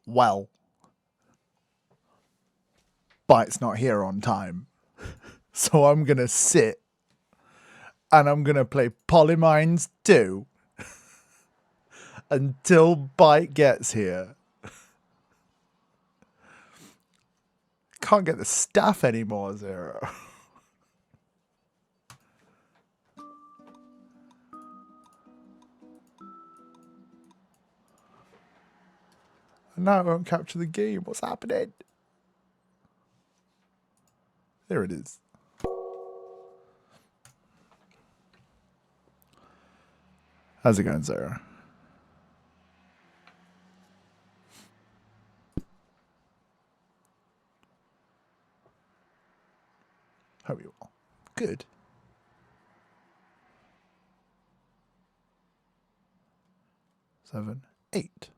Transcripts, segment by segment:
well, Byte's not here on time. So I'm going to sit and I'm going to play Polymines 2 until Byte gets here. Can't get the staff anymore, Zero. Now it won't capture the game. What's happening? There it is. How's it going, Zara? Hope you all. Good. Seven, 8.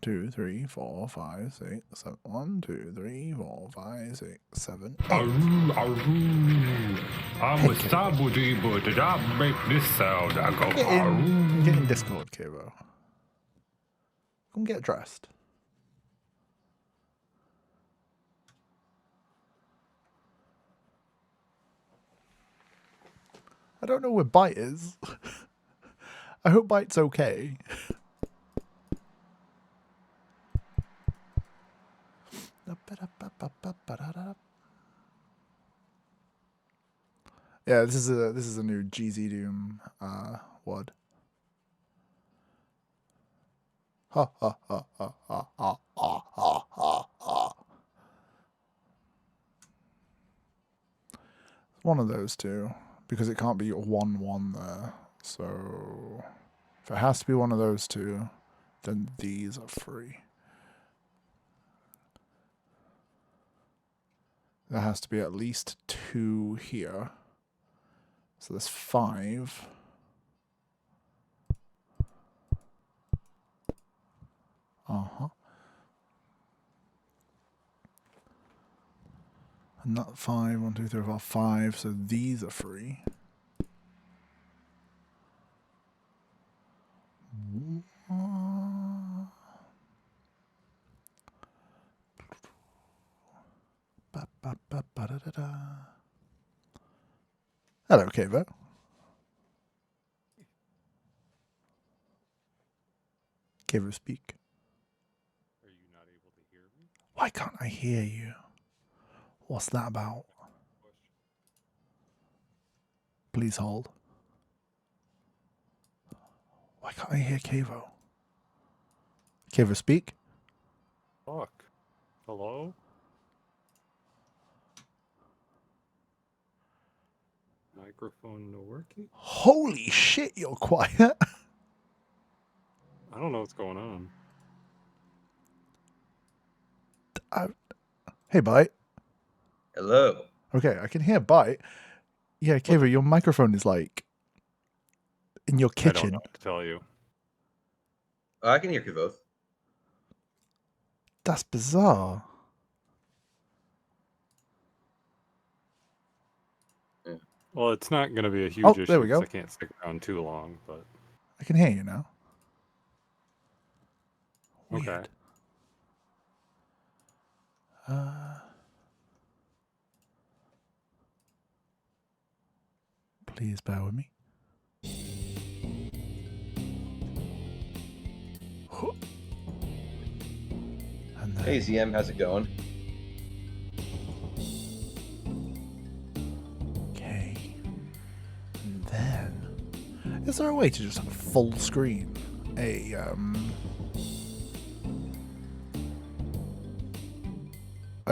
2, 3, 4, 5, 6, 7. 1, 2, 3, 4, 5, 6, 7, 8. I'm a somebody, but did I make this sound? I go. Get in Discord, Kiro. Come get dressed. I don't know where Byte is. I hope Byte's okay. Yeah, this is a new GZ Doom word. Ha ha ha ha ha ha ha ha ha. One of those two, because it can't be 1-1 there. So if it has to be one of those two, then these are free. There has to be at least 2 here. So there's 5. Uh-huh. And not 5, 1, 2, 3, 4, 5. So these are free. Hello, Kavo. Kavo, speak. Are you not able to hear me? Why can't I hear you? What's that about? Please hold. Why can't I hear Kavo? Kavo, speak. Fuck. Hello? Microphone no working? Holy shit, you're quiet. I don't know what's going on. Hey, Byte. Hello. Okay, I can hear Byte. Yeah, Kavo, your microphone is like in your kitchen. I don't know what to tell you. I can hear you both. That's bizarre. Yeah. Well, it's not going to be a huge issue. There we go. I can't stick around too long, but I can hear you now. Weird. okay. Please bear with me. And then, Hey ZM, how's it going? okay. And then, is there a way to just have a full screen? A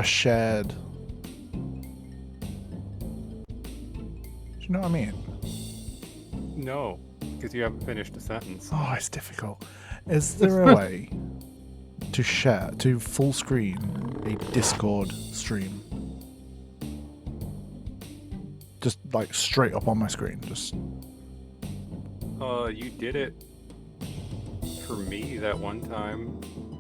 shared. Do you know what I mean? No, because you haven't finished a sentence. Oh, it's difficult. Is there a way to share, to full screen a Discord stream? Just like straight up on my screen. Just. You did it for me that one time.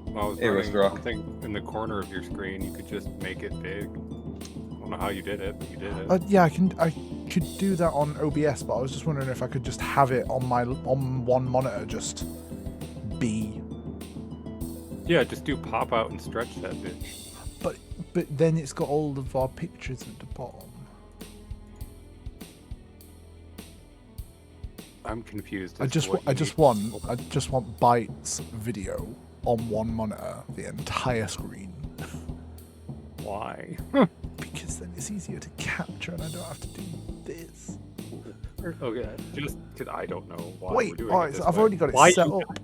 I was Hey, running Rock. something in the corner of your screen. You could just make it big. I don't know how you did it, but you did it. Yeah, I could do that on OBS, but I was just wondering if I could just have it on one monitor, just be Yeah, just do pop out and stretch that bitch. But then it's got all of our pictures at the bottom. I'm confused. I just want Byte's video on one monitor, the entire screen. Why? Because then it's easier to capture and I don't have to do this. Okay, just because I don't know why we're Wait, doing alright, it so this I've way. already got it Why set you up.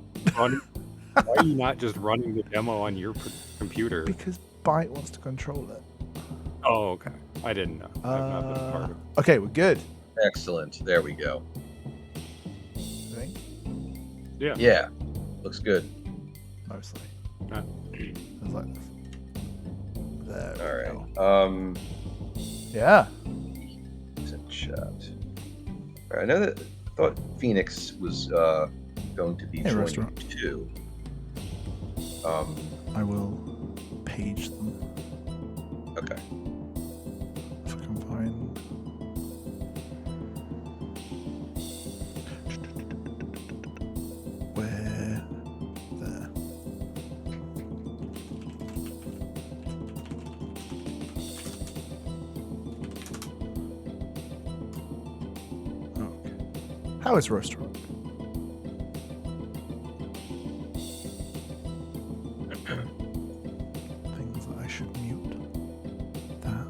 Why are you not just running the demo on your computer? Because Byte wants to control it. Oh, okay. I didn't know. I've not been a part of it. Okay, we're good. Excellent. There we go. I think, Yeah. Yeah. Looks good. mostly. Uh, It was like this. There All we right. go. Yeah. It's in chat. All right, I know that I thought Phoenix was going to be Hey, joining restaurant. too. I will page them Okay. if I can find. Where? There. Okay. How is restaurant? Things that I should mute. That.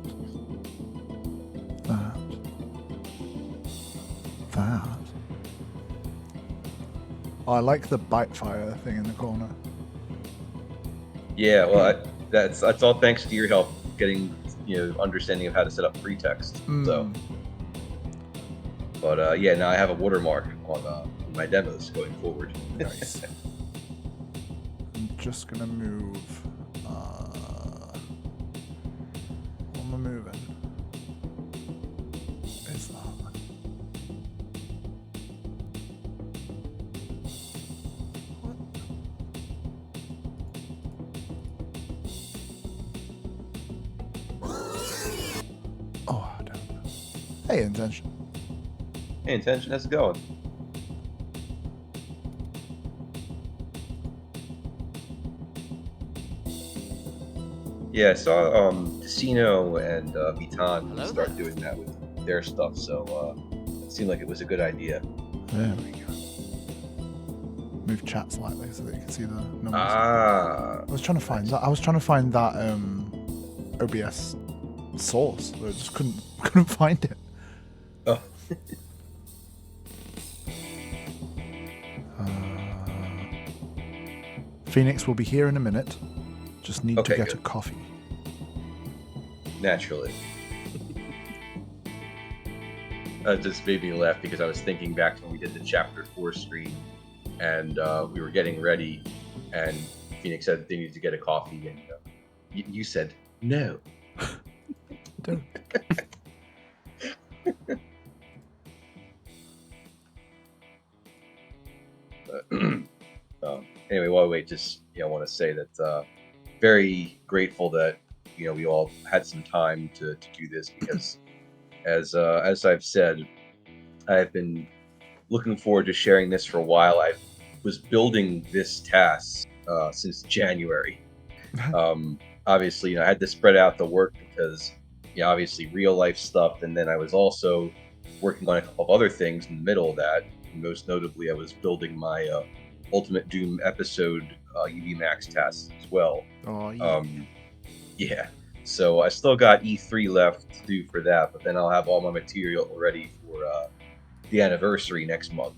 Oh, I like the Bytefyre thing in the corner. Yeah. Well, that's all thanks to your help getting understanding of how to set up free text. So, but yeah, now I have a watermark on my demos going forward. Nice. I'm just gonna move. What am I moving? Is that? What? Oh, I don't know. Hey, intention. Hey, intention, how's it going? Yeah, I saw Casino and Vitan start doing that with their stuff, so it seemed like it was a good idea. There we go. Move chat slightly so that you can see the numbers. Ah, I was trying to find that. I was trying to find that OBS source, but I just couldn't find it. oh, Phoenix will be here in a minute. Just need to Okay, get good. a coffee. naturally. Just made me laugh because I was thinking back to when we did the chapter 4 stream, and we were getting ready, and Phoenix said they needed to get a coffee, and you said no. Don't. Anyway, while we wait, just want to say that very grateful that we all had some time to do this, because as I've said, I've been looking forward to sharing this for a while. I was building this task since January. Obviously, I had to spread out the work because obviously real life stuff, and then I was also working on a couple of other things in the middle of that. Most notably, I was building my Ultimate Doom episode UV Max tasks as well. Oh, yeah. Yeah. So I still got E3 left to do for that, but then I'll have all my material ready for the anniversary next month.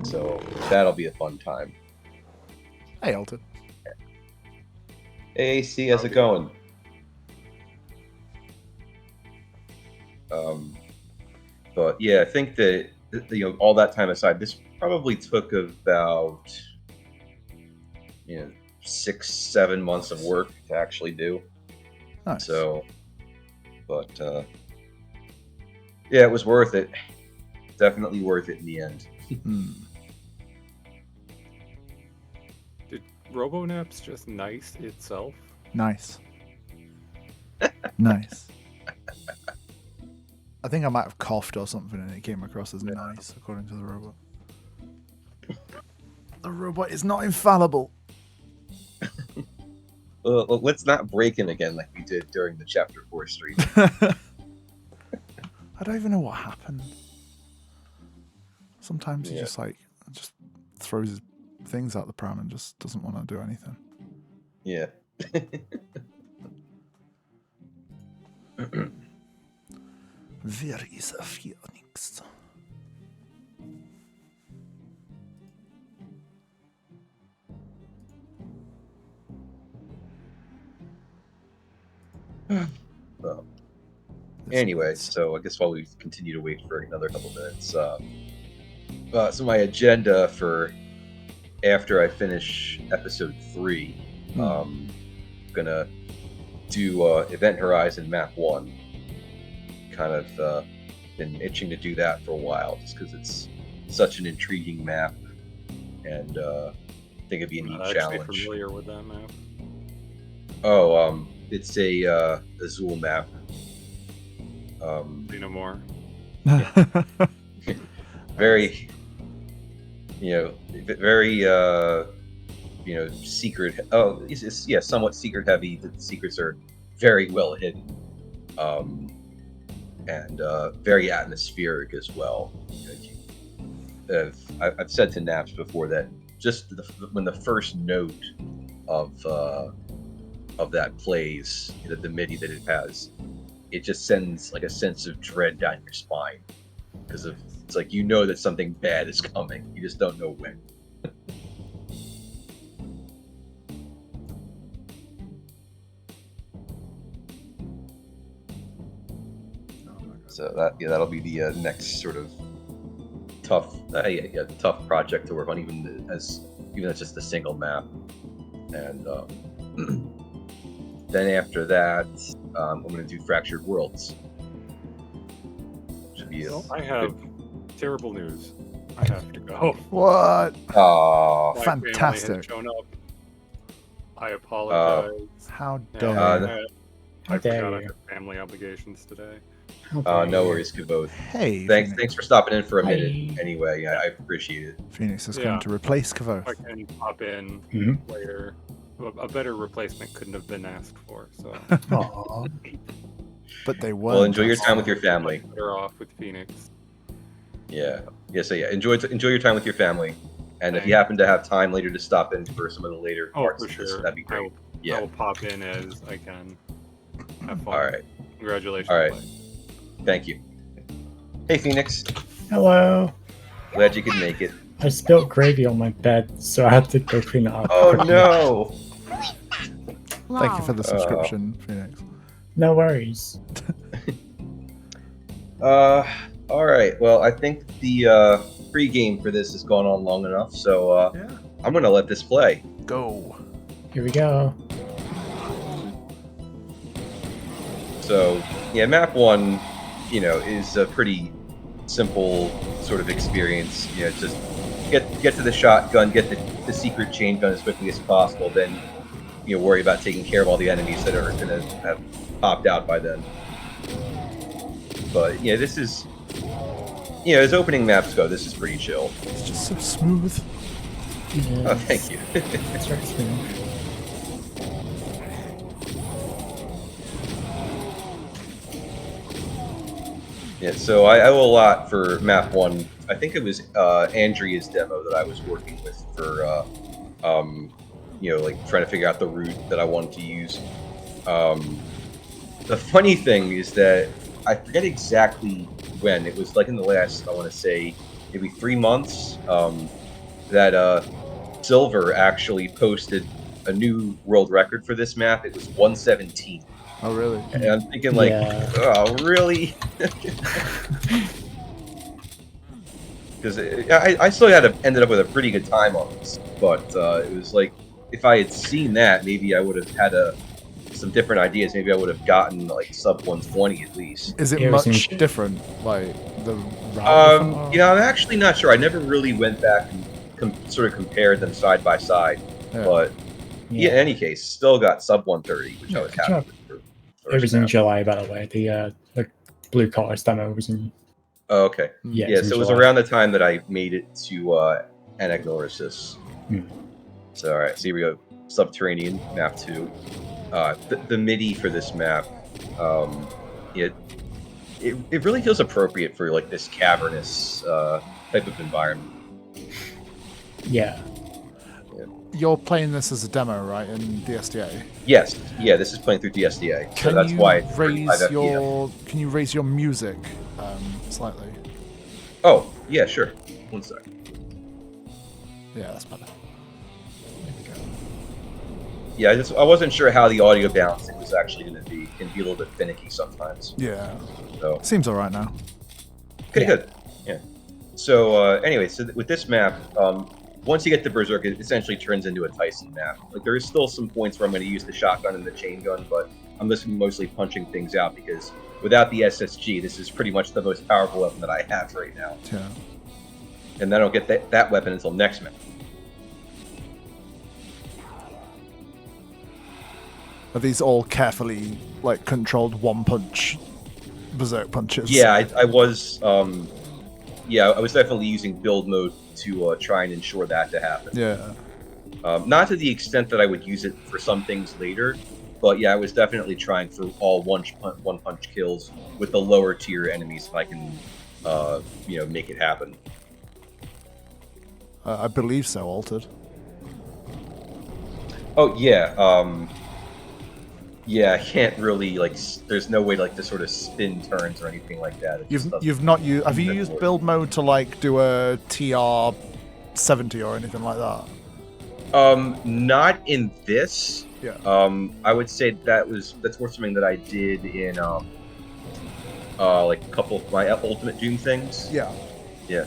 So that'll be a fun time. Hey, Alton. Hey, AC, how's it going? But yeah, I think that all that time aside, this probably took about 6-7 months of work to actually do. Nice. So, but yeah, it was worth it. Definitely worth it in the end. Did RoboNaps just nice itself? Nice. Nice. I think I might have coughed or something and it came across as nice, according to the robot. The robot is not infallible. let's not break in again like we did during the Chapter 4 stream. I don't even know what happened. Sometimes he Yeah. just throws his things out the pram and just doesn't want to do anything. Yeah. Where is a phoenix? Well, This anyway, means- so I guess while we continue to wait for another couple minutes, so my agenda for after I finish episode 3, I'm gonna do Event Horizon Map 1. Kind of been itching to do that for a while, just because it's such an intriguing map, and I think it'd be a neat Actually challenge. familiar with that map. Oh, it's a Azul map. Say no more. Very, very, secret. Oh, it's somewhat secret heavy. The secrets are very well hidden, and very atmospheric as well. I've said to Naps before that just when the first note of that plays, the MIDI that it has, it just sends like a sense of dread down your spine, because it's like that something bad is coming. You just don't know when. So that'll be the next sort of tough project to work on, even as just a single map. And then after that, I'm going to do Fractured Worlds. Should be I have terrible news. I have to go. What? Oh, My family has Fantastic. shown up. I apologize. How Yeah, dare Uh, you? I dare forgot I you. have family obligations today. How dare no you. worries, Kavoth. Hey, Thanks for stopping in for a minute. Hi. Anyway, I appreciate it. Phoenix is Yeah. going to replace I Kavoth. can pop in Mhm. later. A better replacement couldn't have been asked for, so Aw. But they were. Well, enjoy your time with your family. better off with Phoenix. Yeah. So enjoy your time with your family. And if you Thanks. happen to have time later to stop in for some of the later Oh, parts for of this, sure. that'd be I great. will, Yeah. I will pop in as I can. Have fun. All right. Congratulations. All right. Blake. Thank you. Hey, Phoenix. Hello. Glad you could make it. I spilled gravy on my bed, so I had to go clean it up. Oh quickly. no. Thank you for the subscription, Phoenix. No worries. All right. Well, I think the pre-game for this has gone on long enough, so Yeah. I'm gonna let this play. Go. Here we go. So yeah, map 1, is a pretty simple sort of experience. Just get to the shotgun, get the secret chain gun as quickly as possible, then worry about taking care of all the enemies that are gonna have popped out by then. But yeah, this is as opening maps go, this is pretty chill. It's just so smooth. Yes. Oh, thank you. It's very smooth. Yeah, so I owe a lot for map 1. I think it was Andrea's demo that I was working with for, like trying to figure out the route that I wanted to use. The funny thing is that I forget exactly when. It was like in the last, I want to say, maybe 3 months, that Silver actually posted a new world record for this map. It was 117. Oh, really? And I'm thinking, like, Yeah. oh, really? Because I still ended up with a pretty good time on this, but it was like, if I had seen that, maybe I would have had some different ideas. Maybe I would have gotten like sub 120 at least. Is it It was much in- different? Like the route? different, or- I'm actually not sure. I never really went back and sort of compared them side by side. Yeah. But yeah, in any case, still got sub 130, which I was Good happy job. with. It was in map. July, by the way. The Blue Collars demo was in. Oh, okay. Yeah, Yeah, in so it was July. around the time that I made it to Anagnorisis. Hmm. So, all right, so here we go. Subterranean map 2. The MIDI for this map, it really feels appropriate for like this cavernous type of environment. Yeah. You're playing this as a demo, right, in DSDA? Yes, yeah, this is playing through DSDA, so that's why it's 35 FPS. Can you raise your music slightly? Oh, yeah, sure. One sec. Yeah, that's better. Yeah, I wasn't sure how the audio balancing was actually going to be. It can be a little bit finicky sometimes. Yeah. So Seems all right now. okay, good. Yeah. So anyway, so with this map, once you get to Berserk, it essentially turns into a Tyson map. Like there is still some points where I'm going to use the shotgun and the chain gun, but I'm just mostly punching things out because without the SSG, this is pretty much the most powerful weapon that I have right now. Yeah. And I don't get that weapon until next map. Are these all carefully like controlled one punch berserk punches? Yeah, I was. Yeah, I was definitely using build mode to try and ensure that to happen. Yeah. Not to the extent that I would use it for some things later, but yeah, I was definitely trying for all one punch kills with the lower tier enemies if I can, make it happen. I believe so, Altered. Oh yeah. Yeah, I can't really like. There's no way like to sort of spin turns or anything like that. You've not used. Have you used build mode to like do a TR 70 or anything like that? Not in this. Yeah. I would say that's more something that I did in like a couple of my Ultimate Doom things. Yeah. Yeah.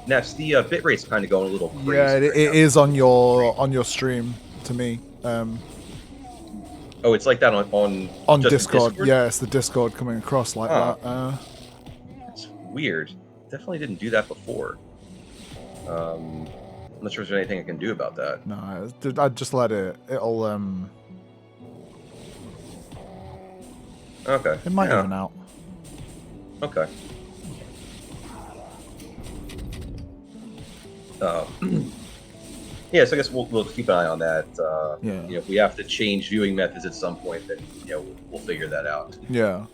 Next, the bitrate's kind of going a little crazy. Yeah, it is on your stream to me. Oh, it's like that on Discord. Yeah, it's the Discord coming across like that. It's weird. Definitely didn't do that before. I'm not sure if there's anything I can do about that. No, I'd just let it. It'll Okay. It might even out. Okay. Yeah, so I guess we'll keep an eye on that. Yeah. If we have to change viewing methods at some point, then we'll figure that out. Yeah.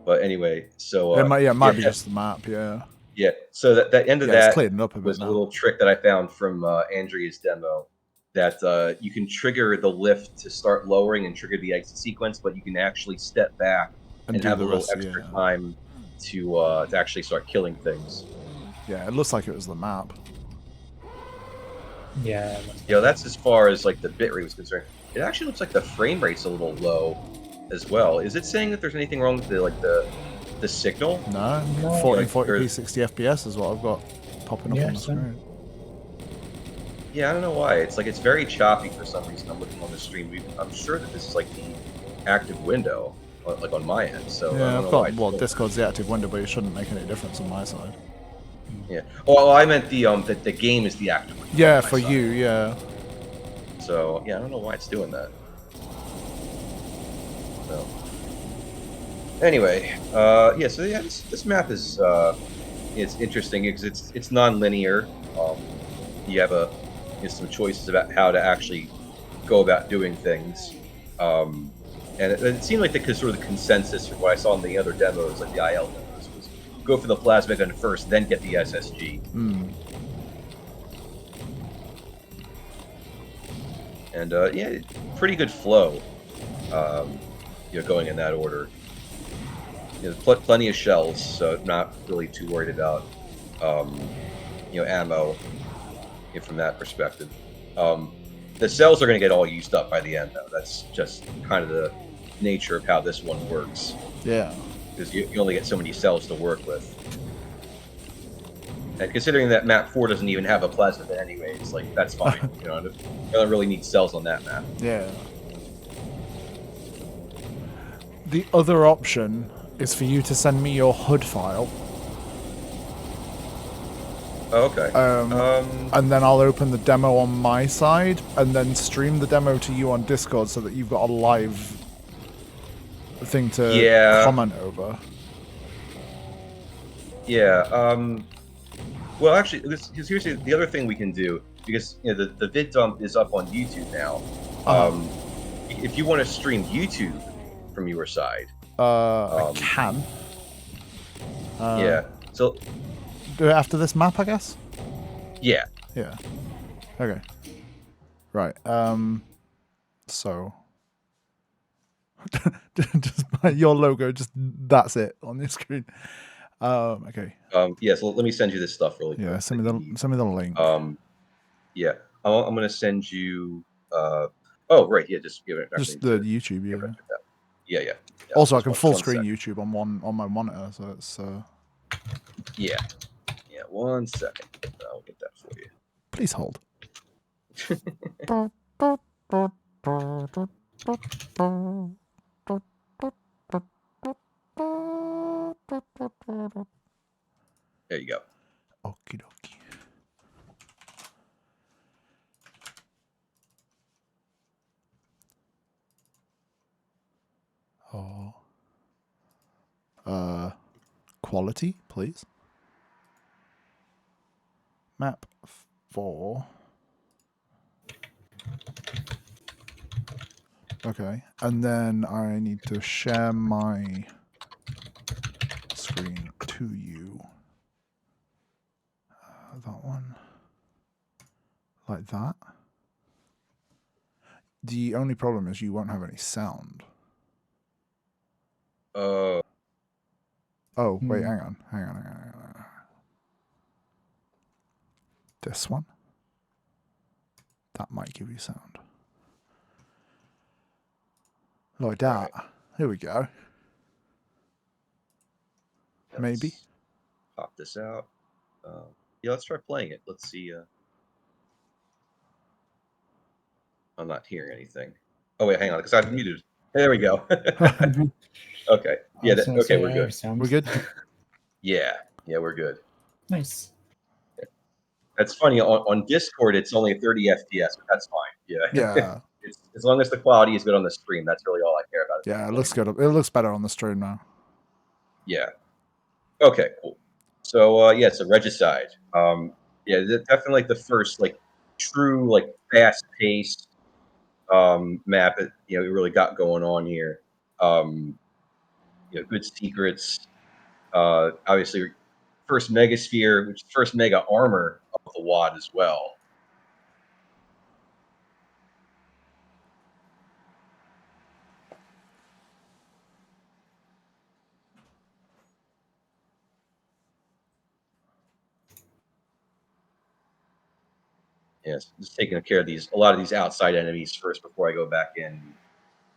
But anyway, so it might be just the map. Yeah. Yeah. So that end of it's that cleared up a bit was now. a little trick that I found from Andrea's demo. That you can trigger the lift to start lowering and trigger the exit sequence, but you can actually step back and have a little extra time to actually start killing things. Yeah, it looks like it was the map. Yeah. That's as far as like the bitrate was concerned. It actually looks like the frame rate's a little low as well. Is it saying that there's anything wrong with the signal? No, 40p 60 FPS is what I've got popping up on the screen. Yeah, I don't know why. It's like it's very choppy for some reason. I'm looking on the stream. I'm sure that this is like the active window, like on my end. So yeah, I've got Discord's the active window, but it shouldn't make any difference on my side. Yeah. Well, I meant the game is the active window. Yeah, for you, yeah. So yeah, I don't know why it's doing that. So anyway, So yeah, this map is it's interesting because it's non-linear. You have some choices about how to actually go about doing things. And it seemed like the sort of the consensus from what I saw in the other demos, like the IL demos, was go for the plasma gun first, then get the SSG. And pretty good flow. Going in that order. Plenty of shells, so not really too worried about ammo. From that perspective, the cells are going to get all used up by the end, though. That's just kind of the nature of how this one works. Yeah, because you only get so many cells to work with, and considering that map 4 doesn't even have a plasma bin anyway, it's like that's fine. You don't really need cells on that map. Yeah. The other option is for you to send me your HUD file. Oh, okay. And then I'll open the demo on my side, and then stream the demo to you on Discord, so that you've got a live thing to comment over. Yeah. Well, actually, here's the other thing we can do because the vid dump is up on YouTube now. If you want to stream YouTube from your side, I can. Yeah. So do it after this map, I guess. Yeah. Yeah. Okay. Right. So. Just your logo. Just that's it on your screen. Okay. Yeah. So let me send you this stuff really quick. Yeah. Send me the link. Yeah. I'm gonna send you. Oh, right. Yeah. Just give it. Just the YouTube. Yeah. Yeah. Also, I can full screen YouTube on my monitor, so it's. Yeah. Yeah. 1 second. I'll get that for you. Please hold. There you go. Okie dokie. Oh. Quality, please. Map 4. Okay, and then I need to share my screen to you. That one. Like that. The only problem is you won't have any sound. Oh, wait, hang on. This one? That might give you sound. Like that. Right. Here we go. Maybe. Pop this out. Yeah, let's try playing it. Let's see. I'm not hearing anything. Oh, wait, hang on, because I've muted. There we go. Okay. Yeah, okay, we're good. We're good? Yeah, we're good. Nice. That's funny. On Discord, it's only 30 FPS, but that's fine. Yeah. As long as the quality is good on the stream, that's really all I care about. Yeah, it looks good. It looks better on the stream now. Yeah. Okay, cool. So, so Regicide. Yeah, definitely like the first true fast-paced map that we really got going on here. Good secrets. Obviously, first Megasphere, which is first Mega Armor of the WAD as well. Yes, just taking care of a lot of these outside enemies first before I go back in and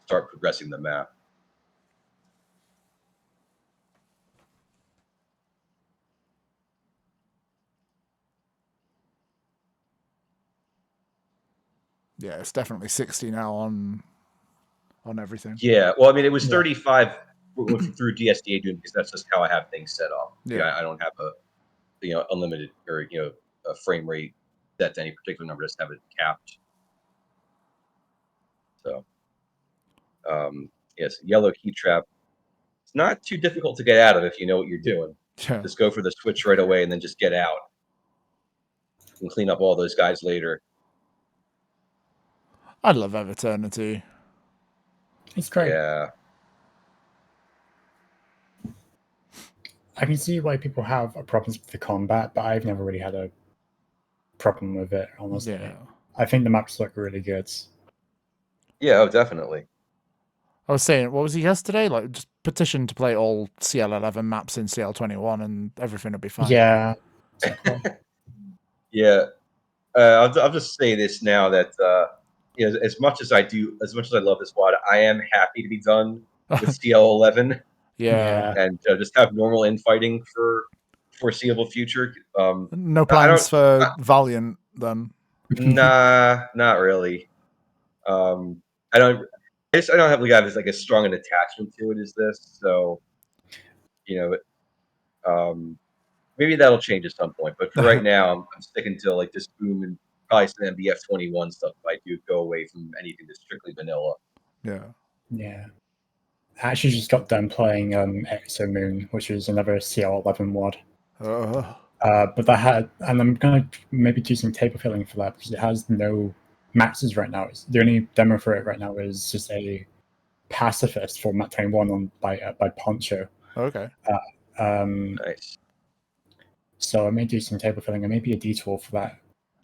start progressing the map. Yeah, it's definitely 60 now on everything. Yeah, well, I mean, it was 35 through DSDA doing because that's just how I have things set up. Yeah, I don't have a unlimited or a frame rate set to any particular number. Just have it capped. So, yes, yellow key trap. It's not too difficult to get out of if you know what you're doing. Yeah. Just go for the switch right away and then just get out. And clean up all those guys later. I love Eviternity. It's great. Yeah. I can see why people have problems with the combat, but I've never really had a problem with it, honestly. Yeah. I think the maps look really good. Yeah, oh, definitely. I was saying, what was it yesterday? Like, just petition to play all CL11 maps in CL21 and everything will be fine. Yeah. Exactly. Yeah. I'll just say this now that, as much as I love this WAD, I am happy to be done with CL11. Yeah. And just have normal infighting for foreseeable future. No plans for Valiant then? Nah, not really. I don't have like as strong an attachment to it as this, so maybe that'll change at some point. But for right now, I'm sticking to like this boom and probably some MBF21 stuff. If I do go away from anything that's strictly vanilla. Yeah. Yeah. I actually just got done playing Exo Moon, which is another CL11 WAD. But that had, and I'm gonna maybe do some table filling for that because it has no maxes right now. The only demo for it right now is just a pacifist for Mat 21 by Poncho. Okay. Nice. So I may do some table filling and maybe a detour for that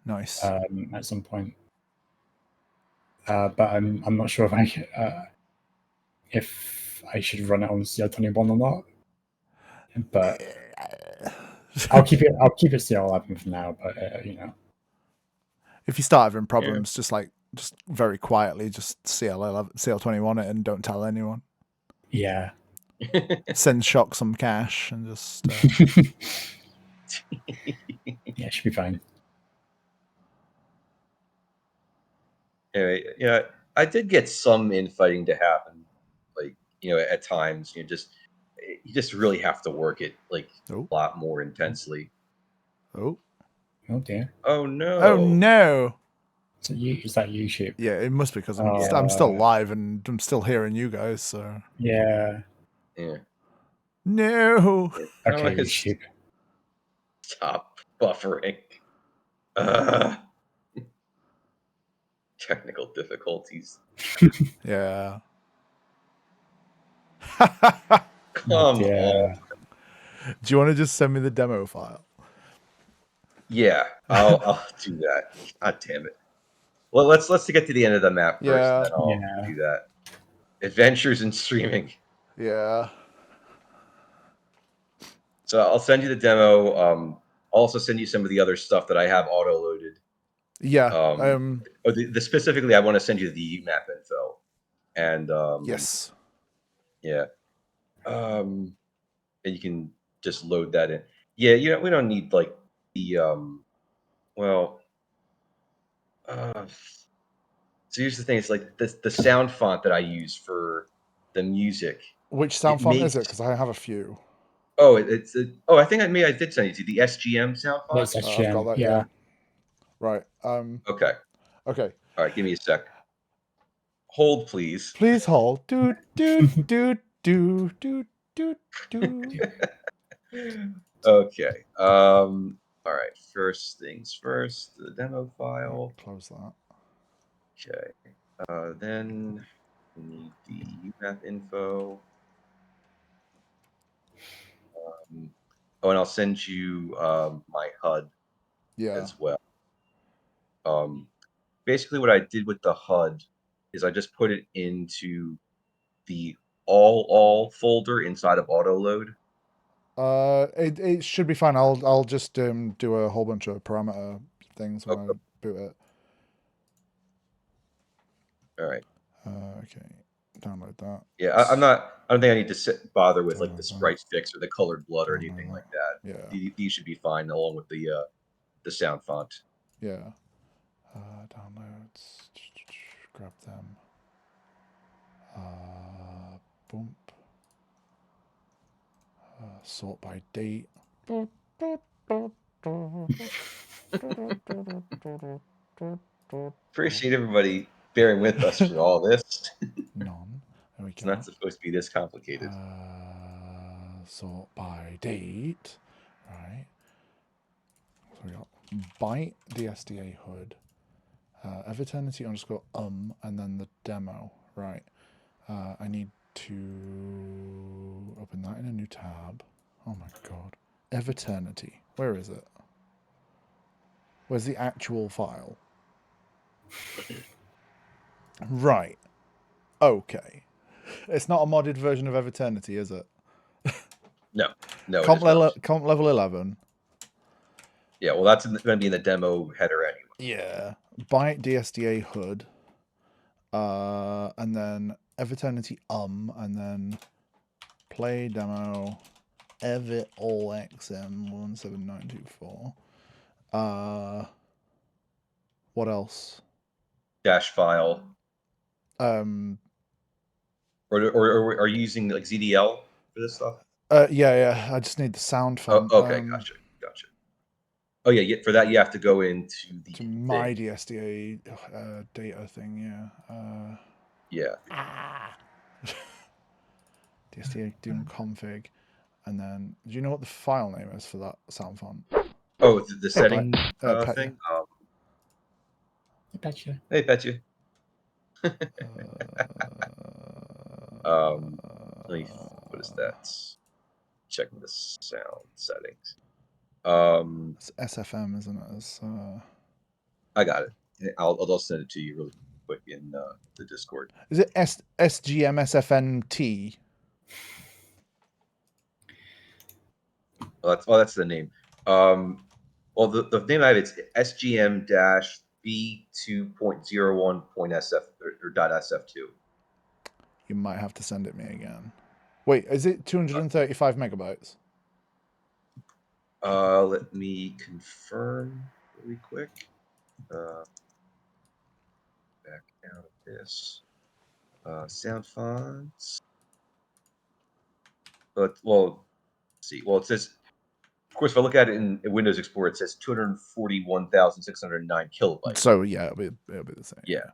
Nice. at some point. But I'm not sure if I should run it on CL21 or not. But I'll keep it CL11 for now. But if you start having problems, just very quietly, just CL11, CL21 it and don't tell anyone. Yeah. Send Shock some cash and just. Yeah, it should be fine. Anyway, yeah, I did get some infighting to happen, like at times. You just really have to work it a lot more intensely. Oh dear. Oh no. Oh no. So is that YouTube? Yeah, it must be because I'm still live and I'm still hearing you guys. So yeah. No. Okay, YouTube. Stop buffering. Technical difficulties. Yeah. Come on. Do you want to just send me the demo file? Yeah, I'll do that. God damn it. Well, let's get to the end of the map first, and then I'll do that. Adventures in streaming. Yeah. So I'll send you the demo. I'll also send you some of the other stuff that I have auto-loaded. Yeah. Specifically, I want to send you the map info. And yes. Yeah. And you can just load that in. Yeah, we don't need the so here's the thing, it's like the sound font that I use for the music. Which sound font is it? Because I have a few. Oh, I think I did send you to the SGM sound font. That's SGM. I've got that, yeah. Right. Okay. Okay. All right, give me a sec. Hold, please. Please hold. Do do do do do do do. Okay. All right. First things first. The demo file. Close that. Okay. Then we need the UMAP info. And I'll send you my HUD as well. Basically, what I did with the HUD is I just put it into the all folder inside of autoload. It should be fine. I'll just do a whole bunch of parameter things when I boot it. All right. Okay. Download that. Yeah, I don't think I need to bother with the sprite fix or the colored blood or anything like that. Yeah. These should be fine along with the sound font. Yeah. Downloads. Grab them. Boom. Sort by date. Appreciate everybody bearing with us for all this. None. There we go. It's not supposed to be this complicated. Sort by date. Right. So we got byte DSDA hood. Eviternity _ and then the demo. Right. I need to open that in a new tab. Oh my god. Eviternity. Where is it? Where's the actual file? Right. Okay. It's not a modded version of Eviternity, is it? No. Comp level 11. Yeah, well, that's going to be in the demo header anyway. Yeah. Byte DSDA hood. And then Eviternity and then play demo Evit all XM 17924. What else? Dash file. Or are you using ZDL for this stuff? Yeah. I just need the sound font. Oh, okay, gotcha. Oh yeah, for that you have to go into the my DSDA data thing. Yeah. DSDA doom config, and then do you know what the file name is for that sound font? Oh, the setting Petya. thing. I betcha. Hey, Petya. Let me. What is that? Checking the sound settings. It's SFM, isn't it? It's, I got it. I'll send it to you really quick in the Discord. is it SGM-SFNT? That's the name. Well, the name I have it's SGM-B2.01.SF or .SF2. You might have to send it me again. Wait, is it 235 megabytes? Let me confirm really quick. Back out of this. Sound fonts. But well, let's see. Well, it says, of course, if I look at it in Windows Explorer, it says 241,609 kilobytes. So yeah, it'll be the same. Yeah.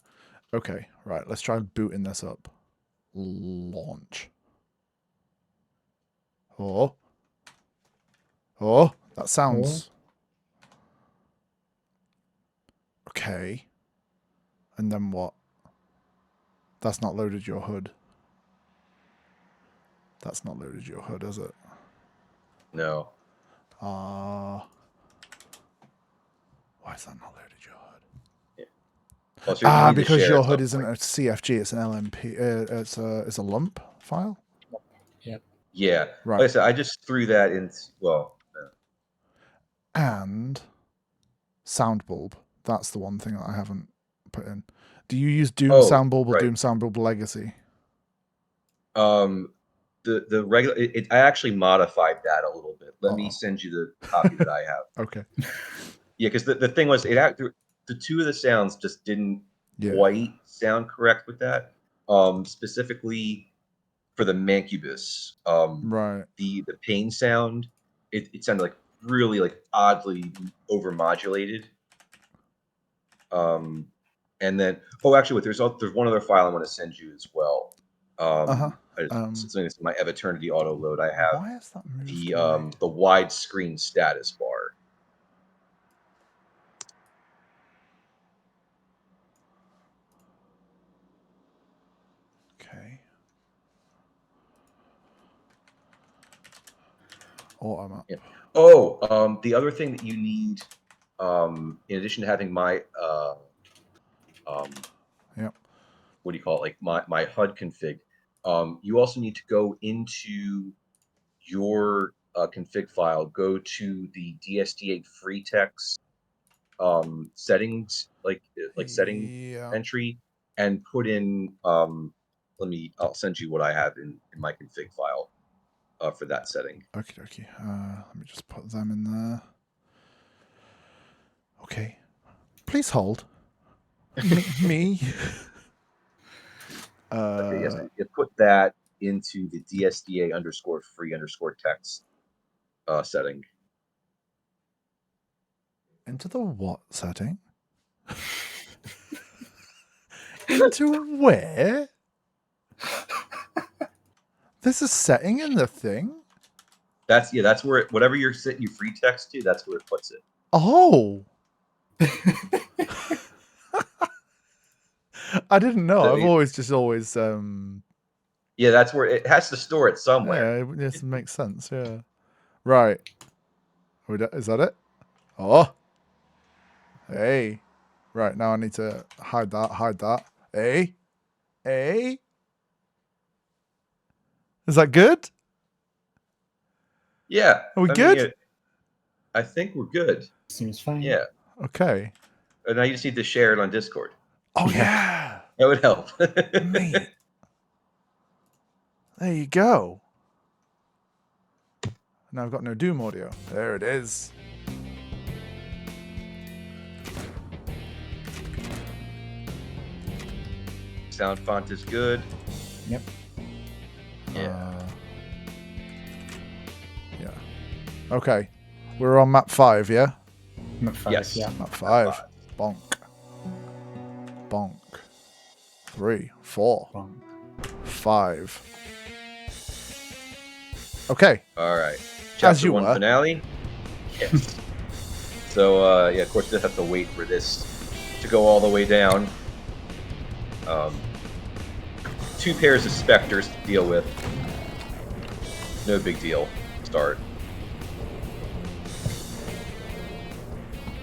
Okay, right. Let's try booting this up. Launch. Oh, that sounds okay. And then what? That's not loaded your hood. That's not loaded your hood, is it? No. Why is that not loaded your hood? Well, so you need to because share your at hood some isn't point. a CFG, it's an LMP. It's a lump file. Yep. Yeah. Right. Like I said, I just threw that in. Well, And sound bulb. That's the one thing that I haven't put in. Do you use Doom sound bulb or right. Doom sound bulb Legacy? The regular. I actually modified that a little bit. Let me send you the copy that I have. Okay. Yeah, because the thing was, the two of the sounds just didn't quite sound correct with that. Specifically for the Mancubus, Right. the pain sound, it sounded like really like oddly overmodulated. And then actually, there's one other file I want to send you as well. It's in my Eviternity auto load. I have why is that moved the widescreen status bar. Okay. I'm up. Yeah. The other thing that you need, in addition to having my what do you call it, like my HUD config, you also need to go into your config file, go to the DS8 free text settings, like setting entry, and put in. I'll send you what I have in my config file for that setting. Okay. Let me just put them in there. Okay. Please hold. Me. Okay, yes, you put that into the DSDA_free_text setting. Into the what setting? Into where? There's a setting in the thing? That's where whatever you're setting you free text to, that's where it puts it. Oh. I didn't know. I've always yeah, that's where it has to store it somewhere. Yeah, this makes sense, yeah. Right. Is that it? Oh. Hey. Right, now I need to hide that. Hey. Is that good? Yeah. Are we good? I think we're good. Seems fine. Yeah. Okay. And now you just need to share it on Discord. Oh, yeah. That would help. Mate. There you go. Now I've got no Doom audio. There it is. Sound font is good. Yep. Yeah. Yeah. Okay. We're on map 5, yeah? Map 5, Yes. yeah. Map 5. Bonk. 3, 4, Bonk. 5. Okay. All right. As Chapter you 1 were. finale. Yes. So yeah, of course, you have to wait for this to go all the way down. 2 pairs of specters to deal with. No big deal. Start.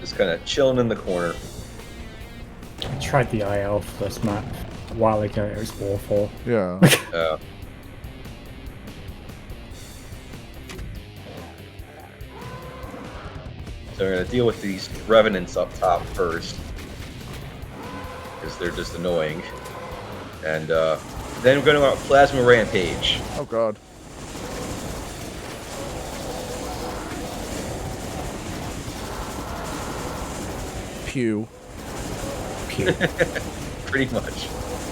Just kind of chilling in the corner. I tried the IL for this map a while ago. It was awful. Yeah. So we're going to deal with these revenants up top first, because they're just annoying. And then we're going to Plasma Rampage. Oh god. Pew. Pew. Pretty much.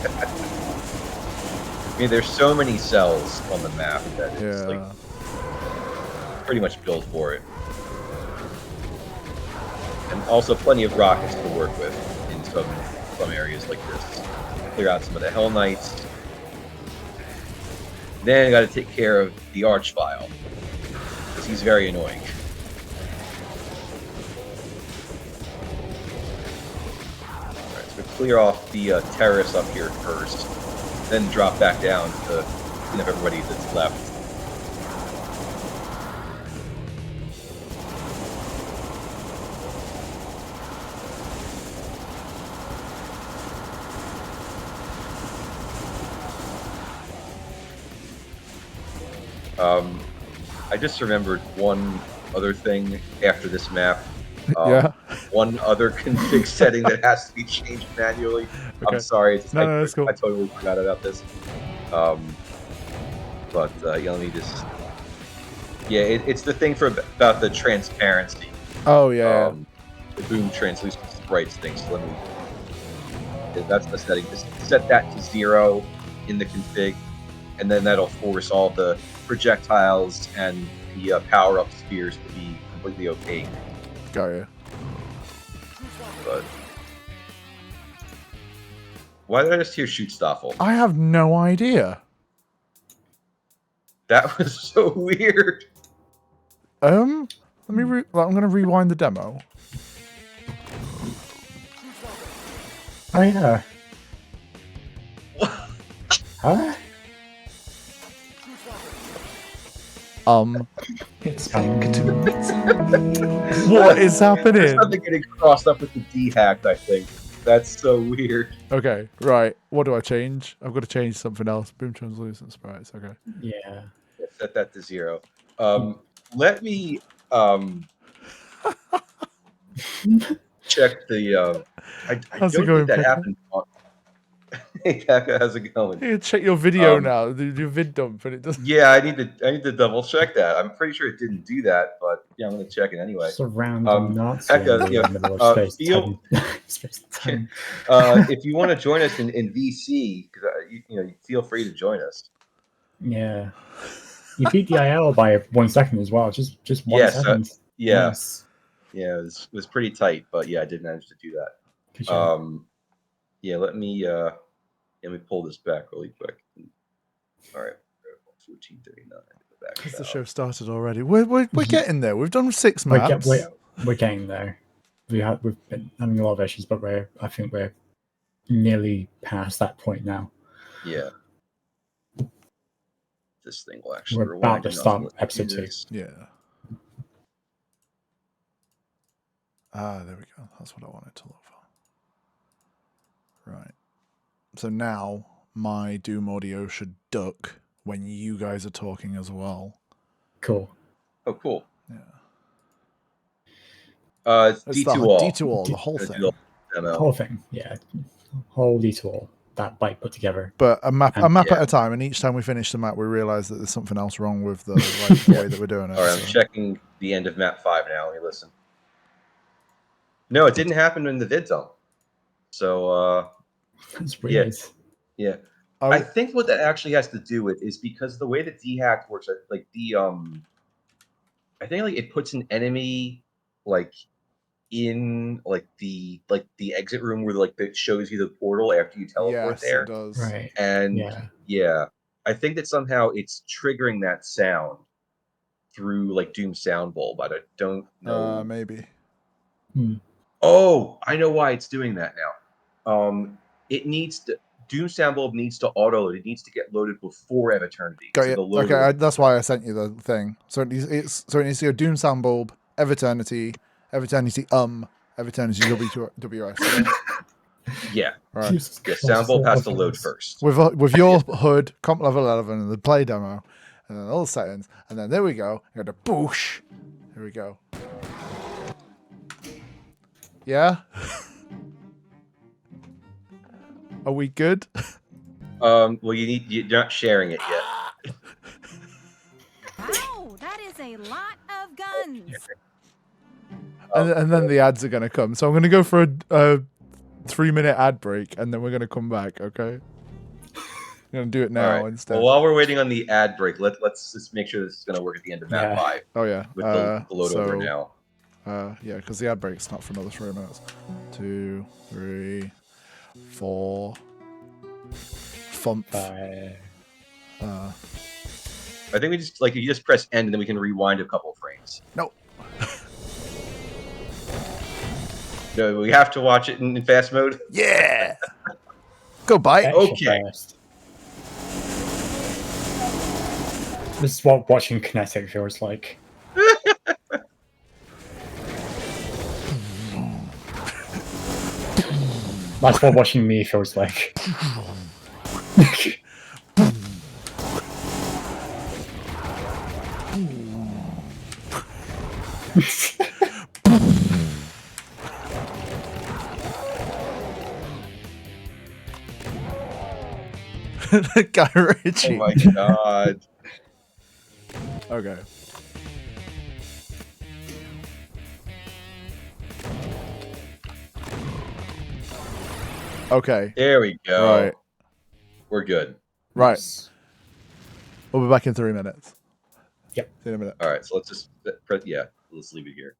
I mean, there's so many cells on the map that it's like pretty much built for it. And also plenty of rockets to work with in some areas like this. Clear out some of the Hell Knights. Then I got to take care of the Archvile, because he's very annoying. Alright, so we clear off the terrorists up here first, then drop back down to clean up everybody that's left. I just remembered one other thing after this map. Yeah. One other config setting that has to be changed manually. Okay. I'm sorry. No, that's cool. I totally forgot about this. But yeah, let me just... Yeah, it's the thing about the transparency. Oh, yeah. The boom translucent sprites thing. So let me... That's the setting. Just set that to 0 in the config, and then that'll force all the projectiles and the power-up spheres to be completely opaque. Got you. But why did I just hear shoot Stoffel? I have no idea. That was so weird. Let me. I'm gonna rewind the demo. Oh yeah. Huh? What is happening? There's something getting crossed up with the D-hack, I think. That's so weird. Okay, right. What do I change? I've got to change something else. Boom translucent sprites. Okay. Yeah. Set that to 0. Let me check the. I How's it don't going, think that Pekka? happened. Hey, Kaka, how's it going? You can check your video now. Do your vid dump, and it doesn't. Yeah, I need to double check that. I'm pretty sure it didn't do that, but yeah, I'm gonna check it anyway. Just a random Nazi Pekka, in the middle of space. Space time. If you want to join us in VC, because you feel free to join us. Yeah. You beat the IL by 1 second as well. Just 1 second. Yeah. Nice. Yeah, it was pretty tight, but yeah, I did manage to do that. Good job. Yeah, let me pull this back really quick. All right, 1439. Because the show started already. We're getting there. We've done 6 maps. We're getting there. We've been having a lot of issues, but I think we're nearly past that point now. Yeah. This thing will actually We're about to start episode 2. Yeah. Ah, there we go. That's what I wanted to look for. Right. So now my Doom audio should duck when you guys are talking as well. Cool. Oh, cool. Yeah. It's D2 D2 the whole thing. The whole thing, yeah. Whole D2 that Byte put together. But a map at a time, and each time we finish the map, we realize that there's something else wrong with the way that we're doing it. All right, I'm checking the end of map 5 now. Let me listen. No, it didn't happen in the vid zone. So, that's weird. Yeah. I think what that actually has to do with is because the way that D-hack works, like I think like it puts an enemy like in like the exit room where like it shows you the portal after you teleport there. It does. Right. And yeah, I think that somehow it's triggering that sound through like Doom Sound Bowl, but I don't know. Maybe. Oh, I know why it's doing that now. It needs to. Doom Sound Bulb needs to auto-load. It needs to get loaded before Eviternity. Got So it. the loader. Okay, that's why I sent you the thing. So it needs to go Doom Sound Bulb, Eviternity, Eviternity, Eviternity WS. Yeah. Right. Jesus Yeah. Christ, Sound Bulb so has to load obvious. first. With your hood, comp level 11, and the play demo, and then all the settings, and then there we go. You got the boosh. Here we go. Yeah. Are we good? Well, you're not sharing it yet. Wow, that is a lot of guns. And then the ads are going to come. So I'm going to go for a 3-minute ad break, and then we're going to come back, okay? I'm going to do it now All right. instead. Well, while we're waiting on the ad break, let's just make sure this is going to work at the end of map Yeah. 5 Oh, yeah. with the load over now. Yeah, because the ad break's not for another 3 minutes. 2, 3, 4. Thump. By I think we just you just press end and then we can rewind a couple of frames. No. No, we have to watch it in fast mode. Yeah. Go Byte. Okay. First. This is what watching Kinetic feels like. That's what watching me feels like. Guy Oh Ritchie. my god. Okay. Okay. There we go. Right. We're good. Right. We'll be back in 3 minutes. Yep. See you in a minute. All right. So let's just let's leave it here.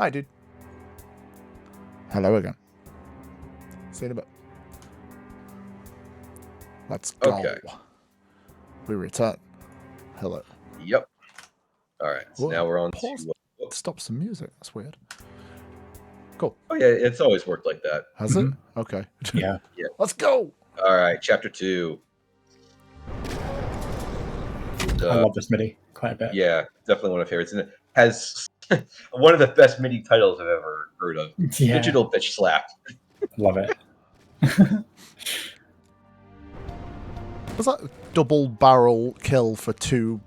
Hi, dude. Hello again. See you in a bit. Let's go. Okay. We return. Hello. Yep. All right. So Whoa, now we're on pause. to. Stop some music. That's weird. Cool. Oh yeah, it's always worked like that. Has it? Okay. Yeah. Let's go. All right, chapter 2. I love this MIDI quite a bit. Yeah, definitely one of my favorites, and it has one of the best MIDI titles I've ever heard of. Yeah. Digital Bitch Slap. Love it. Was that a double barrel kill for 2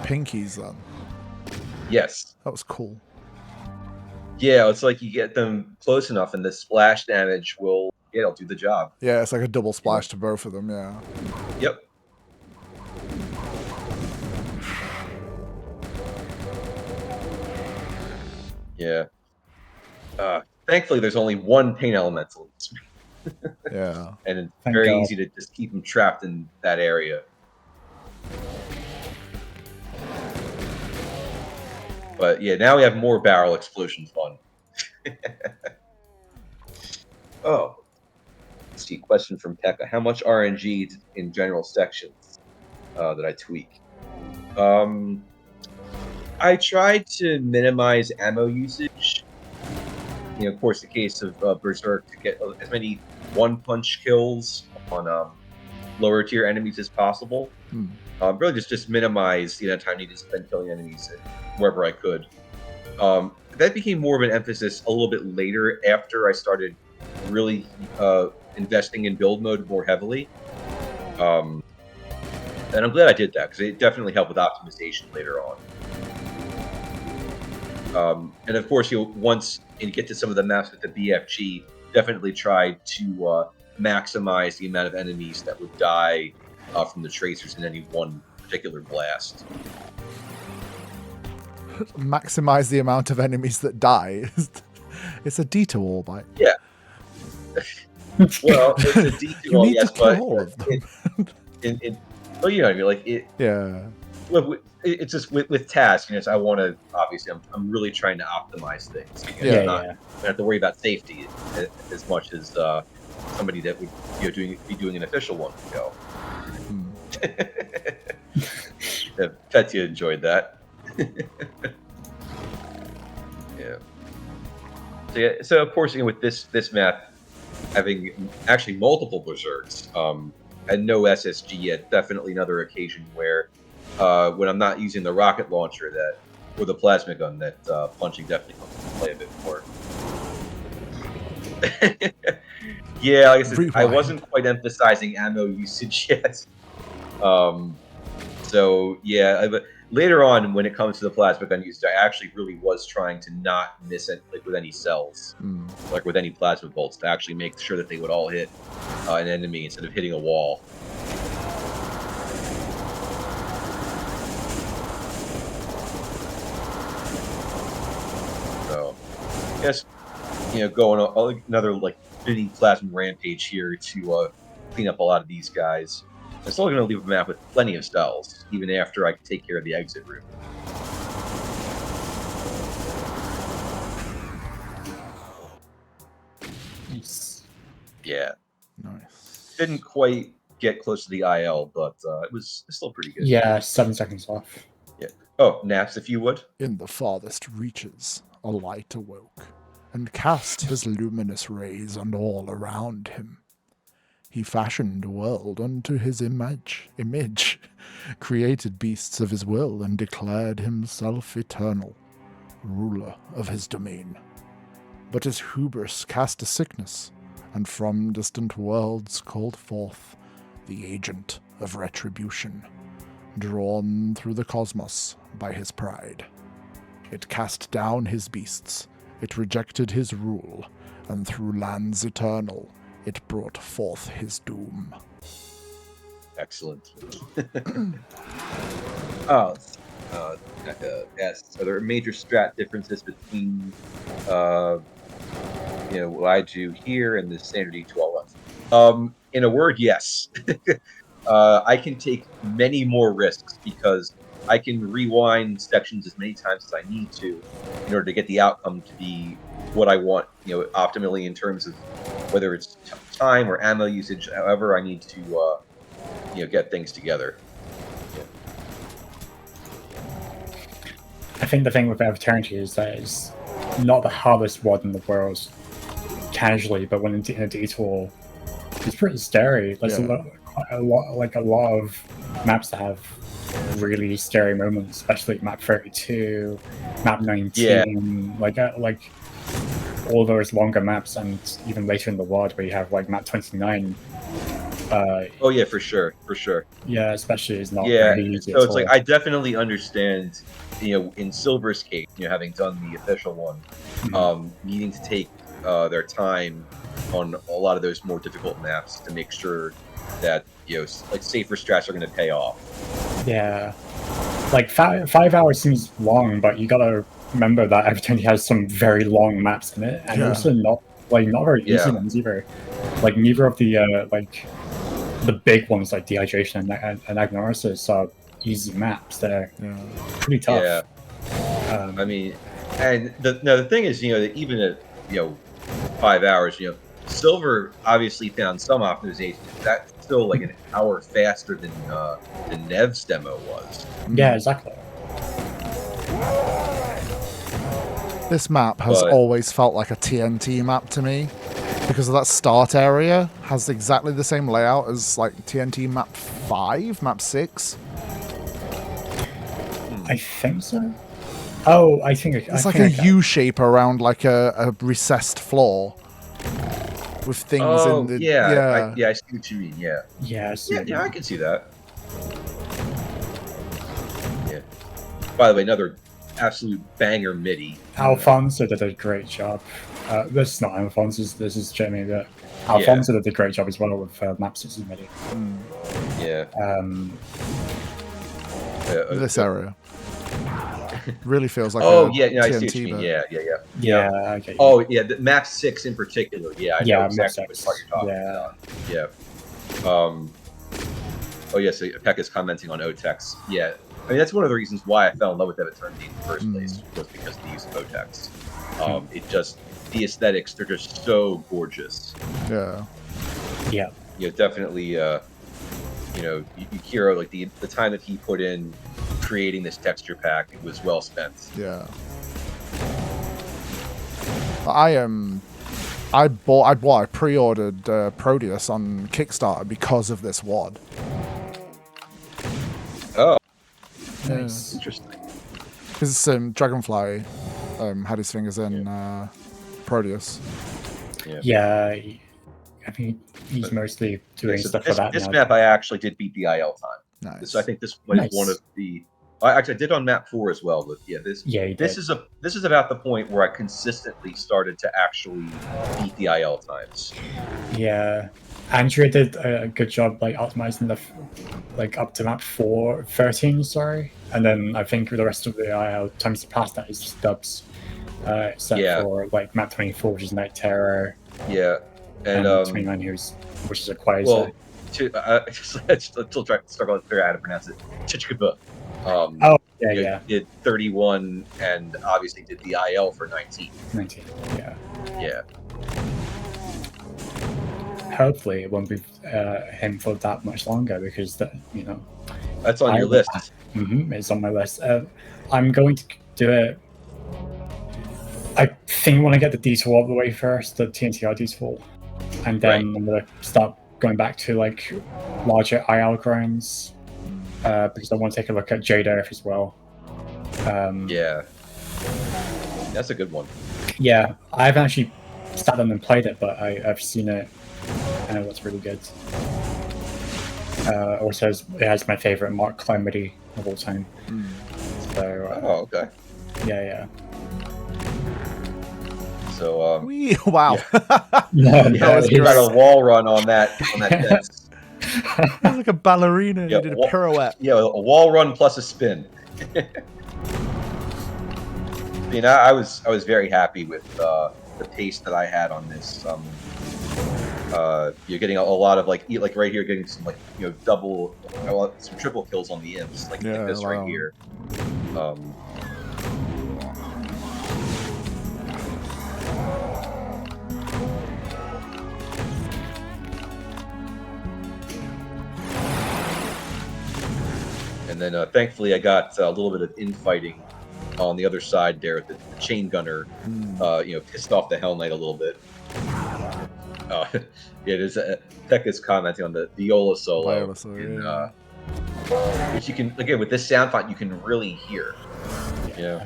pinkies then? Yes. That was cool. Yeah, it's like you get them close enough, and the splash damage will it'll do the job. Yeah, it's like a double splash to both of them, yeah. Yep. Yeah. Thankfully, there's only one pain elemental, Yeah. and it's Thank very God. easy to just keep them trapped in that area. But yeah, now we have more barrel explosion fun. Oh. Let's see, question from Tekka. How much RNG in general sections that I tweak? I tried to minimize ammo usage. You know, of course, the case of Berserk to get as many one-punch kills on lower tier enemies as possible. Really just minimize the amount of time needed to spend killing enemies wherever I could. That became more of an emphasis a little bit later after I started really investing in build mode more heavily. And I'm glad I did that, because it definitely helped with optimization later on. And of course, once you get to some of the maps with the BFG, definitely tried to maximize the amount of enemies that would die from the tracers in any one particular blast. Maximize the amount of enemies that die. It's a detour bite. Yeah. Well, it's a detour, You need yes, to kill but all of them. well, you know what I mean. Like it. Yeah. It's just with TAS, you know. I want to obviously. I'm really trying to optimize things. You know, Yeah, I'm not have to worry about safety as much as somebody that would be doing an official one would go. Petya enjoyed that. Yeah. So of course, with this map having actually multiple berserks, and no SSG yet, definitely another occasion where when I'm not using the rocket launcher or the plasma gun, that punching definitely comes into play a bit more. Yeah, like I said, I wasn't quite emphasizing ammo usage yet. So yeah, but later on, when it comes to the plasma gun usage, I actually really was trying to not miss it, like with any cells, like with any plasma bolts, to actually make sure that they would all hit an enemy instead of hitting a wall. So, I guess going on another like mini plasma rampage here to clean up a lot of these guys. I'm still going to leave a map with plenty of cells, even after I take care of the exit route. Nice. Yeah. Nice. Didn't quite get close to the IL, but it was still pretty good. Yeah, 7 seconds off. Yeah. Oh, Naps, if you would. In the farthest reaches, a light awoke, and cast his luminous rays on all around him. He fashioned a world unto his image, created beasts of his will, and declared himself eternal, ruler of his domain. But his hubris cast a sickness, and from distant worlds called forth the agent of retribution, drawn through the cosmos by his pride. It cast down his beasts, it rejected his rule, and through lands eternal it brought forth his doom. Excellent. Yes. Are there major strat differences between, what I do here and the standard E12? In a word, yes. I can take many more risks because I can rewind sections as many times as I need to in order to get the outcome to be what I want, optimally in terms of whether it's time or ammo usage, however I need to, get things together. I think the thing with Byteviternity is that it's not the hardest WOD in the world casually, but when in a detour, it's pretty scary. There's a lot of maps that have really scary moments, especially map 32, map 19, like all those longer maps, and even later in the WOD where you have like map 29. Oh yeah, for sure. Yeah, especially is not Yeah, very easy so at it's like all. I definitely understand, in Silver's case, having done the official one, needing to take their time on a lot of those more difficult maps to make sure that like safer strats are going to pay off. Yeah, like 5 hours seems long, but you gotta remember that Eviternity has some very long maps in it, and also not very easy ones either. Like neither of the the big ones like Dehydration and Agnosis are easy maps. They're pretty tough. Yeah. I mean, and the thing is, that even at 5 hours, Silver obviously found some optimization. That's still like an hour faster than Nev's demo was. Yeah, exactly. This map has always felt like a TNT map to me, because of that start area has exactly the same layout as like TNT map 5, map 6. I think so. Oh, I think it's like a U shape around like a recessed floor with things in the I see what you mean. Yeah, I can see that. Yeah. By the way, another absolute banger MIDI. Alfonso did a great job. This is not Alfonso, this is Jamie, but Alfonso did a great job as well with map 6 MIDI. Yeah. This area really feels like I see what TNT, you mean. Yeah. Okay. Oh yeah, the map 6 in particular. Yeah, I know exactly what part you're talking about. Yeah. Oh yeah, so Pekka's commenting on Otex. Yeah. I mean, that's one of the reasons why I fell in love with Byteviternity in the first place, was because of the use of Otex. It just, the aesthetics, they're just so gorgeous. Yeah. Definitely, Yukiro, like the time that he put in creating this texture pack, it was well spent. Yeah. I pre-ordered Proteus on Kickstarter because of this WOD. Oh. Nice. Interesting. Because Dragonfly had his fingers in Proteus. Yeah. I mean, he's mostly doing stuff for that This now. map I actually did beat the IL time. Nice. So I think this was one of the. Actually, I did on map 4 as well, but this is about the point where I consistently started to actually beat the IL times. Yeah, Andrea did a good job optimizing the up to map 13, sorry, and then I think the rest of the IL times past that is just dubs, except for map 24, which is Night Terror. Yeah, and 29, which is a quasi. Well, still trying to struggle to figure out how to pronounce it. Chichikuba. Did 31 and obviously did the IL for 19. 19, yeah. Hopefully it won't be him for that much longer, because that's on your list. It's on my list. I'm going to do it. I think when I get the detour all the way first, the TNTR detour, and then I'm gonna start going back to larger IL grinds. Because I want to take a look at Jade Earth as well. That's a good one. Yeah, I haven't actually sat down and played it, but I've seen it, and it looks really good. Also, it has my favorite Mark Clemedy of all time. So, okay. Yeah. So, wow. You got a wall run on that fence. Like a ballerina, you did a pirouette. Yeah, a wall run plus a spin. I was very happy with the pace that I had on this. You're getting a lot of like right here, getting some like double, some triple kills on the imps, like this right wow. here. And then thankfully I got a little bit of infighting on the other side there. The chain gunner, pissed off the Hell Knight a little bit. Yeah, there's Tech is commenting on the viola solo, which you can again with this sound font you can really hear. Yeah.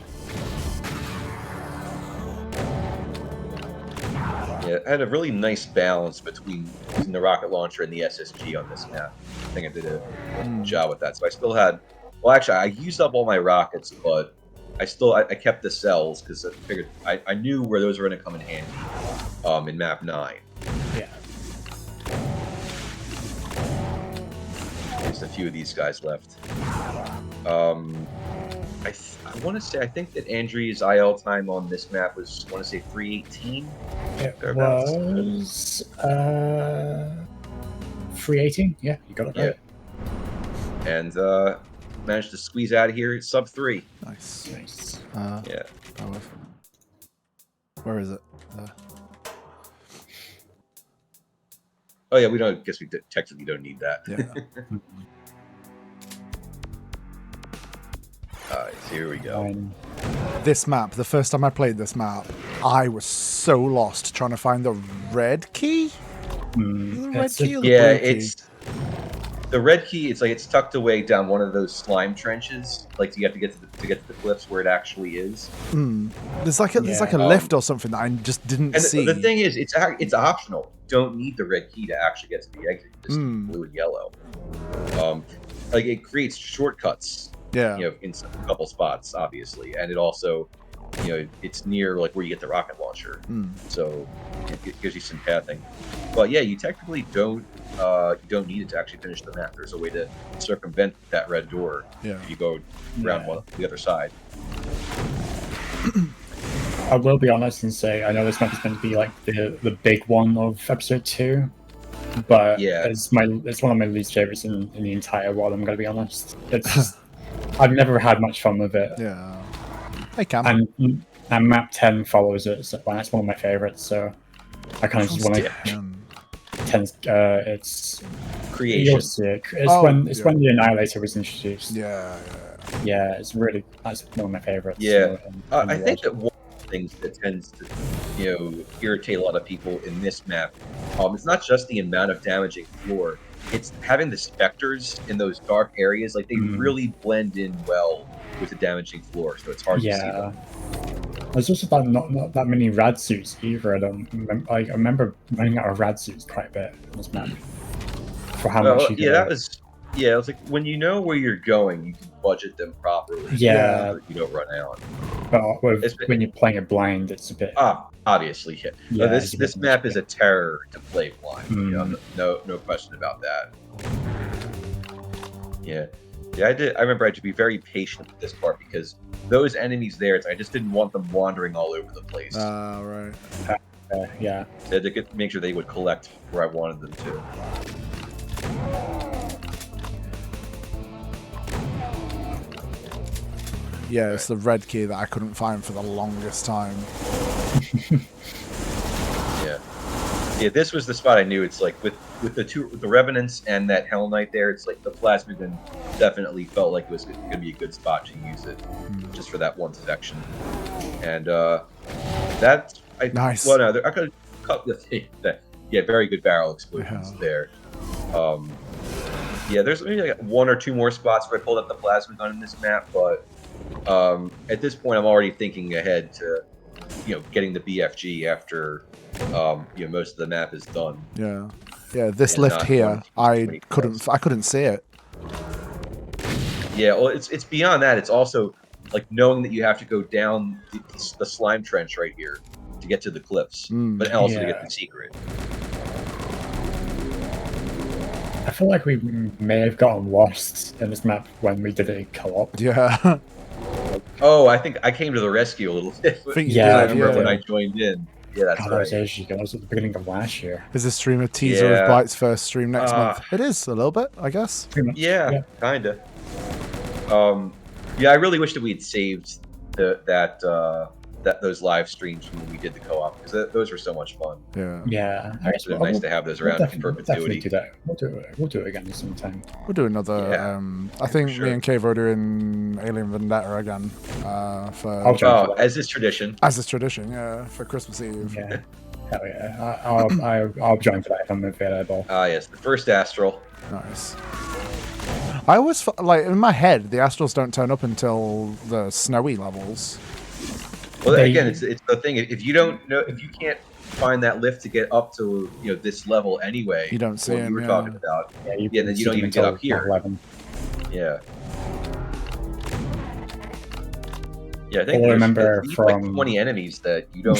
Yeah, it had a really nice balance between using the rocket launcher and the SSG on this map. I think I did a good job with that. So I still had, well, actually, I used up all my rockets, but I kept the cells because I figured I knew where those were going to come in handy in map 9. Yeah. There's a few of these guys left. I want to say, I think that Andrew's IL time on this map was, I want to say 318. It was 318. Yeah, you got it right. Yeah. And managed to squeeze out of here at sub 3. Nice. Yeah. Where is it? Oh yeah, we don't. Guess we technically don't need that. Yeah. Alright, so here we go. This map, the first time I played this map, I was so lost trying to find the red key. The red key or the blue key? It's the red key. It's like it's tucked away down one of those slime trenches. Like you have to get to the cliffs where it actually is. There's like a lift or something that I just didn't see. The thing is, it's optional. You don't need the red key to actually get to the exit. You just need blue and yellow. Like it creates shortcuts. Yeah. In a couple spots, obviously, and it also, it's near like where you get the rocket launcher, so it gives you some pathing. But yeah, you technically don't need it to actually finish the map. There's a way to circumvent that red door if you go around the other side. I will be honest and say I know this map is going to be like the big one of episode 2, but it's one of my least favorites in the entire world. I'm going to be honest. It's just I've never had much fun with it. Yeah, I can. And map 10 follows it, so that's one of my favorites. So I kind of just want to. It's creation. You'll see it. It's when the Annihilator was introduced. Yeah. That's one of my favorites. Yeah, I think that one of the things that tends to irritate a lot of people in this map, it's not just the amount of damaging floor. It's having the specters in those dark areas, like they really blend in well with the damaging floor, so it's hard to see them. There's also not that many rad suits either. I remember running out of rad suits quite a bit on this map. For how much you it was like when you know where you're going, you can budget them properly. Yeah. So you don't run out. But when you're playing it blind, it's a bit. Obviously, this map is a terror to play blind. No question about that. Yeah, I remember I had to be very patient with this part because those enemies there, I just didn't want them wandering all over the place. Right. Yeah. I had to make sure they would collect where I wanted them to. Yeah, it's the red key that I couldn't find for the longest time. Yeah, this was the spot I knew. It's like with the Revenants and that Hell Knight there, it's like the Plasma Gun definitely felt like it was going to be a good spot to use it, just for that one section. And nice. Well, no, I could cut the thing. Very good barrel explosions there. There's maybe like 1 or 2 more spots where I pulled up the Plasma Gun in this map, but at this point I'm already thinking ahead to getting the BFG after most of the map is done. This lift here, I couldn't see it. Well, it's beyond that. It's also like knowing that you have to go down the slime trench right here to get to the cliffs, but also to get the secret. I feel like we may have gotten lost in this map when we did a co-op. Yeah. Oh, I think I came to the rescue a little bit. I remember when I joined in. Yeah, that's God, that was right. ages ago. That was at the beginning of last year. Is this stream a teaser Yeah. of Byte's first stream next Ah. month? It is a little bit, I guess. Pretty much. Yeah, kinda. Yeah, I really wish that we had saved those live streams from when we did the co-op, because those were so much fun. Yeah. Yeah. I guess It's nice to have those around in definitely perpetuity. do that. We'll do it again sometime. We'll do another. Yeah, I think sure. me and Cave are doing Alien Vendetta again for I'll join for that. As is tradition. as is tradition, yeah, for Christmas Eve. Yeah. Hell yeah. I'll join for that if I'm available. Yes, the first Astral. Nice. I always like in my head the Astrals don't turn up until the snowy levels. Well, They- again, it's the thing. If you don't know, if you can't find that lift to get up to this level anyway, You don't see what him, you were yeah. talking about. Yeah, then you see don't them even get until up here. 11. Yeah. Yeah, I think All I there's remember at least, like from- 20 enemies that you don't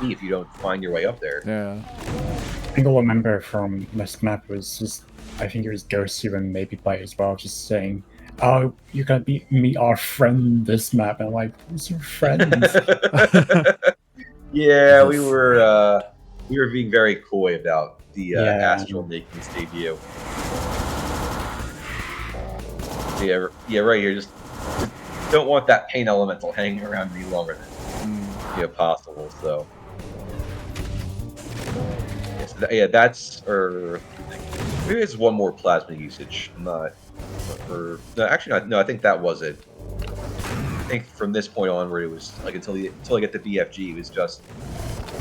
see if you don't find your way up there. Yeah. I think all I remember from this map was just, I think it was Ghosty and maybe Byte as well, just saying, "Oh, you're gonna meet our friend this map," and I'm like, "Who's your friend?" Yeah, we were being very coy about the Yeah. Astral making its debut. Yeah, right here. Just don't want that pain elemental hanging around any longer than possible. So, that's maybe it's one more plasma usage. I'm not. Or no, actually not. No, I think that was it. I think from this point onward, it was like until I get the BFG, it was just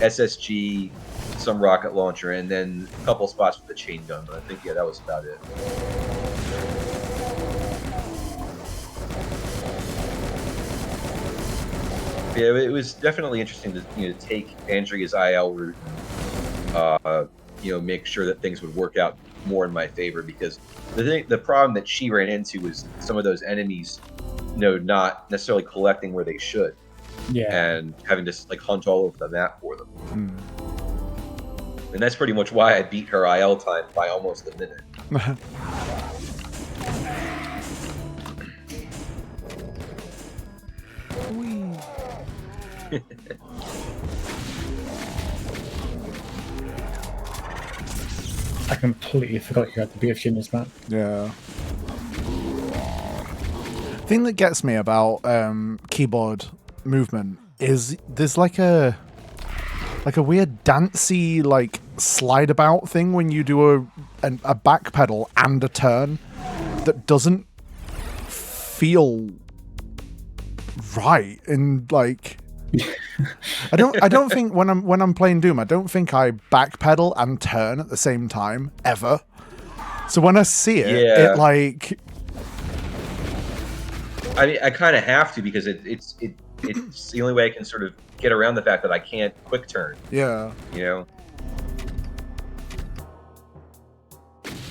SSG, some rocket launcher, and then a couple spots for the chain gun. But I think that was about it. Yeah, it was definitely interesting to take Andrea's IL route, make sure that things would work out more in my favor, because the problem that she ran into was some of those enemies, not necessarily collecting where they should, Yeah. and having to like hunt all over the map for them. Hmm. And that's pretty much why I beat her IL time by almost a minute. I completely forgot you had the BFG in this map. Yeah. The thing that gets me about keyboard movement is there's like a weird dancey like slide about thing when you do a back pedal and a turn that doesn't feel right, and like I don't think when I'm playing Doom, I don't think I backpedal and turn at the same time ever. So when I see it, Yeah. it like I mean, I kind of have to, because it's the only way I can sort of get around the fact that I can't quick turn. yeah.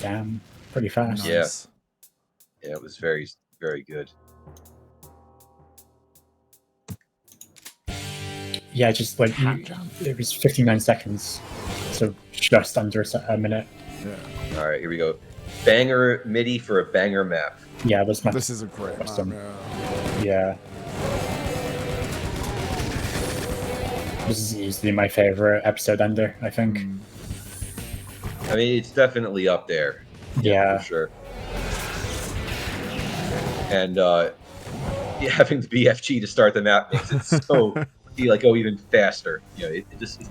Damn, pretty fast. Yeah. Nice. Yeah, it was very, very good. Yeah, just like it was 59 seconds, so just under a minute. Yeah. All right, here we go. Banger MIDI for a banger map. Yeah, this map. This is a great map, Awesome. yeah. Yeah. This is easily my favorite episode ender, I think. I mean, it's definitely up there Yeah. for sure. And having the BFG to start the map makes it so feel like even faster. It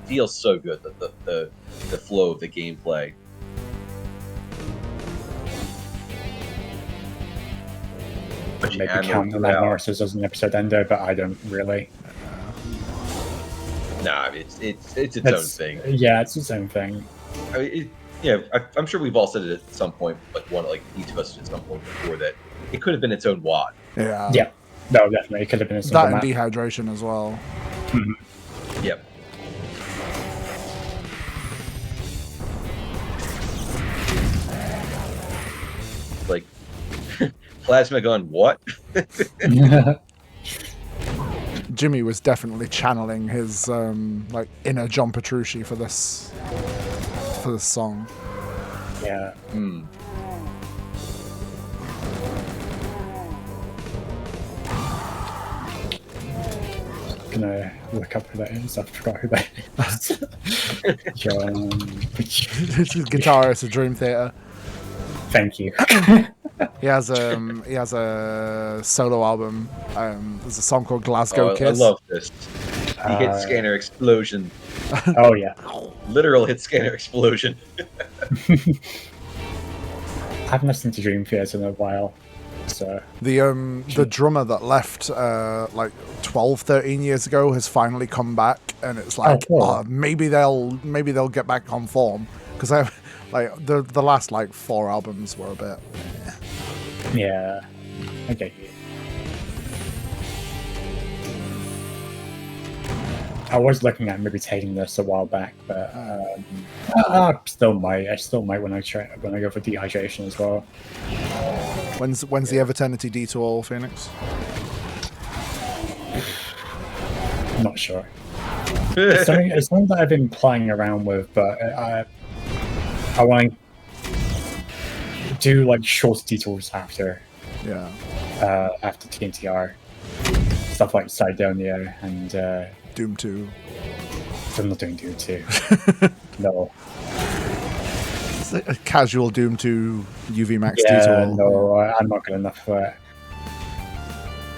feels so good, the flow of the gameplay. Bunch of Maybe ammo count the throughout. Norses as an episode ender, but I don't really. Nah, it's its own It's- thing. Yeah, it's its own thing. I mean, I'm sure we've all said it at some point, like each of us at some point before, that it could have been its own WAD. Yeah. Yeah. No, definitely. It could have been a That single and map. dehydration as well. Yep. Like, plasma gun, what? Jimmy was definitely channeling his like inner John Petrucci for this song. Yeah. Hmm. gonna look up who that is. I forgot who that is. John. Guitarist of Dream Theater. Thank you. He has a solo album. There's a song called Glasgow I Kiss. love this. The hit scanner explosion. Oh yeah. Literal hit scanner explosion. I haven't listened to Dream Theater in a while, so The drummer that left like 12, 13 years ago has finally come back, and it's like, cool. maybe they'll get back on form, because I like the last like 4 albums were a bit. yeah, I get you. I was looking at maybe taking this a while back, but I still might when I go for dehydration as well. When's the Eviternity detour, Phoenix? I'm not sure. It's something that I've been playing around with, but I want to do like short detours after TNTR, stuff like Sidonia and Doom 2. I'm not doing Doom 2. No. It's like a casual Doom 2 UV Max Yeah, detour. no, I'm not good enough for it.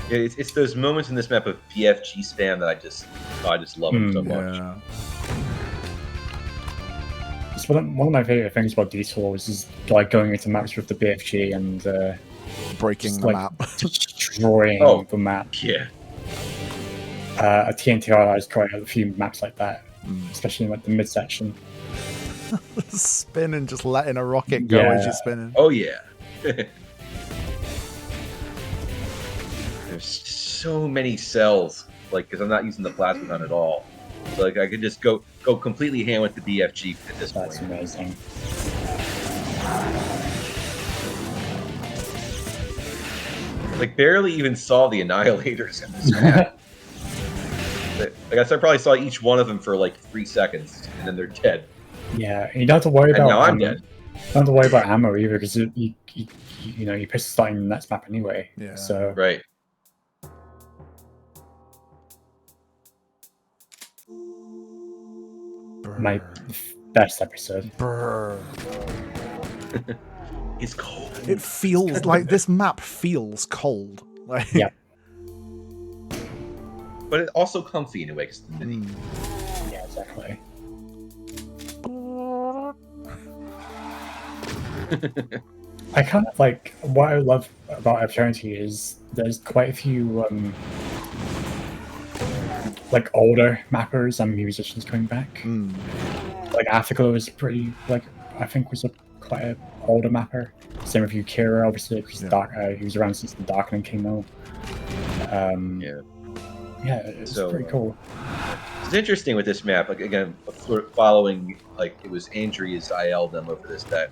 Yeah, it's those moments in this map of BFG spam that I just love it so much. Yeah. It's one of my favorite things about detours is like going into maps with the BFG and Breaking just, the like, map. destroying the map. Yeah. A TNTR has quite a few maps like that, especially in like the midsection. Spinning, just letting a rocket go as Yeah. you're spinning. Oh yeah. There's so many cells, like, because I'm not using the plasma gun at all. So, like, I could just go completely ham with the BFG at this That's point. amazing. Like, barely even saw the Annihilators in this map. Like, I probably saw each one of them for like 3 seconds, and then they're dead. Yeah, and you don't have to worry And about now I'm ammo. dead. You don't have to worry about ammo either because you piss starting the next map anyway. Yeah. So Right. my best episode. Brr. It's cold. It feels like this map feels cold. Like, Yeah. But it's also comfy in a way, because the mini. Yeah, exactly. I kind of like what I love about Eternity is there's quite a few like older mappers and musicians coming back. Like Afterglow is pretty I think was quite an older mapper. Same with you, Kira, obviously, because he was around since the Darkening Kingdom. Yeah, it's pretty cool. It's interesting with this map. Like, again, following, like, it was Andrea's IL demo for this, that,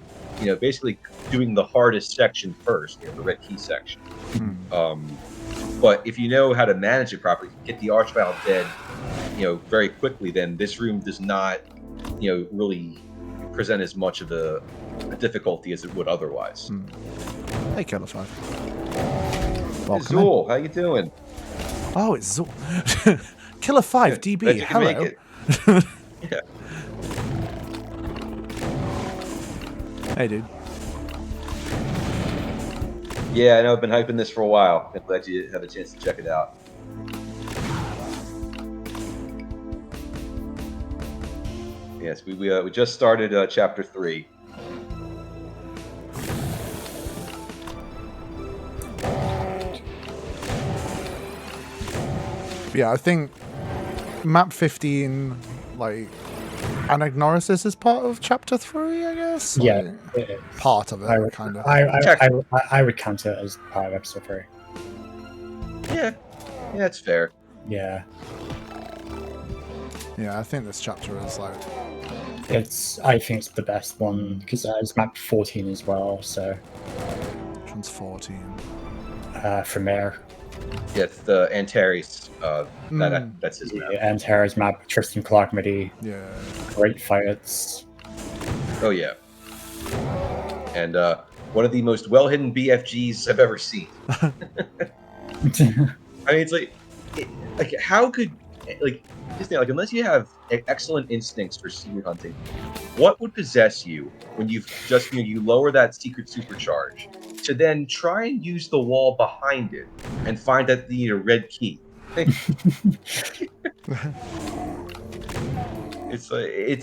basically doing the hardest section first, the red key section. But if you know how to manage it properly, get the Archvile dead, very quickly, then this room does not, really present as much of a difficulty as it would otherwise. Hey, Killer 5. Hey, Welcome in. Zool, how you doing? Oh, it's Zool. Killer 5 Glad DB. you can make Hello. it. Yeah. Hey, dude. Yeah, I know. I've been hyping this for a while. I'm glad you have a chance to check it out. Yes, we just started chapter 3. Yeah, I think map 15, like, Anagnosis is part of chapter 3, I guess? Yeah, Like, it is. part of it, I would kind of. I would count it as part of episode 3. Yeah, it's fair. Yeah, Yeah, I think this chapter is like. I think it's the best one because it's map 14 as well. So Which one's 14? from there, Yeah, it's the Antares. That's his map. and Terra's map, Tristan Clark Midi, Yeah. great fights. Oh yeah. And one of the most well-hidden BFGs I've ever seen. I mean, it's like how could like just think, like unless you have excellent instincts for secret hunting, what would possess you when you've just you lower that secret supercharge to then try and use the wall behind it and find that you need a red key? It's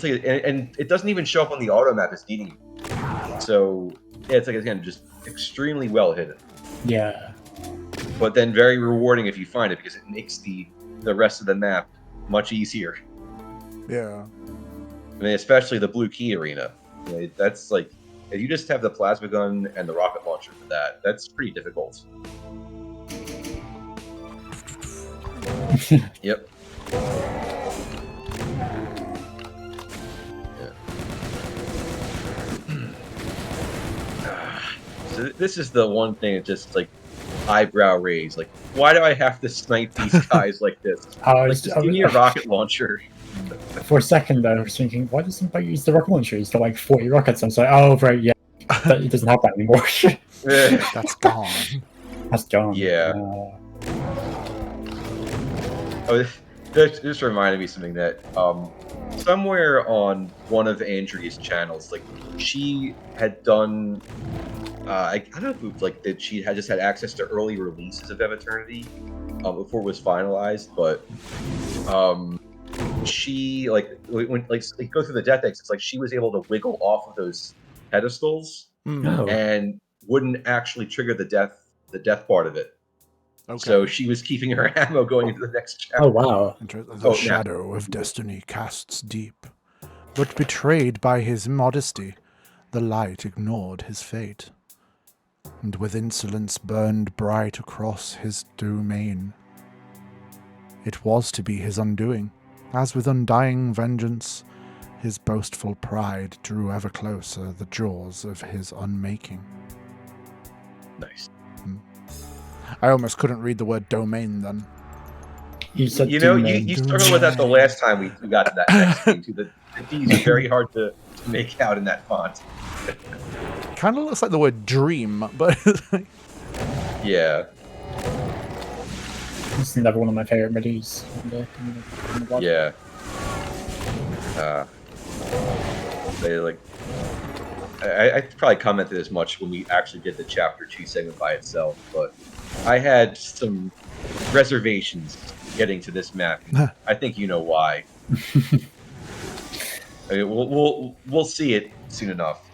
like and it doesn't even show up on the auto map as needing it. So yeah, it's like again just extremely well hidden. Yeah. But then very rewarding if you find it because it makes the rest of the map much easier. Yeah. I mean, especially the blue key arena. You know, that's like if you just have the plasma gun and the rocket launcher for that, that's pretty difficult. Yep. So this is the one thing that just like eyebrow raise. Like, why do I have to snipe these guys like this? Like, just give me a rocket launcher. For a second, I was thinking, why doesn't anybody use the rocket launcher? He's got like 40 rockets. I was like, oh, right, yeah. It doesn't have that anymore. That's gone. That's gone. Yeah. Oh, this reminded me of something that somewhere on one of Andrea's channels, like she had done. I don't know if it was like that she had just had access to early releases of Eviternity before it was finalized, but she like when like go through the death X, it's like she was able to wiggle off of those pedestals and wouldn't actually trigger the death part of it. Okay. So she was keeping her ammo going into the next chapter. Oh wow! The shadow of destiny casts deep, but betrayed by his modesty, the light ignored his fate, and with insolence burned bright across his domain. It was to be his undoing, as with undying vengeance, his boastful pride drew ever closer the jaws of his unmaking. Nice. I almost couldn't read the word domain then. You struggled with that the last time we got to that next thing too. The D's are very hard to make out in that font. Kind of looks like the word dream, but yeah. It's another one of my favorite middies. Yeah. They like. I probably commented as much when we actually did the Chapter 2 segment by itself, but I had some reservations getting to this map. I think you know why. I mean, we'll see it soon enough.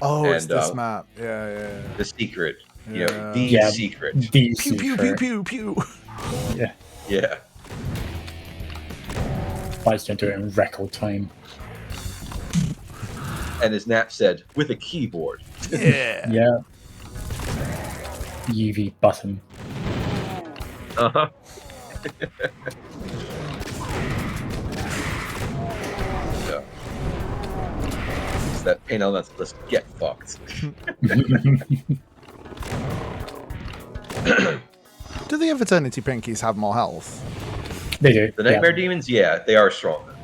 Oh, and, it's this map. Yeah. The secret. Yeah. The secret. The pew, pew, pew, pew, pew. Yeah. Yeah. Byte's going to do it in record time. And as Nap said, with a keyboard. Yeah. Yeah. UV button. Uh-huh. Yeah. It's that pain element. Let's get fucked. Do the Eviternity Pinkies have more health? They do. The Nightmare Demons, yeah, they are stronger.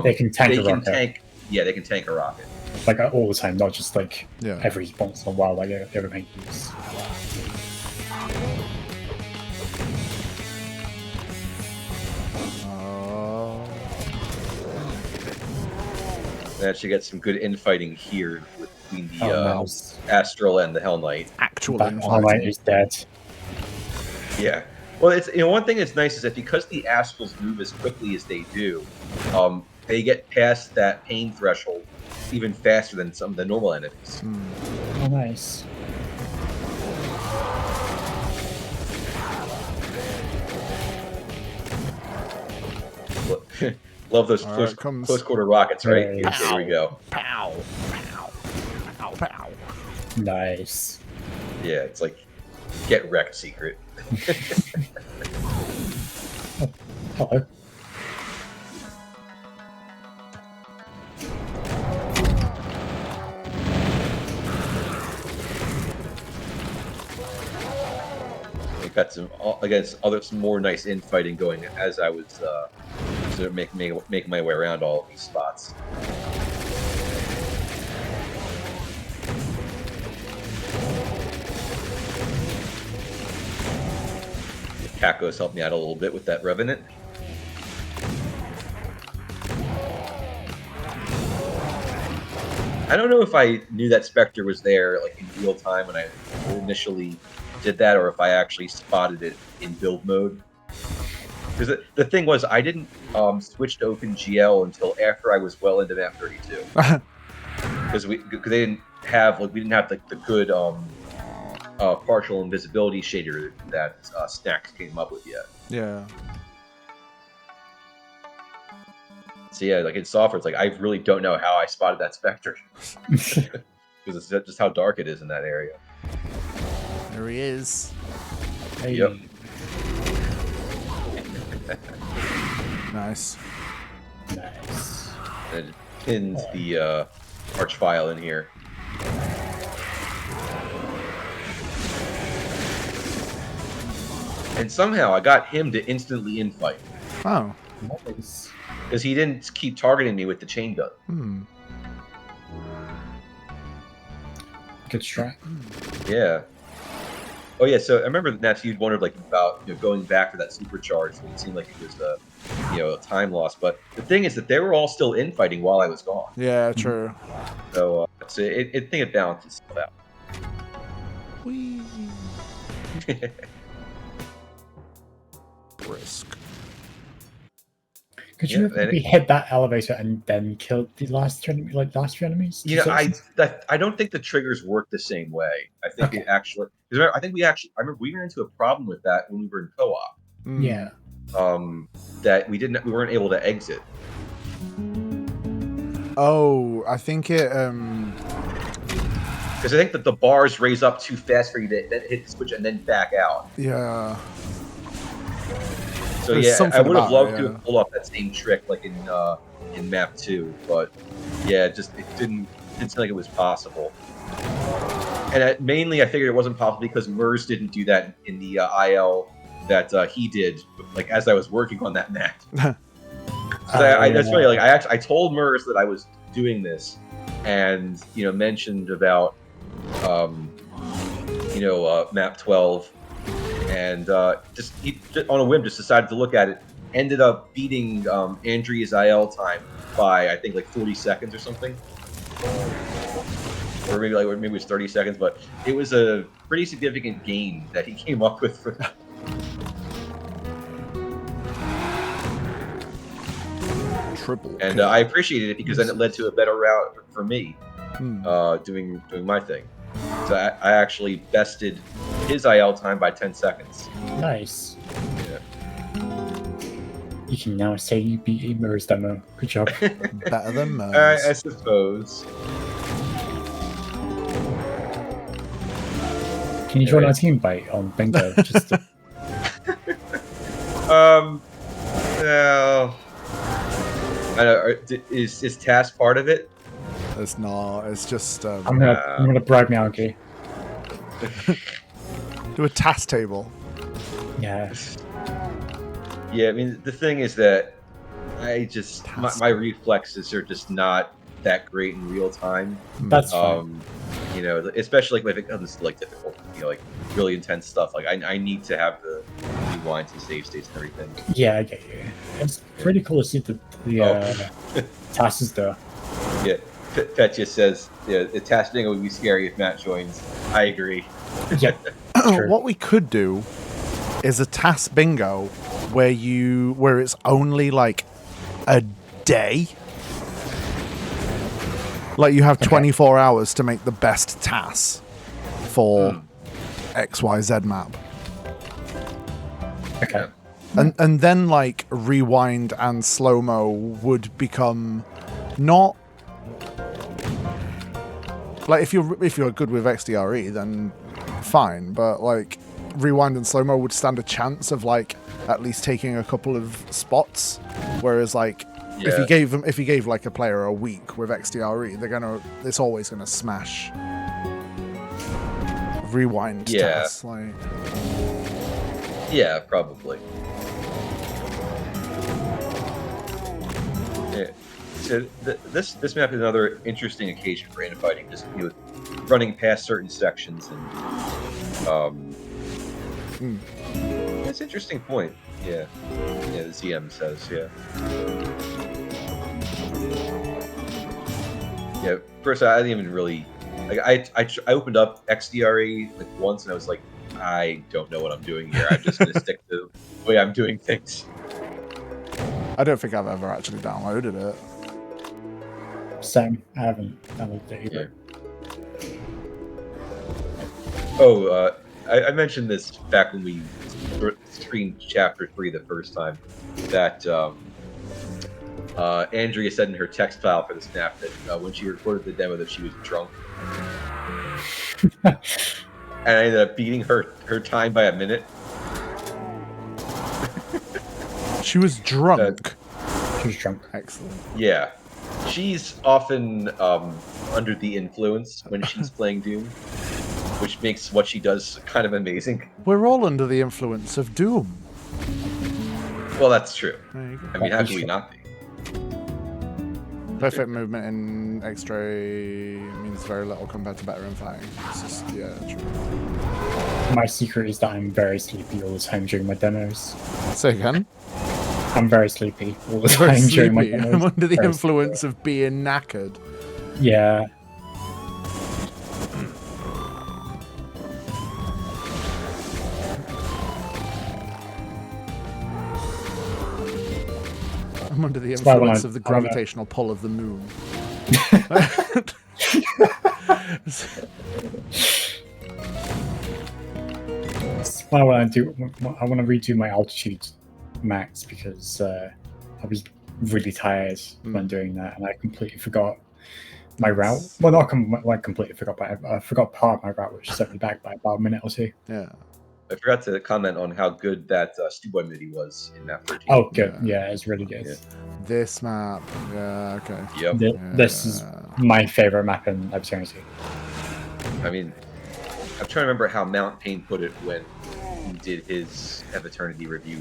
They can tank a rocket. They can tank a rocket. Like all the time, not just like every once in a while, like the other Pinkies. They actually get some good infighting here between the Astral and the Hell Knight. Actual infighting. Hell Knight is dead. Yeah. Well, it's one thing that's nice is that because the Astrals move as quickly as they do, they get past that pain threshold even faster than some of the normal enemies. Oh, nice. Love those close quarter rockets, right? Nice. Here we go. Pow, pow, pow, pow. Nice. Yeah, it's like get wrecked secret. Hello. We got some more nice infighting going as I was sort of making my way around all of these spots. Caco's helped me out a little bit with that Revenant. I don't know if I knew that Spectre was there like in real time when I initially did that, or if I actually spotted it in build mode. Because the thing was, I didn't switch to OpenGL until after I was well into map 32. Because they didn't have we didn't have the good partial invisibility shader that Snacks came up with yet. Yeah. So yeah, like in software, it's like I really don't know how I spotted that Spectre because it's just how dark it is in that area. There he is. Hey. Yep. Nice. Nice. And it pins the arch file in here. And somehow I got him to instantly infight. Oh. Nice. Because he didn't keep targeting me with the chain gun. Hmm. Good strat. Yeah. Oh yeah, so I remember Nats, you'd wondered like about going back for that supercharge. It seemed like it was a time loss. But the thing is that they were all still infighting while I was gone. Yeah, true. So I think it balances itself out. Whee. Brisk. Could you Yeah, have maybe hit that elevator and then killed the last few enemies? I don't think the triggers work the same way. I think it actually. Because I remember we ran into a problem with that when we were in co-op. Mm. Yeah. That we weren't able to exit. Oh, I think it. Because I think that the bars raise up too fast for you to then hit the switch and then back out. Yeah. So There's yeah, something I would have about loved it, to yeah. have pulled off that same trick like in map 2, but yeah, it didn't seem like it was possible. And mainly, I figured it wasn't possible because Mers didn't do that in the IL that he did, like as I was working on that map. That's funny. Like I told Mers that I was doing this, and mentioned about map 12. And he on a whim just decided to look at it. Ended up beating Andrea's IL time by I think like 40 seconds or something, or maybe it was 30 seconds. But it was a pretty significant gain that he came up with for that. Triple. And kill. I appreciated it because then it led to a better route for me doing my thing. So I actually bested his IL time by 10 seconds. Nice. Yeah. You can now say you beat a Mirror's demo. Good job. Better than Mers. I suppose. Can you join our team on Bingo? Just to... No. I know. Is TAS part of it? It's not. It's just. I'm gonna bribe Miyagi. Do a TAS table. Yeah. Yeah, I mean, the thing is that I just my reflexes are just not that great in real time. That's fine. Especially like when it comes to like difficult, like really intense stuff. Like I need to have the rewinds and save states and everything. Yeah, I get you. It's pretty cool to see the tasks though. Yeah, Petya says the task bingo would be scary if Matt joins. I agree. Yeah. True. What we could do is a TAS bingo where it's only like a day. Like you have 24 hours to make the best TAS for XYZ map. Okay. And then like rewind and slow-mo would become not like if you're good with XDRE then fine, but like rewind and slow-mo would stand a chance of like at least taking a couple of spots, whereas like if you gave like a player a week with XDRE, it's always gonna smash rewind TAS, like. Yeah, probably. Yeah. So this map is another interesting occasion for infighting, just running past certain sections and that's an interesting point. Yeah. Yeah, the ZM says, yeah. Yeah, first I didn't even really like I opened up XDRA like once and I was like, I don't know what I'm doing here. I'm just gonna stick to the way I'm doing things. I don't think I've ever actually downloaded it. Same. I haven't downloaded it either. Oh, I mentioned this back when we screened Chapter 3 the first time, that Andrea said in her text file for the snap that when she recorded the demo that she was drunk. And I ended up beating her time by a minute. She was drunk. She was drunk. Excellent. Yeah. She's often under the influence when she's playing Doom, which makes what she does kind of amazing. We're all under the influence of Doom. Well, that's true. There you go. I mean, how could we not be? Perfect movement in X-ray means very little compared to better in fighting. It's just, yeah, true. My secret is that I'm very sleepy all the time during my demos. Say again? I'm very sleepy all the Very time during my sleepy. demos. I'm under the Very influence of being knackered. sleepy. Yeah. I'm under the why when influence I- of the I wanna- gravitational pull of the moon. That's why when I want to redo my altitude max because I was really tired when doing that and I completely forgot my route. Well, not completely forgot, but I forgot part of my route, which set me back by about a minute or two. Yeah. I forgot to comment on how good that Stu MIDI was in map 13. Oh, good. Yeah, it's really good. Yeah. This map. Yeah, okay. Yep. This is my favorite map in Eviternity. I mean, I'm trying to remember how Mount Payne put it when he did his Eviternity review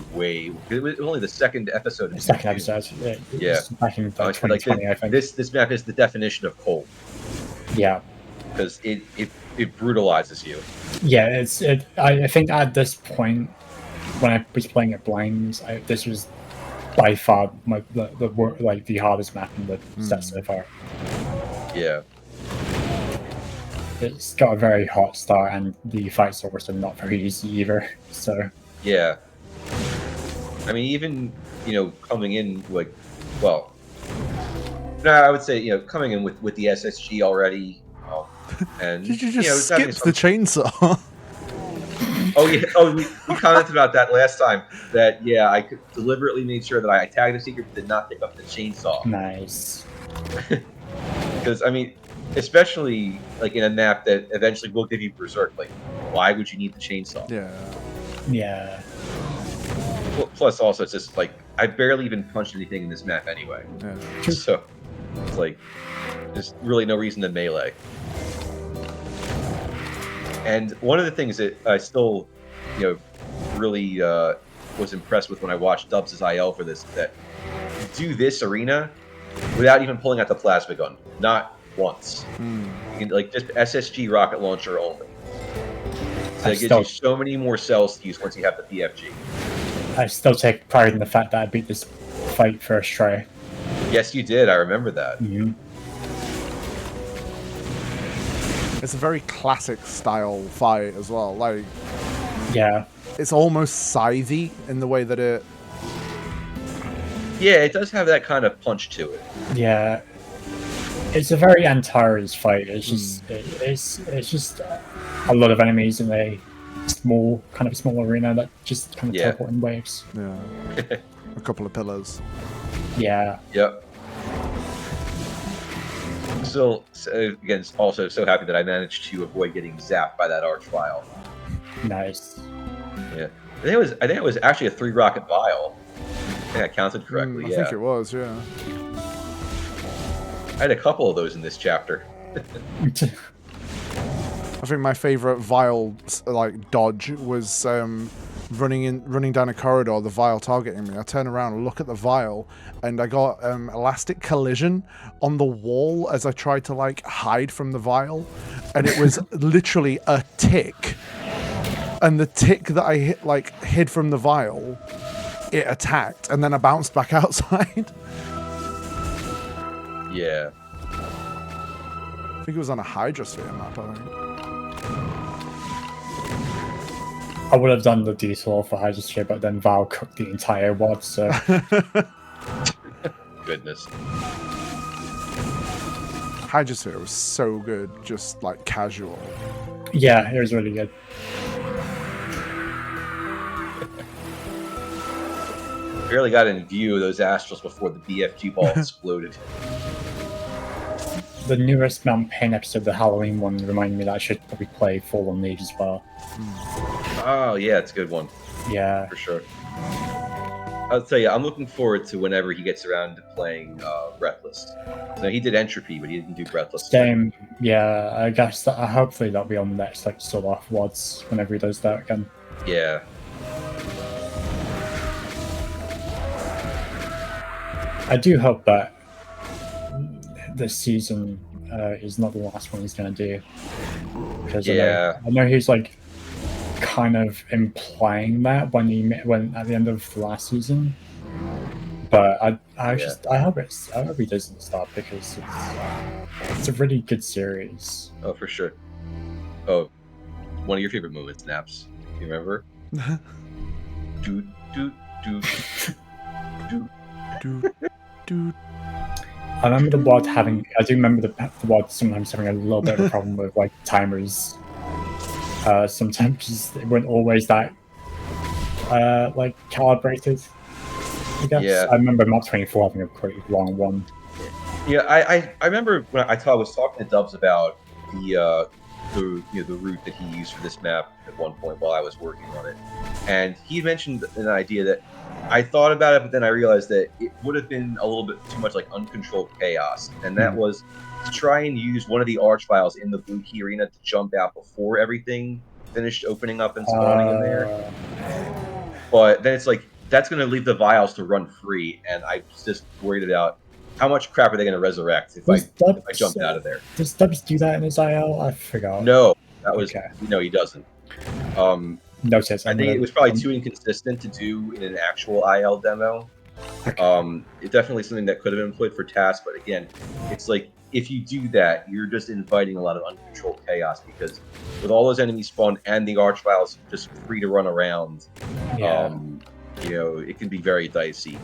it was only the second episode. The second episode. Yeah. Back in Like, 2020, I think. This map is the definition of cold Yeah. because it brutalizes you. Yeah, I think at this point, when I was playing it blind, this was by far the hardest map in the set so far. Yeah. It's got a very hot start, and the fights are also not very easy either. So Yeah. I mean, even, coming in, like, well, no, I would say, coming in with the SSG already, and, Did you just having skip the chainsaw? Oh, yeah. Oh, we commented about that last time, that, yeah, I could deliberately made sure that I tagged the secret but did not pick up the chainsaw. nice. Because, I mean, especially, like, in a map that eventually will give you Berserk, like, why would you need the chainsaw? Yeah. Yeah. Plus, also, it's just, like, I barely even punched anything in this map anyway. Yeah. So, it's like, there's really no reason to melee. And one of the things that I still, really was impressed with when I watched Dubs' IL for this, that do this arena without even pulling out the plasma gun. Not once. Like, just SSG rocket launcher only. So it gives you so many more cells to use once you have the PFG. I still take pride in the fact that I beat this fight first try. Yes, you did. I remember that. Mm-hmm. It's a very classic style fight as well. Like, Yeah. it's almost scythy in the way that it. Yeah, it does have that kind of punch to it. Yeah. It's a very Antares fight. It's just it's just a lot of enemies in a small arena that just kind of teleport in waves. Yeah. A couple of pillars. Yeah. Yep. Still, again, also so happy that I managed to avoid getting zapped by that arch vial. Nice. Yeah, I think it was actually a 3 rocket vial. I think I counted correctly. I think it was, yeah. I had a couple of those in this chapter. I think my favorite vial dodge was running down a corridor, the vial targeting me. I turn around and look at the vial, and I got elastic collision on the wall as I tried to hide from the vial, and it was literally a tick. And the tick that I hid from the vial, it attacked, and then I bounced back outside. Yeah. think it was on a Hydrosphere map, I think. I would have done the detour for Hydrosphere, but then Val cooked the entire WOD, so Goodness. Hydrosphere was so good, just like casual. yeah, it was really good. Barely got in view of those astrals before the BFG ball exploded. The newest Mount Pain episode, the Halloween one, reminded me that I should probably play Fallen Age as well. Oh yeah, it's a good one Yeah, for sure. I'll tell you, I'm looking forward to whenever he gets around to playing Breathless. So he did Entropy, but he didn't do Breathless. same. Yeah, I guess that hopefully that'll be on the next like sort of WODs whenever he does that again. Yeah. I do hope that this season is not the last one he's going to do. Because Yeah. I know he's like kind of implying that when at the end of the last season. But I hope he doesn't stop because it's a really good series. Oh, for sure. Oh, one of your favorite moments, Naps. Do you remember? Doot, doot, doot. Doot. Dude. I remember the WOD having. I do remember the WOD sometimes having a little bit of a problem with like timers. Sometimes it weren't always that like calibrated. I guess. Yeah. I remember Map 24 having a quite long one. Yeah, I remember when I was talking to Dubs about the route that he used for this map at one point while I was working on it, and he mentioned an idea that I thought about it, but then I realized that it would have been a little bit too much like uncontrolled chaos, and that was to try and use one of the arch files in the blue key arena to jump out before everything finished opening up and spawning in there. But then it's like that's going to leave the vials to run free, and I'm just worried about how much crap are they going to resurrect if I jump out of there. Does Dubs do that in his IL? I forgot. No, that was Okay. no, he doesn't. Notice. I think it was probably too inconsistent to do in an actual IL demo. Okay. It's definitely something that could have been employed for TAS, but again, it's like if you do that, you're just inviting a lot of uncontrolled chaos because with all those enemies spawned and the arch files just free to run around, Yeah. it can be very dicey.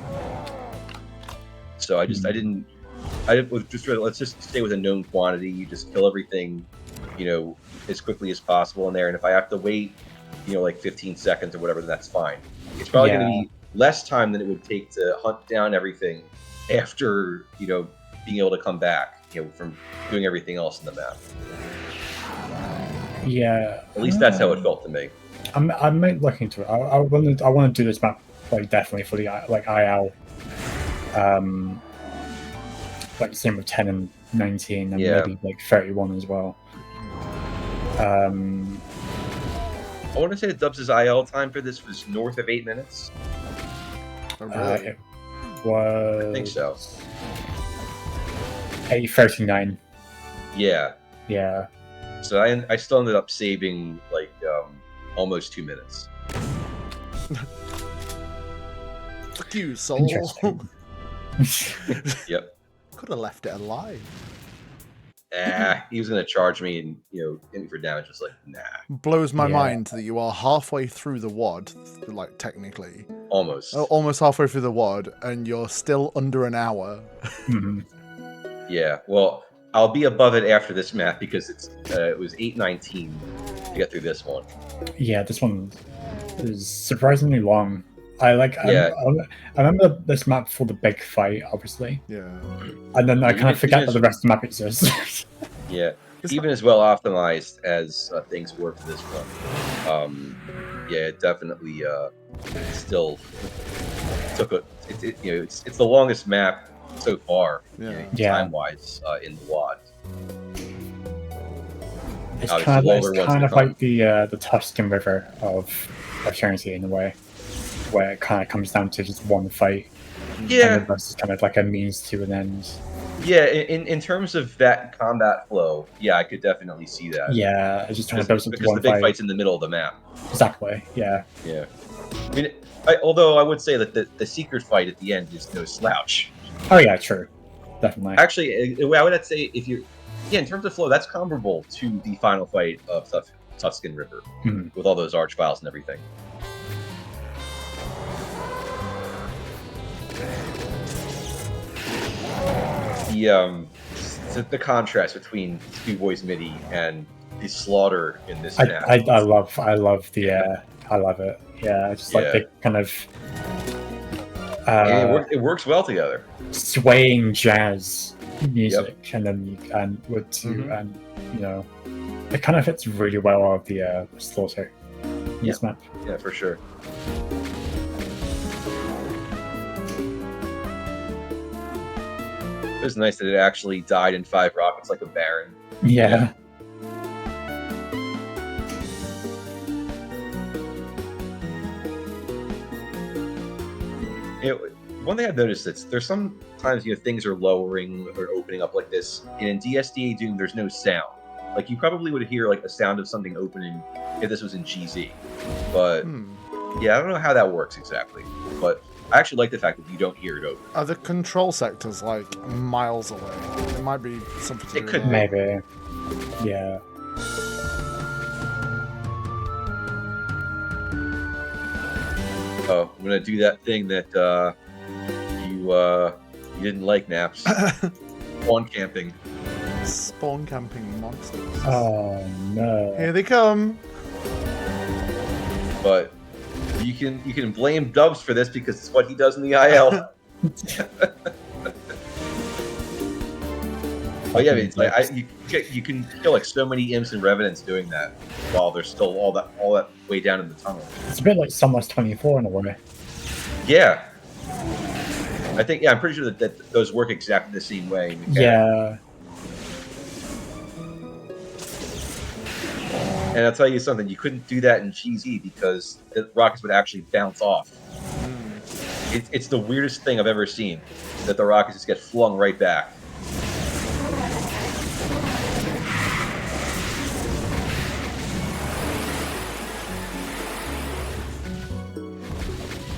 So I just let's just stay with a known quantity. You just kill everything, as quickly as possible in there, and if I have to wait, like 15 seconds or whatever, then that's fine. It's probably going to be less time than it would take to hunt down everything after, being able to come back, from doing everything else in the map. Yeah. At least that's how it felt to me. I might look into it. I want to do this map like definitely for the like IL. Like same with 10 and 19 and maybe like 31 as well. I want to say that Dubs' IL time for this was north of 8 minutes. Oh, really? It was. I think so. 8:39. Yeah. Yeah. So I still ended up saving like almost 2 minutes. Fuck you, soul. Interesting. Yep. Could have left it alive. He was gonna charge me and hit me for damage. Just like nah. Blows my Yeah. mind that you are halfway through the WOD, like technically. Almost. Almost halfway through the WOD, and you're still under an hour. Mhm. Yeah. Well, I'll be above it after this map because it was 8:19 to get through this one. Yeah, this one is surprisingly long. I remember this map for the big fight, obviously, Yeah. and then I Yeah, kind of forget that the rest of the map exists. Yeah. Even as well optimized as things were for this one. Yeah, it definitely still took it's the longest map so far, Yeah. time wise in the WOD. It's Obviously, kind longer ones to of come. Um, like the Tuscan River of Eternity in a way, where it kind of comes down to just one fight. Yeah. And the rest is kind of like a means to an end. Yeah, in terms of that combat flow, yeah, I could definitely see that. Yeah, it's just trying to Because build up to the one big fight. fight's in the middle of the map. Exactly. Yeah. Yeah. I mean, although I would say that the secret fight at the end is no slouch. Oh yeah, true. Definitely. Actually, I would say if yeah, in terms of flow, that's comparable to the final fight of Tuscan River with all those archviles and everything. The contrast between Two Boys MIDI and the slaughter in this map. I love the I love it. Yeah, I just like the kind of it works well together. Swaying jazz music, and then and wood too, and you know, it kind of fits really well with the slaughter in this map. Yeah, for sure. It was nice that it actually died in 5 rockets like a Baron. Yeah. One thing I've noticed is there's sometimes things are lowering or opening up like this. And in DSDA Doom, there's no sound. Like you probably would hear like a sound of something opening if this was in GZ. But yeah, I don't know how that works exactly. But I actually like the fact that you don't hear it open. Are the control sectors like miles away? It might be something to do with that. Maybe. Yeah. Oh, I'm gonna do that thing that you didn't like, Naps. Spawn camping. Spawn camping monsters. Oh no. Here they come. But you can blame Dubs for this because it's what he does in the IL. Oh yeah, I mean, it's like you can kill like so many imps and revenants doing that while there's still all that way down in the tunnel. It's a bit like Sunless 24 in a way. Yeah, I think I'm pretty sure that those work exactly the same way. Yeah. And I'll tell you something, you couldn't do that in GZ because the rockets would actually bounce off. It's the weirdest thing I've ever seen, that the rockets just get flung right back.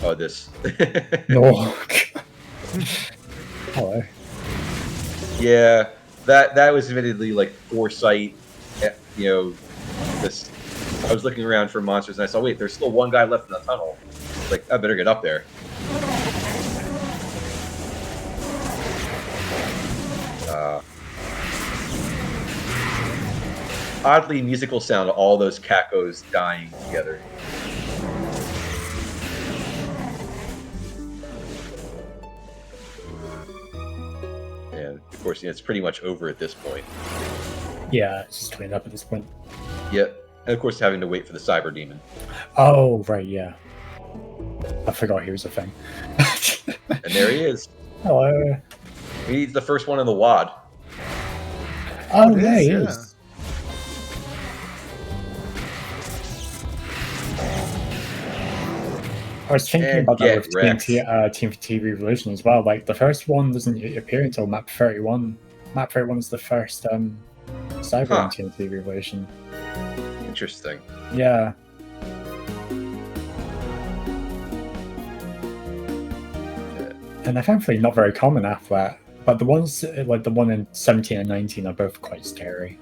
Oh, this. No. Hello. Yeah, that was admittedly like foresight. You know, this. I was looking around for monsters and I saw, wait, there's still one guy left in the tunnel. Like, I better get up there. Oddly musical sound, all those cacos dying together. And of course, it's pretty much over at this point. Yeah, it's just cleaned up at this point. Yep. And of course, having to wait for the Cyber Demon. Oh, right, yeah. I forgot he was a thing. And there he is. Hello. He's the first one in the WAD. Oh, yeah, he is. I was thinking about that with TFT Revolution as well. Like, the first one doesn't appear until map 31. Map 31 is the first cyber in TFT Revolution. Interesting. Yeah. And they're thankfully not very common after that. But the ones, like the one in 17 and 19, are both quite scary.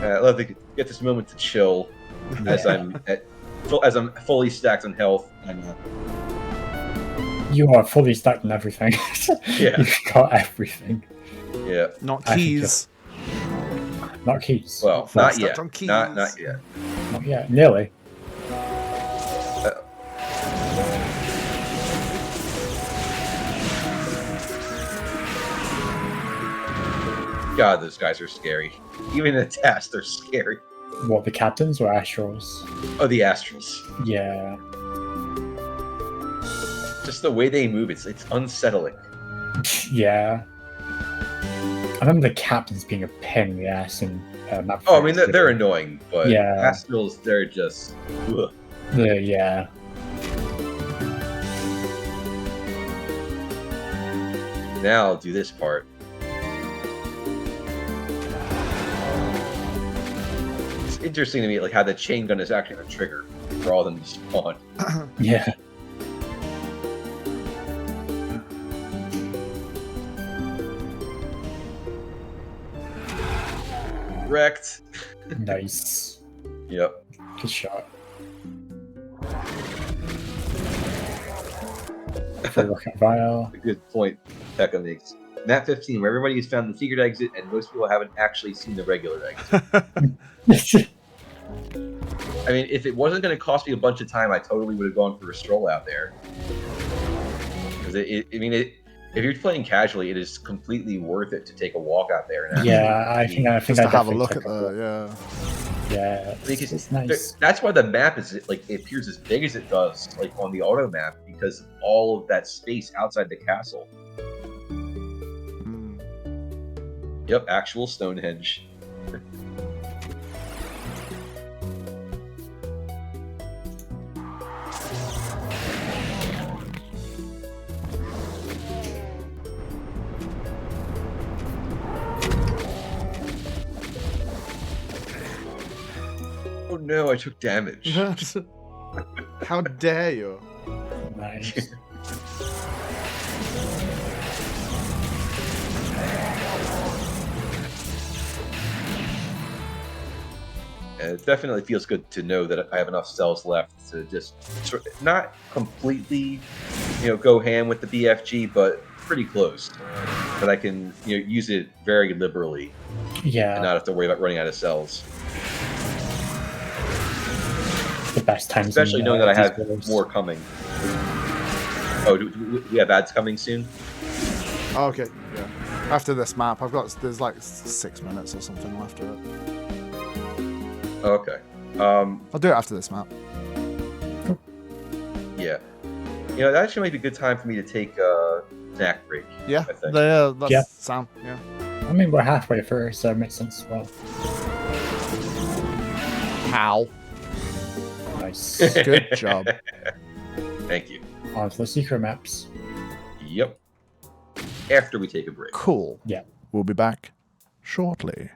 I love to get this moment to chill as I'm fully stacked on health. You are fully stacked on everything. Yeah. You've got everything. Yeah. Not keys. Not keys. Well, not yet. Keys. Not yet. Not yet. Nearly. God, those guys are scary. Even in TAS, they're scary. What, the captains or Astrals? Oh, the Astrals. Yeah. Just the way they move, it's unsettling. Yeah. I remember the captains being a pain in the ass in map. Oh, I mean, they're annoying, but yeah. Astrals, they're just... Ugh. Yeah. Now I'll do this part. It's interesting to me, like how the chain gun is actually a trigger for all of them to spawn. Yeah. wrecked. Nice. Yep. Good shot. Full rocket vial. A good point Pekka makes. Map 15, where everybody has found the secret exit and most people haven't actually seen the regular exit. I mean, if it wasn't going to cost me a bunch of time, I totally would have gone for a stroll out there. Because if you're playing casually, it is completely worth it to take a walk out there. And Yeah, I think Just I to have a definitely look took at the, Yeah, because it's nice. that's why the map is like it appears as big as it does, like on the auto map, because of all of that space outside the castle. Hmm. Yep, actual Stonehenge. Oh no, I took damage. How dare you? Nice. It definitely feels good to know that I have enough cells left to just not completely, go ham with the BFG, but pretty close. That I can, use it very liberally and Yeah, not have to worry about running out of cells. the best times. Especially knowing that I these have wars. more coming. Oh, do we have ads coming soon? Oh, okay, yeah. After this map, there's like 6 minutes or something left of it. Oh, okay. I'll do it after this map. Yeah. That actually might be a good time for me to take a snack break. Yeah, I think. that's Yeah. Sam. Yeah. I mean, we're halfway through, so it makes sense as well. How? Nice. Good job. Thank you. On to the secret maps. Yep. After we take a break. Cool. Yeah. We'll be back shortly.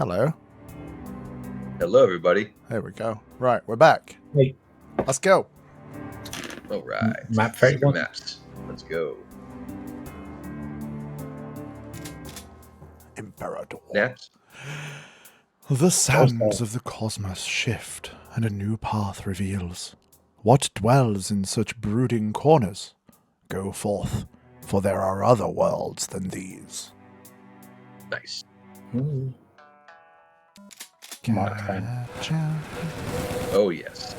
Hello. Hello, everybody. There we go. Right, we're back. Wait, Let's go. All right. Map Secret 31. maps. Let's go. Imperador. Naps. The sands of the cosmos shift, and a new path reveals. What dwells in such brooding corners? Go forth, for there are other worlds than these. Nice. Ooh. Mark Twain. Oh, yes.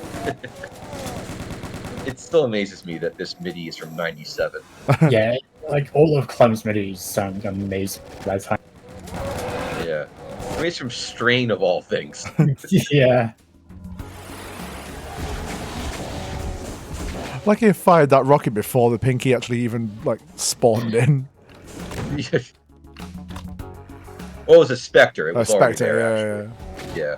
It still amazes me that this MIDI is from 97. Yeah, like all of Clem's midis sound amazing at that time. Yeah. I mean, it's from Strain of all things. Yeah. Like he fired that rocket before the Pinky actually even like spawned in. Well, it was a Spectre. It was already Spectre, there, yeah. actually. Yeah.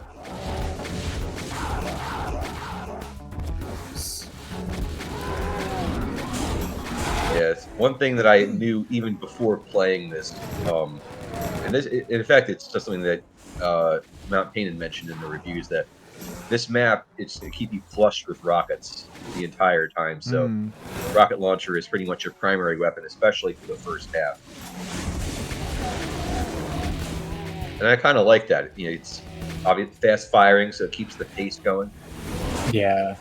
Yeah, it's one thing that I knew even before playing this, and this, in fact, it's just something that Mount Pain had mentioned in the reviews, that this map, it's to keep you flushed with rockets the entire time. So, rocket launcher is pretty much your primary weapon, especially for the first half. And I kind of like that. You know, it's obviously fast firing, so it keeps the pace going. Yeah.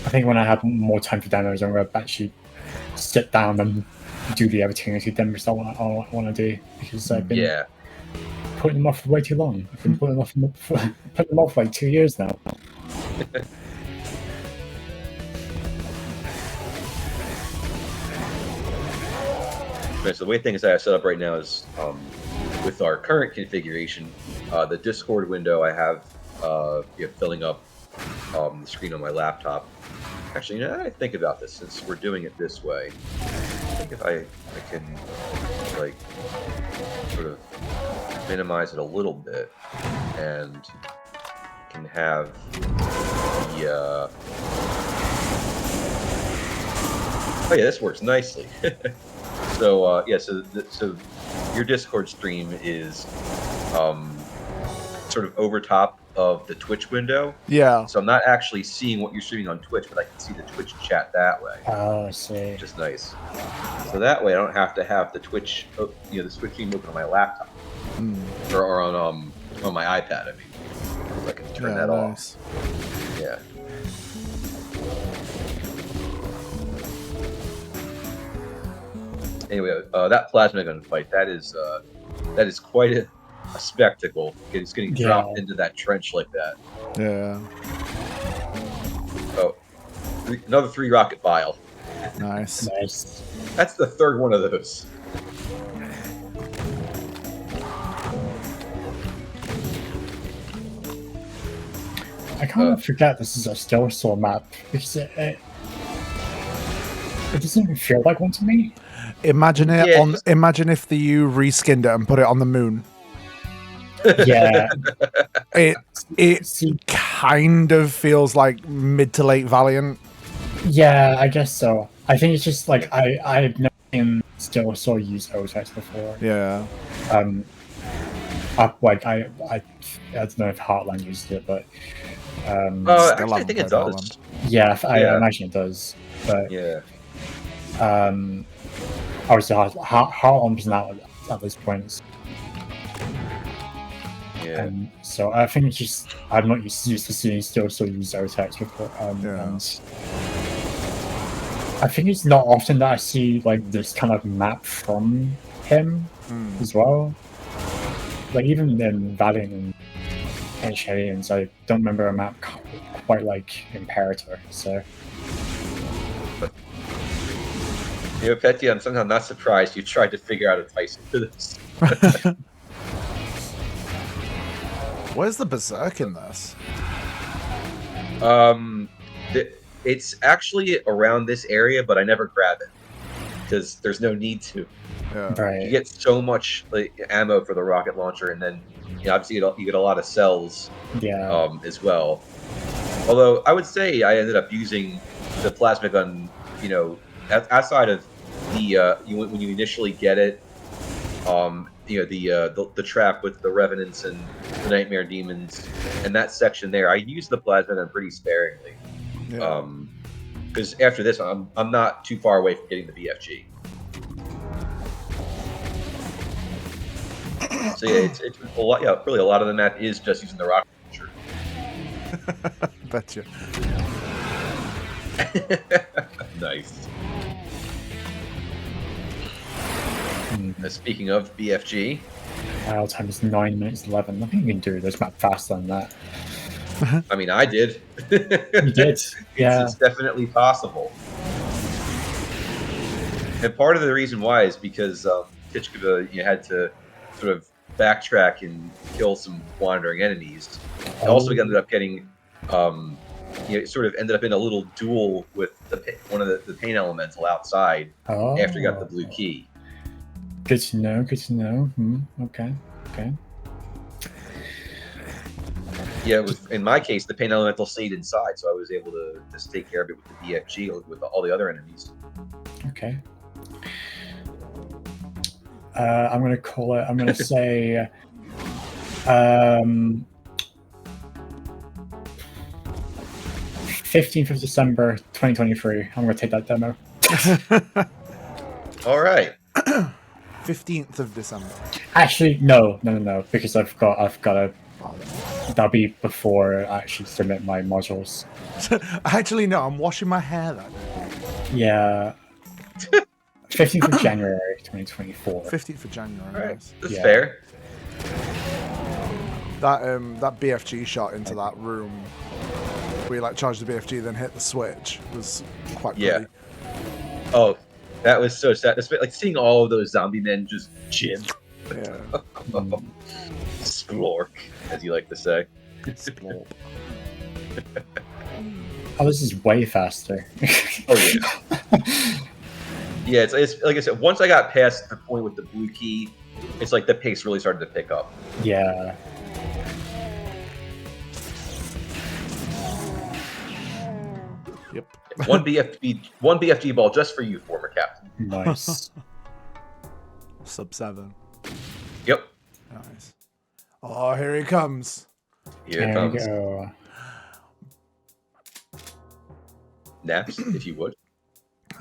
I think when I have more time for demos, I'm going to actually sit down and do the Eviternity demos I want to do, because I've been putting them off for way too long. I've been putting them off for like 2 years now. So the way things I have set up right now is, with our current configuration, the Discord window I have filling up the screen on my laptop. Actually, you know, I think about this, since we're doing it this way, I think if I can, like, sort of minimize it a little bit, and can have the, oh yeah, this works nicely. So, so your Discord stream is sort of over top of the Twitch window. Yeah. So I'm not actually seeing what you're streaming on Twitch, but I can see the Twitch chat that way. Oh, I see. Which is nice. So that way I don't have to have the Twitch, the Twitch stream open on my laptop. Or on my iPad, I mean. So I can turn that off. Yeah. Anyway, that plasma gun fight, that is quite a spectacle. It's getting dropped into that trench like that. Yeah. Oh, another 3 rocket vial. Nice. Nice. That's the third one of those. I kind of forget this is a Still Saw map, because it doesn't even feel like one to me. Imagine it on. Imagine if you reskinned it and put it on the moon. Yeah. It kind of feels like mid to late Valiant. Yeah, I guess so. I think it's just like I've never seen Still Saw use OTEX before. Yeah. I don't know if Heartland used it, but actually, I think it does. Yeah, I imagine it does. But yeah. Obviously, Heartland isn't out at this point. Yeah. So I think it's just I'm not used to seeing Still Saw use OTEX before. And I think it's not often that I see like this kind of map from him as well. Like even in Valiant and Ancient Aliens, I don't remember a map quite like Imperator. So. You know, Petty, I'm somehow not surprised you tried to figure out a Tyson for this. Where's the Berserk in this? It's actually around this area, but I never grab it because there's no need to. Yeah. Right. You get so much ammo for the rocket launcher, and then obviously you get a lot of cells. As well. Although I would say I ended up using the plasma gun, outside of the when you initially get it, the trap with the revenants and the nightmare demons, and that section there, I use the plasma venom pretty sparingly. Yeah. Because after this, I'm not too far away from getting the BFG. So yeah, it's a lot. Yeah, really, a lot of the map is just using the rocket launcher. Betcha. Nice. Speaking of BFG, Our time is 9 minutes 11. I think you can do this map faster than that. I mean, I did. You did, yeah. It's definitely possible. And part of the reason why is because Tichkova, you had to sort of backtrack and kill some wandering enemies. It also ended up getting, it sort of ended up in a little duel with one of the pain elemental outside after you got the blue key. Good to know. Good to know. Okay. Yeah, in my case, the pain elemental stayed inside, so I was able to just take care of it with the BFG with all the other enemies. Okay. I'm going to call it. I'm going to say. 15th of December 2023. I'm going to take that demo. All right. 15th of December. Actually, no, because I've got a. That'll be before I actually submit my modules. Actually, no, I'm washing my hair that day. Yeah. 15th of January 2024. 15th of January. All right. Nice. That's fair. That BFG shot into that room where you like charge the BFG, then hit the switch was quite pretty. Yeah. Oh, that was so sad. Like seeing all of those zombie men just jib. Yeah. Splork, as you like to say. Splorp. Oh, this is way faster. Oh yeah. Yeah, it's like I said. Once I got past the point with the blue key, it's like the pace really started to pick up. Yeah. Yep. One BFG ball just for you, former captain. Nice. Sub 7. Yep. Nice. Oh, here he comes. Here it There comes. we go. Naps, if you would.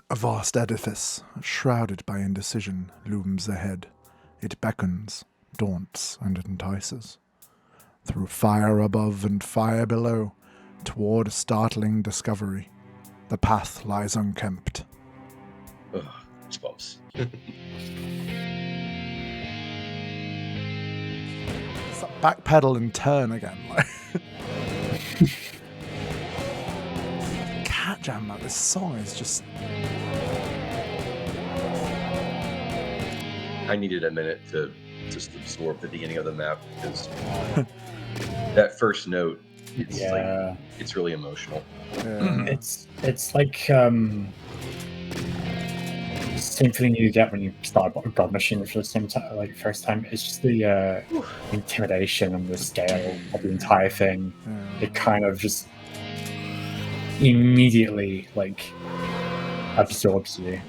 A vast edifice, shrouded by indecision, looms ahead. It beckons, daunts, and entices. Through fire above and fire below, toward a startling discovery, the path lies unkempt. Ugh, goosebumps. It's that backpedal and turn again. Like. Cat Jam, man, this song is just... I needed a minute to just absorb the beginning of the map because that first note, it's really emotional. Yeah. It's like same feeling you get when you start God Machine for the same time, like first time. It's just the intimidation and the scale of the entire thing. It kind of just immediately like absorbs you.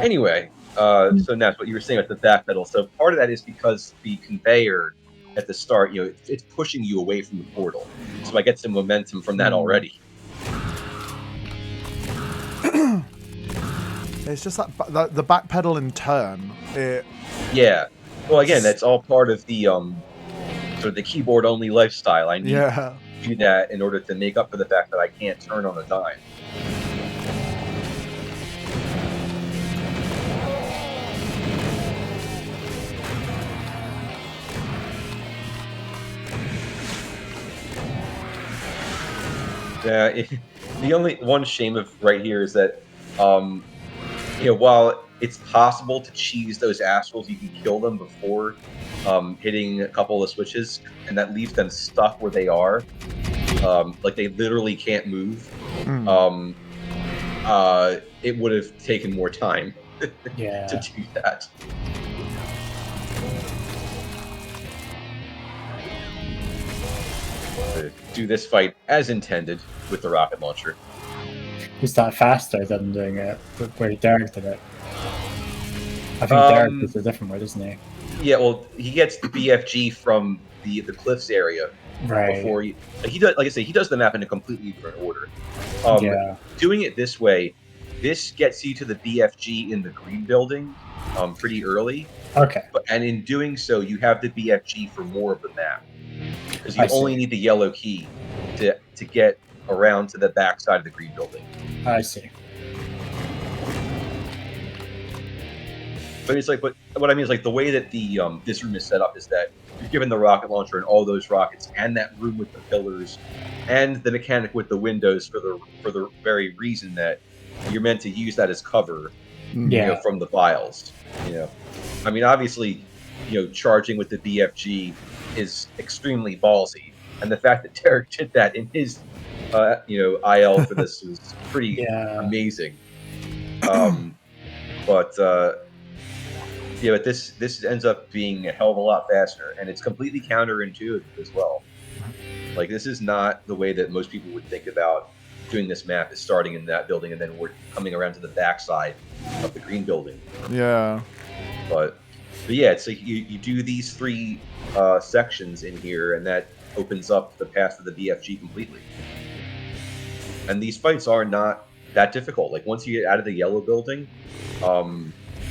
Anyway, so that's what you were saying about the back pedal. So part of that is because the conveyor at the start, it's pushing you away from the portal. So I get some momentum from that already. It's just that the backpedal and turn. Yeah. Well, again, that's all part of the sort of the keyboard only lifestyle. I need to do that in order to make up for the fact that I can't turn on a dime. The only one shame of right here is that, while it's possible to cheese those astrals, you can kill them before hitting a couple of switches, and that leaves them stuck where they are. Like they literally can't move. It would have taken more time to do that. To do this fight as intended with the rocket launcher. Is that faster than doing it the way Derek did it? I think Derek does a different way, doesn't he? Yeah, well, he gets the BFG from the cliffs area Right. before he does. Like I say, he does the map in a completely different order. Yeah. Doing it this way, this gets you to the BFG in the green building pretty early. Okay. And in doing so, you have the BFG for more of the map because you I see. only need the yellow key to get around to the back side of the green building. I see. But it's like, but what I mean is like the way that the this room is set up is that you're given the rocket launcher and all those rockets and that room with the pillars and the mechanic with the windows for the very reason that you're meant to use that as cover, Yeah. from the vials. I mean, obviously, charging with the BFG is extremely ballsy, and the fact that Derek did that in his, IL for this was pretty amazing. But this ends up being a hell of a lot faster, and it's completely counterintuitive as well. Like, this is not the way that most people would think about doing this map, is starting in that building and then we're coming around to the backside of the green building. Yeah. But yeah, it's like you do these 3 sections in here, and that opens up the path to the BFG completely. And these fights are not that difficult. Like, once you get out of the yellow building,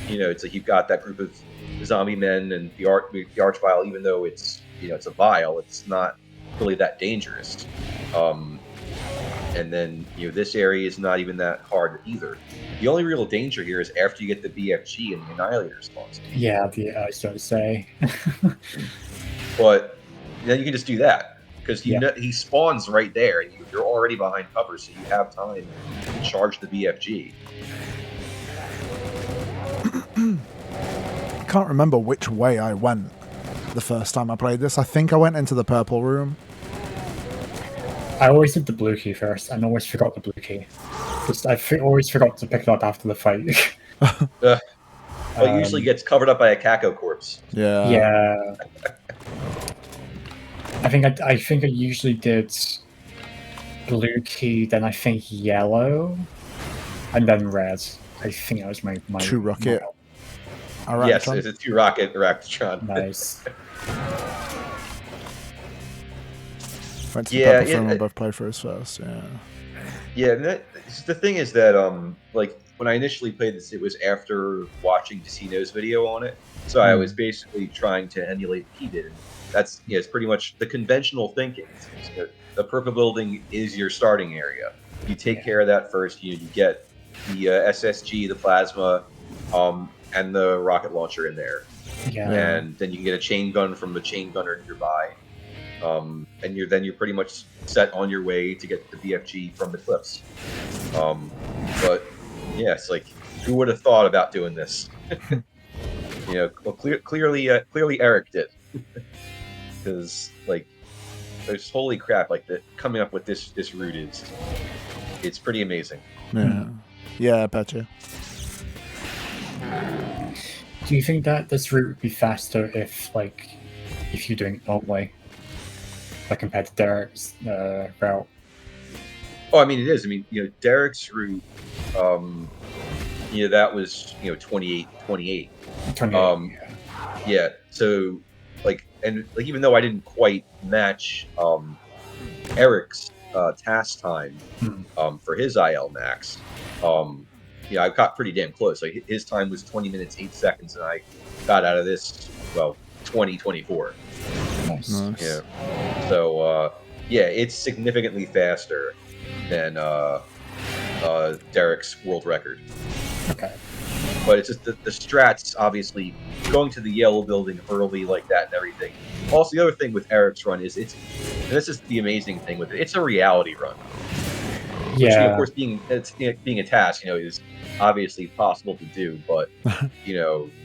it's like you've got that group of zombie men and the archvile. Even though it's it's a vial, it's not really that dangerous. And then this area is not even that hard either. The only real danger here is after you get the BFG and the Annihilator spawns. Yeah, I was trying to say. But then you can just do that because he spawns right there, and you're already behind cover, so you have time to charge the BFG. I can't remember which way I went the first time I played this. I think I went into the purple room. I always did the blue key first, and always forgot the blue key. Always forgot to pick it up after the fight. It usually gets covered up by a Kako corpse. Yeah. Yeah. I think I usually did blue key, then I think yellow, and then red. I think that was my 2 rocket. Yes, it's a 2 rocket Arachnotron. Nice. Went to the purple room on both playthroughs first. Yeah, and the thing is that like when I initially played this, it was after watching Decino's video on it, so I was basically trying to emulate what he did. And that's it's pretty much the conventional thinking. The purple building is your starting area. You take care of that first. You get the SSG, the plasma, and the rocket launcher in there. Yeah. And then you can get a chain gun from the chain gunner nearby. And you're pretty much set on your way to get the BFG from the cliffs. But yeah, it's like, who would have thought about doing this? Clearly Eric did, because like, there's holy crap, like coming up with this route it's pretty amazing. Yeah, I bet you. Do you think that this route would be faster if you're doing it normally? Like compared to Derek's route. Oh, I mean, it is. I mean, Derek's route, that was 28. Yeah. So, even though I didn't quite match Eric's task time for his IL max, I got pretty damn close. Like, his time was 20 minutes 8 seconds, and I got out of this 20:24. Nice. Yeah. So it's significantly faster than Derek's world record. Okay. But it's just the strats, obviously, going to the yellow building early like that and everything. Also, the other thing with Eric's run is and this is the amazing thing with it, it's a reality run. Yeah. Which, of course, being a task, is obviously possible to do, but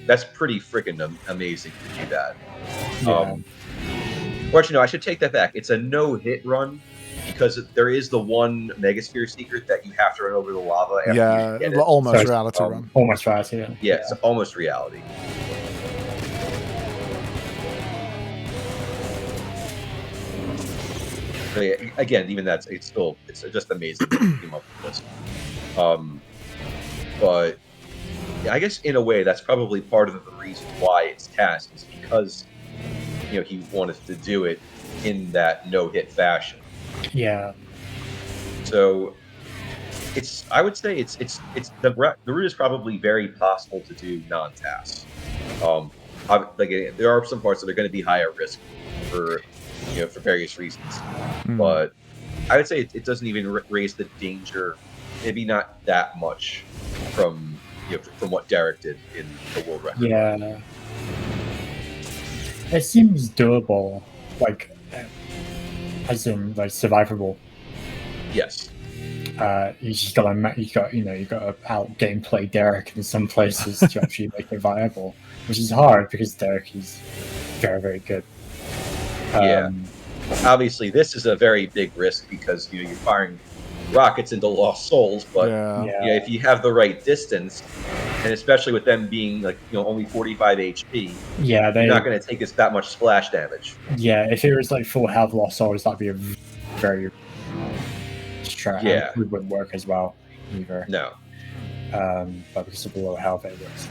that's pretty freaking amazing to do that. Yeah. Or actually, no, I should take that back. It's a no-hit run because there is the one Megasphere secret that you have to run over the lava. After you get it. Almost reality run. Almost reality. Yeah, it's almost reality. Again, even it's just amazing that he came up with this. But yeah, I guess in a way that's probably part of the reason why it's TAS is because he wanted to do it in that no-hit fashion. Yeah. So I would say it's the route is probably very possible to do non-TAS. There are some parts that are going to be higher risk for various reasons, but I would say it doesn't even raise the danger, maybe not that much from what Derek did in the world record. Yeah. It seems doable, as in survivable. Yes. You just got to out gameplay Derek in some places to actually make it viable, which is hard because Derek is very, very good. Yeah. Obviously, this is a very big risk because you're firing rockets into lost souls, but if you have the right distance, and especially with them being only 45 HP, you're not going to take us that much splash damage. Yeah, if it was full health lost souls, that'd be a very strat. Yeah, it wouldn't work as well either. No. But because of the low health, it works.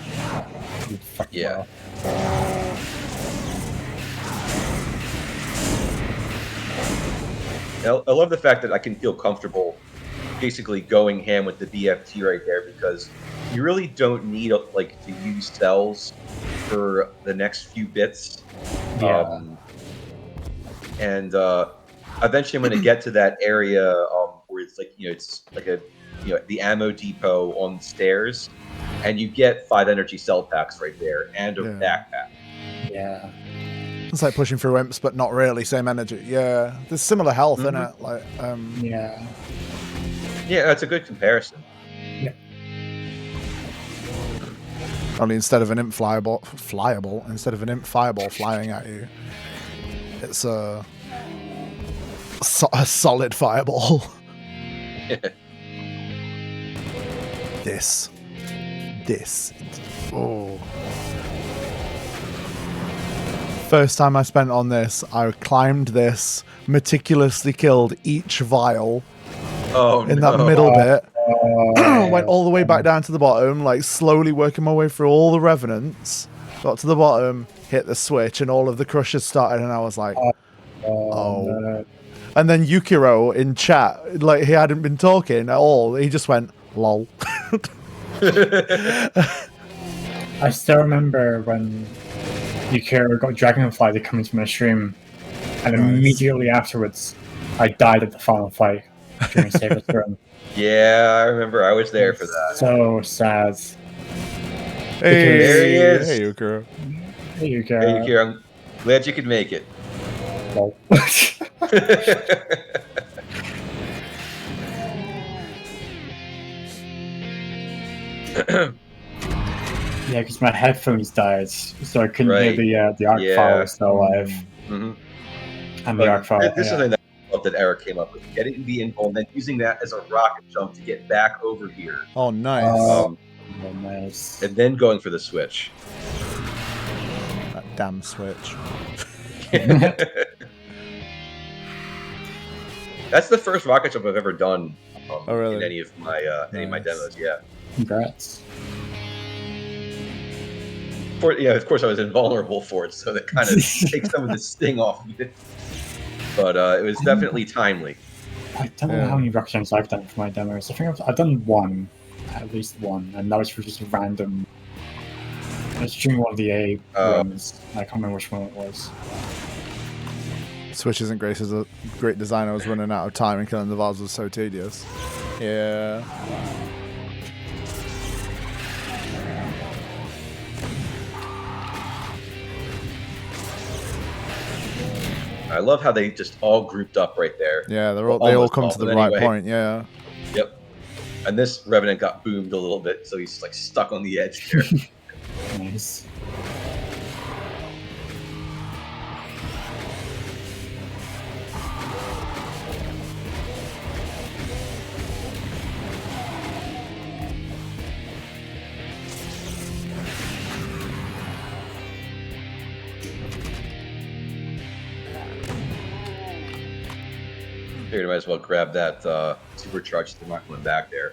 Yeah. Well. I love the fact that I can feel comfortable basically going ham with the BFT right there because you really don't need to use cells for the next few bits. Yeah. And eventually I'm going to get to that area where it's the ammo depot on the stairs, and you get 5 energy cell packs right there and a backpack. Yeah. It's like pushing through imps, but not really same energy. Yeah, there's similar health in it. Yeah. Yeah, that's a good comparison. Yeah. Only instead of an imp instead of an imp fireball flying at you, it's a solid fireball. This. Oh. First time I spent on this, I climbed this, meticulously killed each vial in that middle bit. Went all the way back down to the bottom, slowly working my way through all the revenants. Got to the bottom, hit the switch, and all of the crushers started, and I was like, oh. No. And then Yukiro in chat, he hadn't been talking at all. He just went, lol. I still remember when Yukiro got Dragonfly to come into my stream, and immediately afterwards, I died at the final fight during Save the Throne. Yeah, I remember. I was there for that. So sad. Hey, there he is. Hey, Yukiro. Hey, Yukiro. Hey, Yukiro. I'm glad you could make it. Lol. Yeah, because my headphones died, so I couldn't hear the ARC file was still alive. Mm-hmm. And the ARC file. This is something that I love that Eric came up with. Getting the info and then using that as a rocket jump to get back over here. Oh, nice. Oh, nice. And then going for the switch. That damn switch. That's the first rocket jump I've ever done really? in any of my demos. Yeah. Congrats. Of course I was invulnerable for it, so that kind of takes some of the sting off of it. But it was definitely timely. I don't know how many rocket jumps I've done for my demos. I think I've done one, at least one, and that was for just a random. I was during one of the A runs. I can't remember which one it was. Switch isn't great as a great designer. I was running out of time and killing the Vals was so tedious. Yeah. I love how they just all grouped up right there. Yeah, they all come to the right point. Yeah. Yep. And this Revenant got boomed a little bit, so he's stuck on the edge here. Nice. Figured I might as well grab that supercharged. They're not going back there.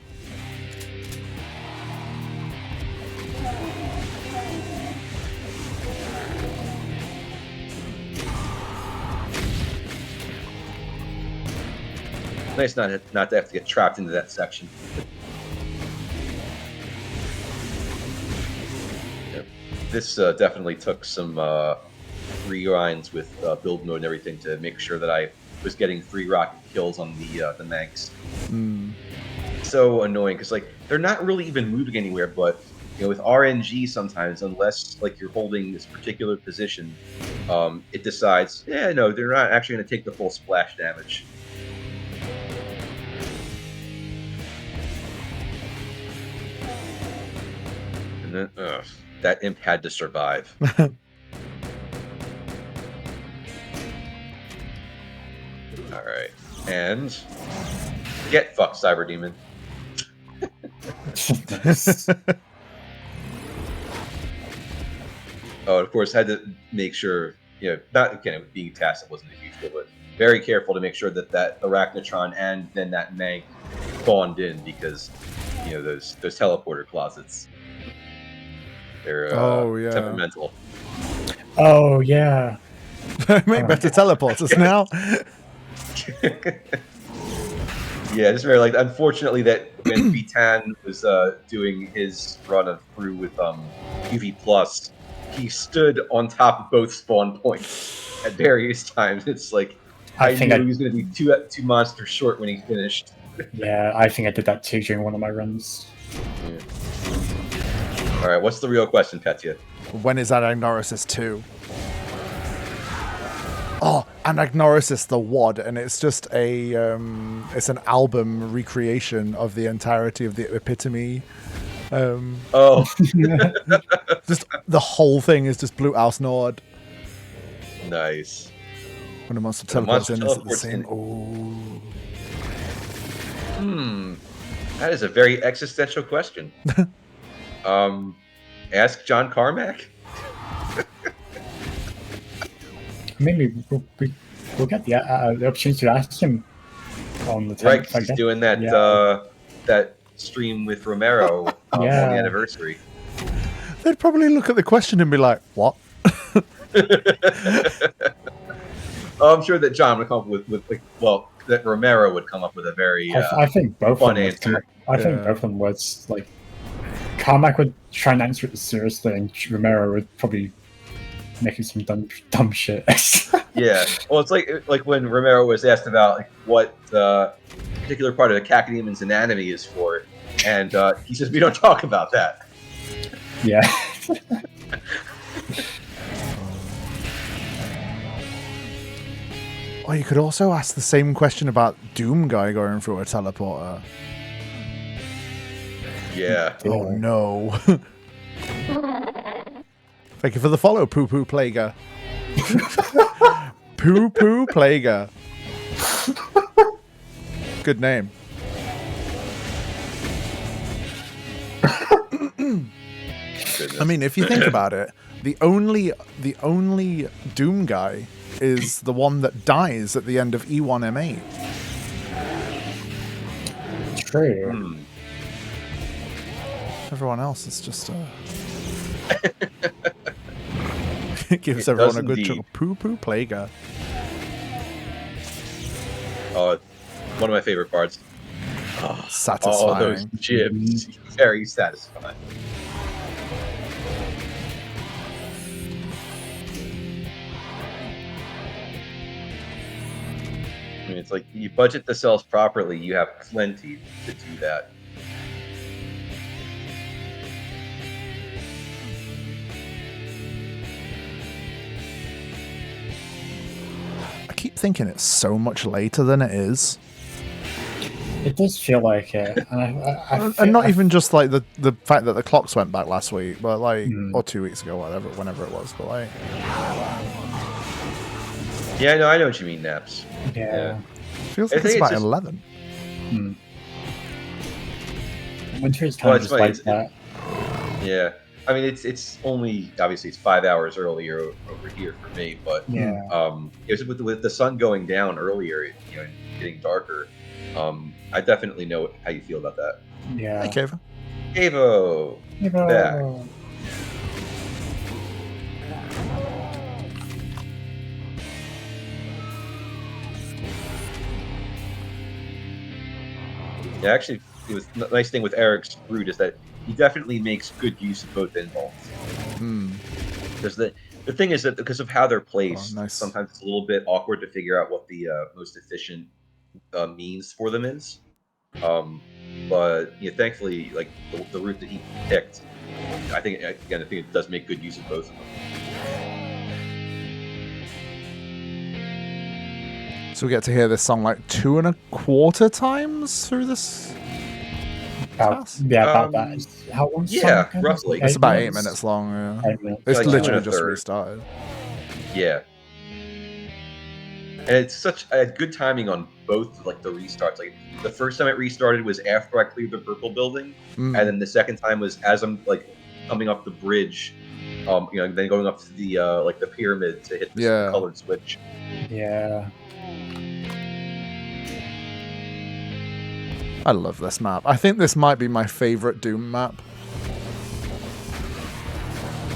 Nice not to have to get trapped into that section. Yep. This definitely took some rewinds with build mode and everything to make sure that I was getting 3 rocket kills on the Manx. So annoying because like they're not really even moving anywhere, but with RNG sometimes, unless like you're holding this particular position, it decides, yeah, no, they're not actually going to take the full splash damage. And then, that imp had to survive. All right, and get fucked, Cyber Demon. Oh, of course, had to make sure, not again being TAS, it wasn't a huge deal, but very careful to make sure that Arachnotron and then that Mank spawned in because those teleporter closets. They're temperamental. Oh yeah. Make better teleporters now. Yeah, just very like. Unfortunately, that when Vitan was doing his run through with UV Plus, he stood on top of both spawn points at various times. It's like I knew he was going to be two monsters short when he finished. Yeah, I think I did that too during one of my runs. Yeah. All right, what's the real question, Petya? When is Anagnorisis 2? Oh, Anagnorisis the WOD, and it's just it's an album recreation of the entirety of the Epitome. Just the whole thing is just Blue House Nord. Nice. When a monster teleports in, is it the same? That is a very existential question. Ask John Carmack. Maybe we'll get the opportunity to ask him on the 10th. Right, he's doing that that stream with Romero on the anniversary. They'd probably look at the question and be like, "What?" I'm sure that John would come up with that Romero would come up with a very I think both fun of them answer. I think both of them was like Carmack would try and answer it seriously, and Romero would probably making some dumb shit. Yeah, well, it's like when Romero was asked about like what particular part of the Cacodemons anatomy is for, and he says we don't talk about that. Yeah. Or you could also ask the same question about Doom Guy going through a teleporter. Yeah. Oh no. Thank you for the follow, Poo Poo Plaguer. Poo Poo Plaguer. Good name. I mean, if you think about it, the only Doom Guy is the one that dies at the end of E1M8. True. Everyone else is just it gives everyone a good chuckle. Poo Poo Plaguer. Oh, one of my favorite parts. Oh, satisfying. All those jibs. Very satisfying. I mean, it's like you budget the cells properly, you have plenty to do that. I keep thinking it's so much later than it is. It does feel like it, and not even just like the fact that the clocks went back last week, but like or 2 weeks ago, whenever it was. But like, yeah, no, I know what you mean, Naps. Yeah. Feels like it's about 11. Winter is kind of just like that. Yeah. I mean, it's only obviously it's 5 hours earlier over here for me, but Yeah. it was with the sun going down earlier, and getting darker. I definitely know how you feel about that. Yeah. Hey, Keva. Avo, back. Yeah, actually, it was the nice thing with Eric's route is that he definitely makes good use of both involves. Because the thing is that because of how they're placed, nice. sometimes it's a little bit awkward to figure out what the most efficient means for them is. But thankfully, like the route that he picked, I think it does make good use of both of them. So we get to hear this song like 2.25 times through this. About that. How long? Yeah, roughly. It's about 8 minutes long. Yeah. 8 minutes. It's Like literally 2 just1/3. restarted. Yeah. And it's such a good timing on both, like the restarts. Like the first time it restarted was after I cleared the purple building, and then the second time was as I'm like coming up the bridge, then going up to the like the pyramid to hit the colored switch. Yeah. I love this map. I think this might be my favorite Doom map.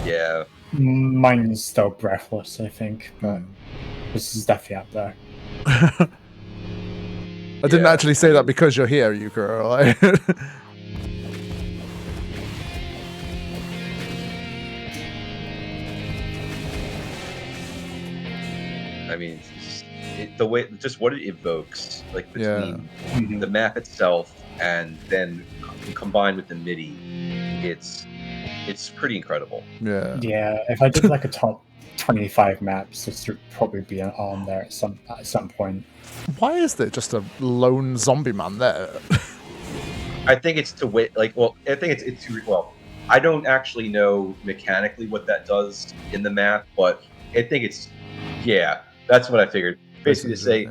Yeah. Mine's still Breathless, I think, but this is definitely up there. I didn't actually say that because you're here, Yukiro. Like, I mean, the way, just what it evokes, like between the map itself and then combined with the MIDI, it's pretty incredible. Yeah. Yeah. If I did like a top 25 maps, this would probably be on there at some point. Why is there just a lone zombie man there? I think it's to wait. Like, well, I think it's to well. I don't actually know mechanically what that does in the map, but I think it's that's what I figured. Basically, to say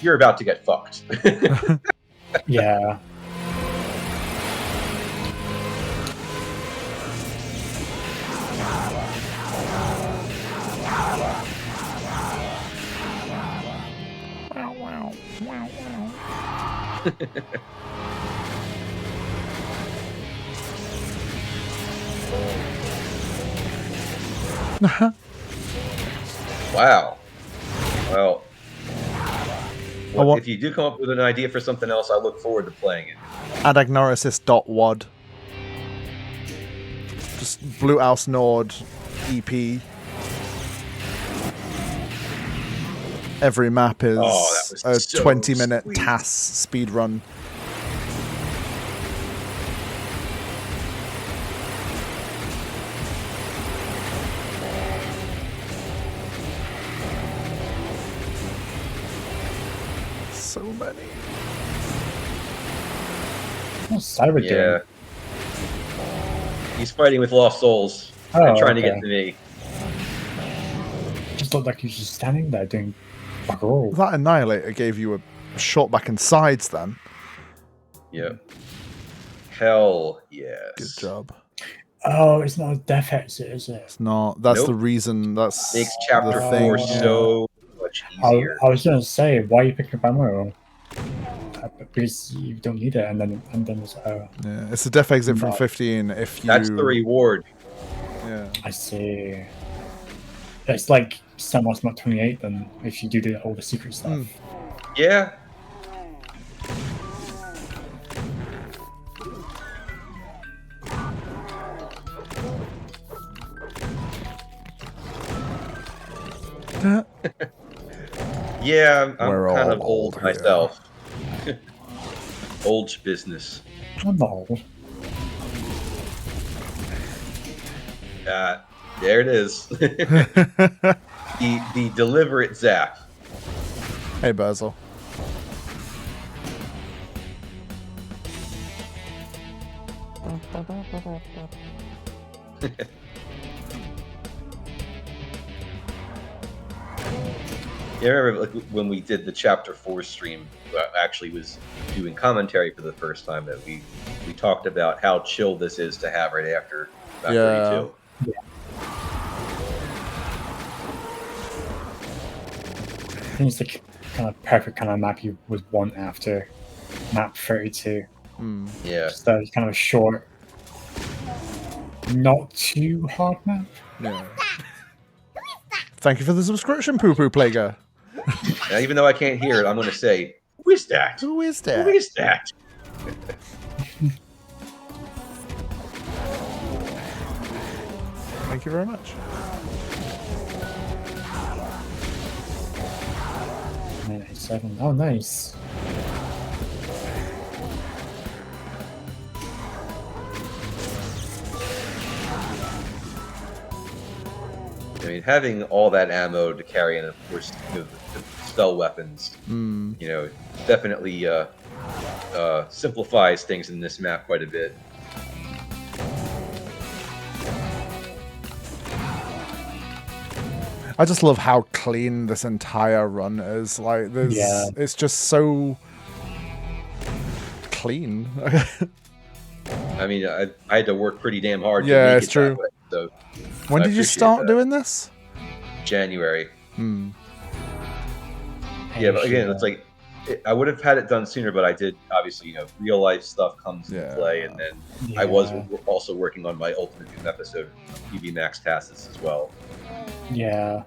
you're about to get fucked. Yeah. Wow. Well, if you do come up with an idea for something else, I look forward to playing it. Adagnorisis.wad. Just Blue House Nord EP. Every map is a 20-minute TAS speed run. So many. What's Cyber doing? He's fighting with lost souls and trying to get to me. Just looked like he was just standing there doing fuck all. That Annihilator gave you a shot back and sides then. Yeah. Hell yes. Good job. Oh, it's not a death exit, is it? It's not. That's the reason. That's makes chapter 4 so much easier. I was gonna say, why are you picking up ammo? Because you don't need it, and then it's yeah, it's a death exit from 15. If you that's the reward. Yeah, I see. It's like Samos Mach 28. Then if you do all the secret stuff. Yeah. Yeah, I'm kind of old myself. Old business. I'm not old. There it is. the deliberate zap. Hey, Basil. Yeah, I remember like when we did the chapter 4 stream, actually was doing commentary for the first time that we we talked about how chill this is to have right after map Yeah. 32. I think it's the kind of perfect kind of map you would want after map 32. Yeah. Just a kind of a short, not too hard map. Yeah. Thank you for the subscription, Poo Poo Plaguer. Now, even though I can't hear it, I'm going to say, "Who is that? Who is Who that? is that?" Thank you very much. 987. Oh, nice. I mean, having all that ammo to carry, and of course, the spell weapons, definitely simplifies things in this map quite a bit. I just love how clean this entire run is. Like, it's just so clean. I mean, I had to work pretty damn hard to Yeah, make it's it true. that way, so When I did you appreciate start that. doing this? January. I Yeah, but again, should, it's like I would have had it done sooner, but I did obviously, real life stuff comes into Yeah. play, and then yeah. I was also working on my Ultimate Doom episode, PB Max TAS as well. Yeah.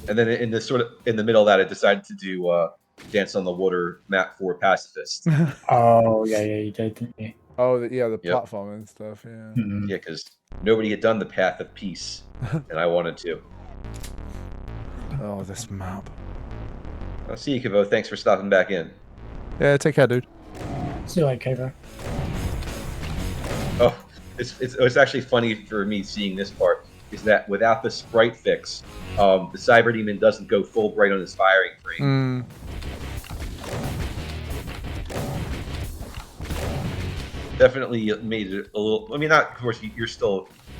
And then in the middle of that, I decided to do Dance on the Water map for Pacifist. Oh, yeah, you did, didn't you? Oh, yeah, the Yep. platforming stuff, yeah. Mhm. Yeah, because nobody had done the Path of Peace, and I wanted to. Oh, this map. I'll see you, Kavo. Thanks for stopping back in. Yeah, take care, dude. See you later, Oh, it's actually funny for me seeing this part, is that without the sprite fix, the Cyber Demon doesn't go full bright on his firing frame. Definitely made it a little. I mean, not. Of course,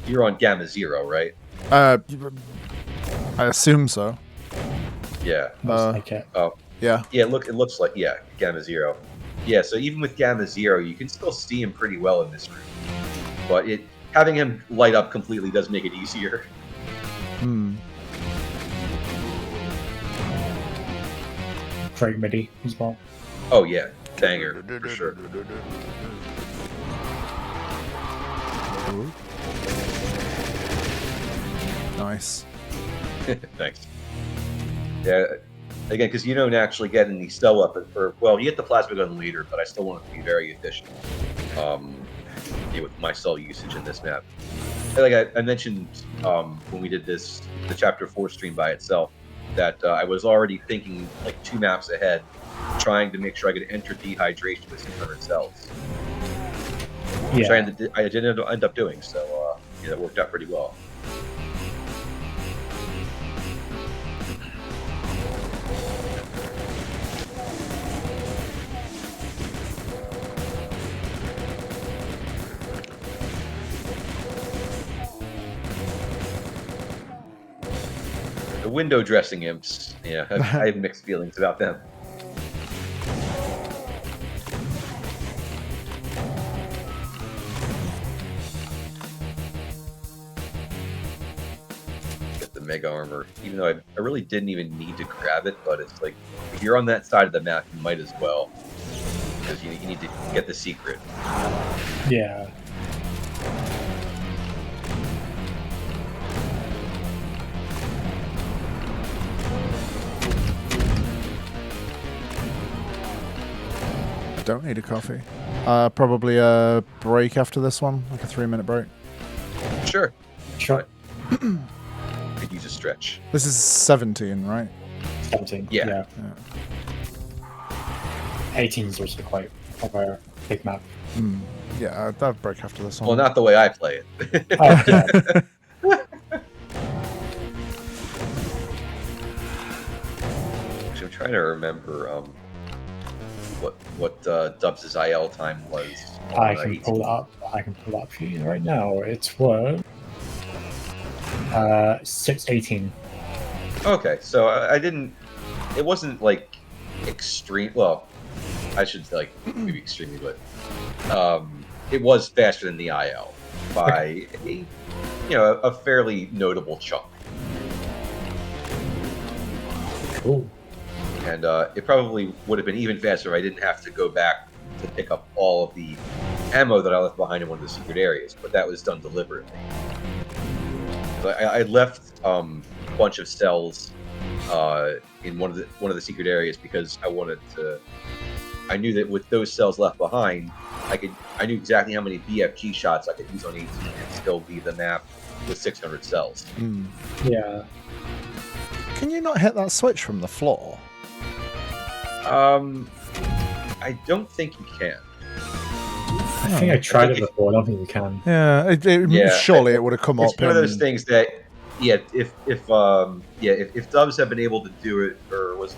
you're on Gamma 0, right? I assume so. Yeah. like it. Oh, Yeah. yeah. It looks like Gamma 0. Yeah. So even with Gamma 0, you can still see him pretty well in this room, but having him light up completely does make it easier. Great MIDI as well. Oh yeah, banger for sure. Nice. Thanks. Yeah, again, because you don't actually get any stealth weapon you get the plasma gun later, but I still want it to be very efficient. With my cell usage in this map. And like I mentioned when we did the chapter 4 stream by itself, that I was already thinking like 2 maps ahead, trying to make sure I could enter dehydration with 600 cells. Which I didn't end up doing, so it worked out pretty well. The window dressing imps, I have mixed feelings about them. Get the mega armor, even though I really didn't even need to grab it, but it's like, if you're on that side of the map, you might as well, because you need to get the secret. Yeah. Don't need a coffee. Probably a break after this one, like a 3-minute break. Sure. Sure. Could use a stretch. This is 17, right? 17. Yeah. 18 is also quite a big map. Yeah, I'll have a break after this one. Well, not the way I play it. Oh, yeah. Actually, I'm trying to remember what Dubs' IL time was. I can pull it up. I can pull it up for you right now. It was 6:18. Okay, so I didn't. It wasn't like extreme. Well, I should like maybe extremely, but it was faster than the IL by a fairly notable chunk. Cool. And it probably would have been even faster if I didn't have to go back to pick up all of the ammo that I left behind in one of the secret areas, but that was done deliberately. I left a bunch of cells in one of the secret areas because I knew that with those cells left behind, I knew exactly how many BFG shots I could use on 18 and still leave the map with 600 cells. Yeah. Can you not hit that switch from the floor? I don't think you can. I think I tried it before. I don't think you can. Yeah, surely it would have come up. It's one of those things that, if Dubs had been able to do it, or was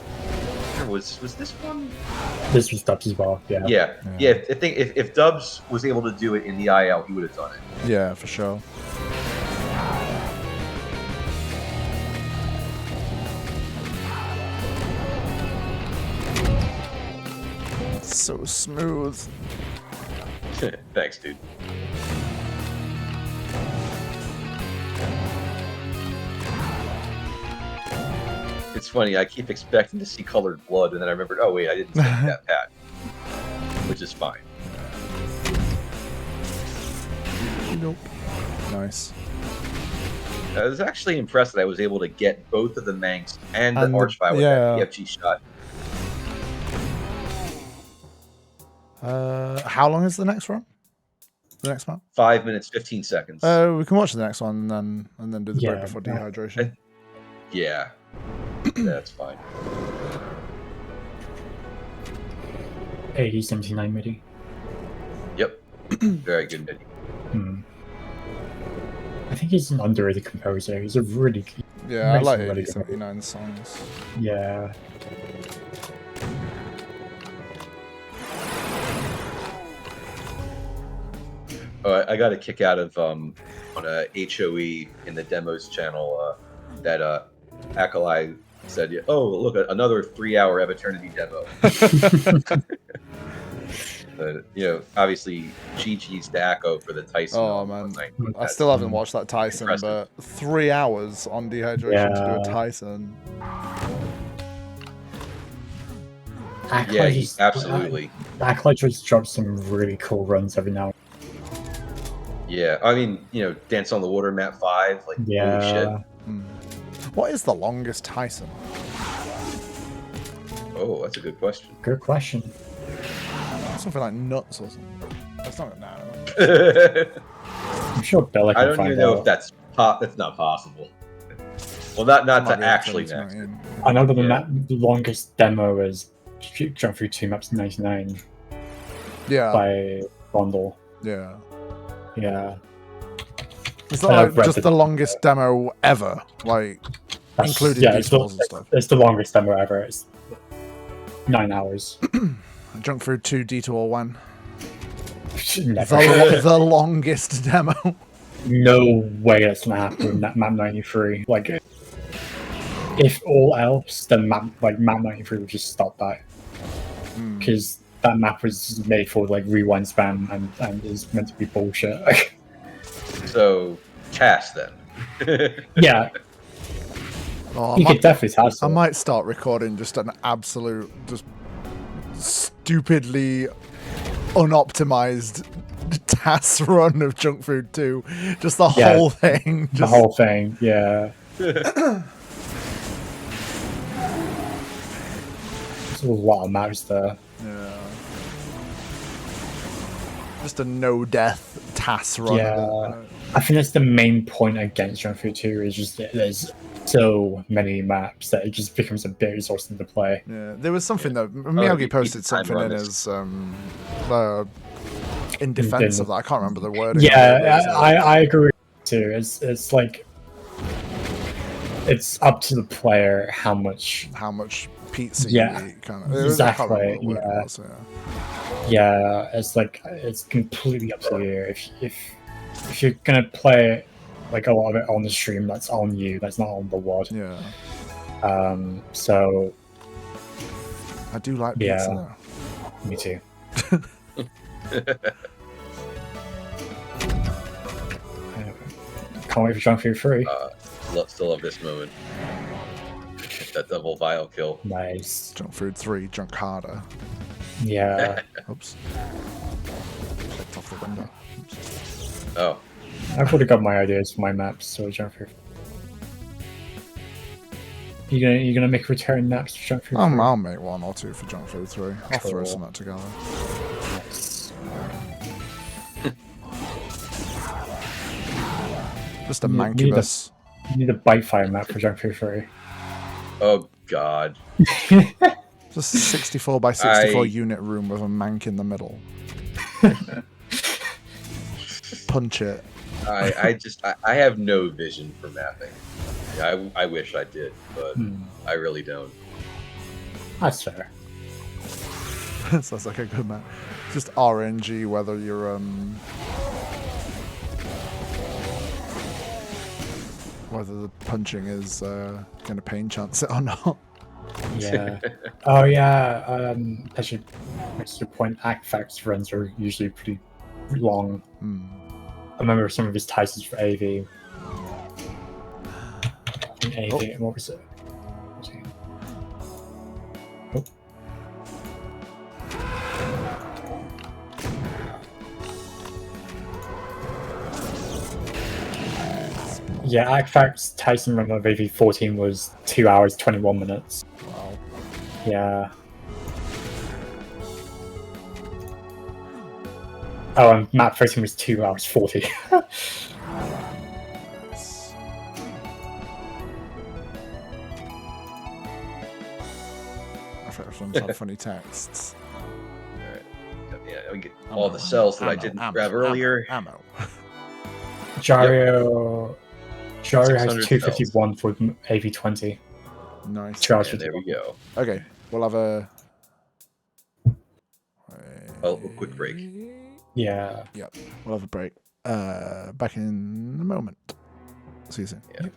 this one? This was Dubs as well. Yeah. I think if Dubs was able to do it in the IL, he would have done it. Yeah, for sure. So smooth. Thanks, dude. It's funny, I keep expecting to see colored blood, and then I remembered, oh wait, I didn't take that pat. Which is fine. Nope. Nice. I was actually impressed that I was able to get both of the Manx and the Archvile with that BFG shot. How long is the next run? The next map? 5 minutes, 15 seconds. We can watch the next one and then do the break before dehydration. Yeah. That's fine. 8079 MIDI. Yep. Very good MIDI. I think he's an underrated composer. He's a really I like 8079 songs. Yeah. I got a kick out of on a HOE in the demos channel that Akalai said, "Oh, look, another 3-hour Eviternity demo." Obviously, GG's to Akko for the Tyson. Oh man, I still haven't watched that Tyson, but 3 hours on dehydration to do a Tyson. Yeah, absolutely. Akalai just drops some really cool runs every now and then. Yeah, I mean, Dance on the Water map 5, like, holy shit. What is the longest Tyson? Oh, that's a good question. Good question. Something like nuts or something. That's not no. I'm sure Bella can I don't find even know out. if that's not possible. Well, not to actually next. I know that the longest demo is Jump Through 2 Maps 99. Yeah. By Rondel. Yeah. Yeah. Is that like just the longest demo ever? Like, including detours and stuff? It's the longest demo ever. It's 9 hours. Jump Through 2 Detour 1. Never. The longest demo. No way that's gonna happen in that map 93. Like, if all else, then map 93 would just stop that. Because that map was made for like rewind spam and is meant to be bullshit. So, TAS then. Yeah. You could definitely TAS. I might start recording just an absolute, just stupidly unoptimized TAS run of Junk Food 2. Just the whole thing. The whole thing, yeah. There's a lot of maps there. Yeah. Just a no-death TAS run. Yeah. I think that's the main point against Junk Food 2 is just that there's so many maps that it just becomes a bit exhausting to play. Yeah, there was something that Miyagi posted something in his in defense of that. I can't remember the word. Yeah, I agree too. It's like it's up to the player how much pizza you eat, kind of. Exactly. Yeah, it's like it's completely up to you. If you're gonna play like a lot of it on the stream, that's on you. That's not on the WOD. Yeah. So I do like pizza. Me too. Can't wait for Junk Food 3. Still love this moment. That double vial kill. Nice. Junk Food 3, Junk Harder. Yeah. Oops. Clicked off the window. Oops. Oh, I've already got my ideas for my maps, so Junk Food. You gonna make return maps for Junk Food 3? I'll make one or two for Junk Food 3. I'll throw Cool. some together. Nice. Just a You need mancubus. You need a Bytefyre map for Junk Food 3. oh God. Just a 64 by 64 I- unit room with a mank in the middle. Punch it. I have no vision for mapping. Yeah, I wish I did, but I really don't. That's fair. Sounds like a good map. Just RNG whether you're whether the punching is gonna pain chance it or not. Yeah. Oh yeah. Actually, makes a good point. Artifacts runs are usually pretty long. I remember some of his titles for AV. AV. What was it? Oh. Yeah, Artifacts Tyson run of AV 14 was 2 hours 21 minutes. Wow. Yeah. Oh, and map 13 was 2 hours 40. I think everyone's had funny texts. Yeah, we get all the cells that I didn't grab earlier. Ammo. Jario has 600 251 for AV20. Nice. 2 hours And there we go. Okay, we'll have a A quick break. Yeah. Yep, we'll have a break. Back in a moment. See you soon. Yeah.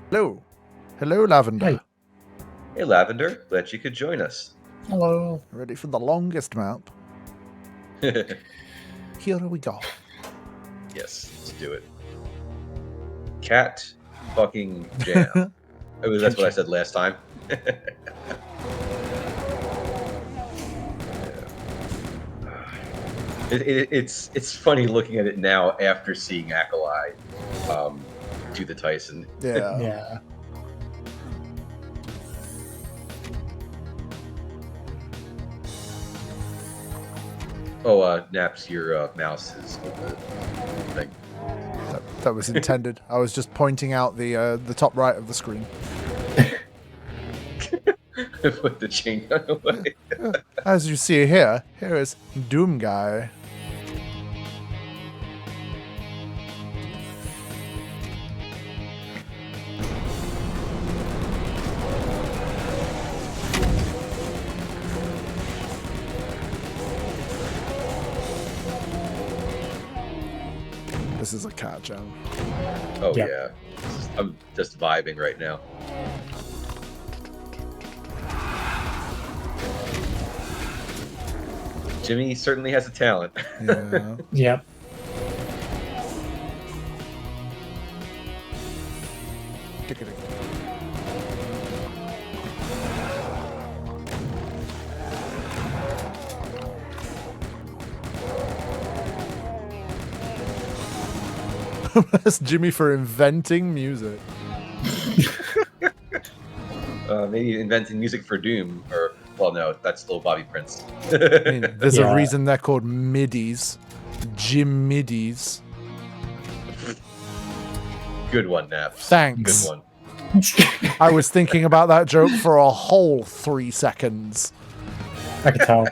Hello. Hello, Lavender. Hey. Hey, Lavender, glad you could join us. Hello. Ready for the longest map? Here we go. Yes, let's do it. Cat fucking jam. That's what I said last time. It's funny looking at it now after seeing Akalai do the Tyson. Yeah. Yeah. Oh, Naps, your mouse is on the thing. That was intended. I was just pointing out the top right of the screen. Put the chain gun away. As you see here is Doom Guy. This is a cat jam. Oh Yeah. yeah. I'm just vibing right now. Jimmy certainly has a talent. Yeah. Yep. That's Jimmy for inventing music. Maybe inventing music for Doom, or well, no, that's still Bobby Prince. I mean, there's a Yeah. reason they're called midis. Jim midis. Good one, Naps. Thanks. Good one. I was thinking about that joke for a whole 3 seconds. I can tell.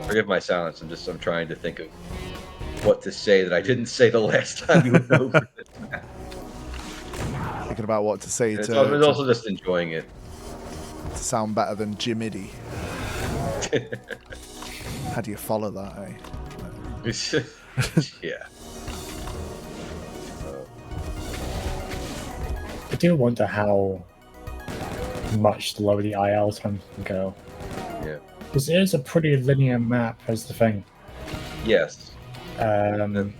Forgive my silence. I'm trying to think of what to say that I didn't say the last time we went over this. Thinking about what to say It's to also just enjoying it. sound better than Jimiddy. How do you follow that, eh? Yeah. I do wonder how much lower the IL time can go. Yeah. Because it is a pretty linear map, as the thing. Yes. Um,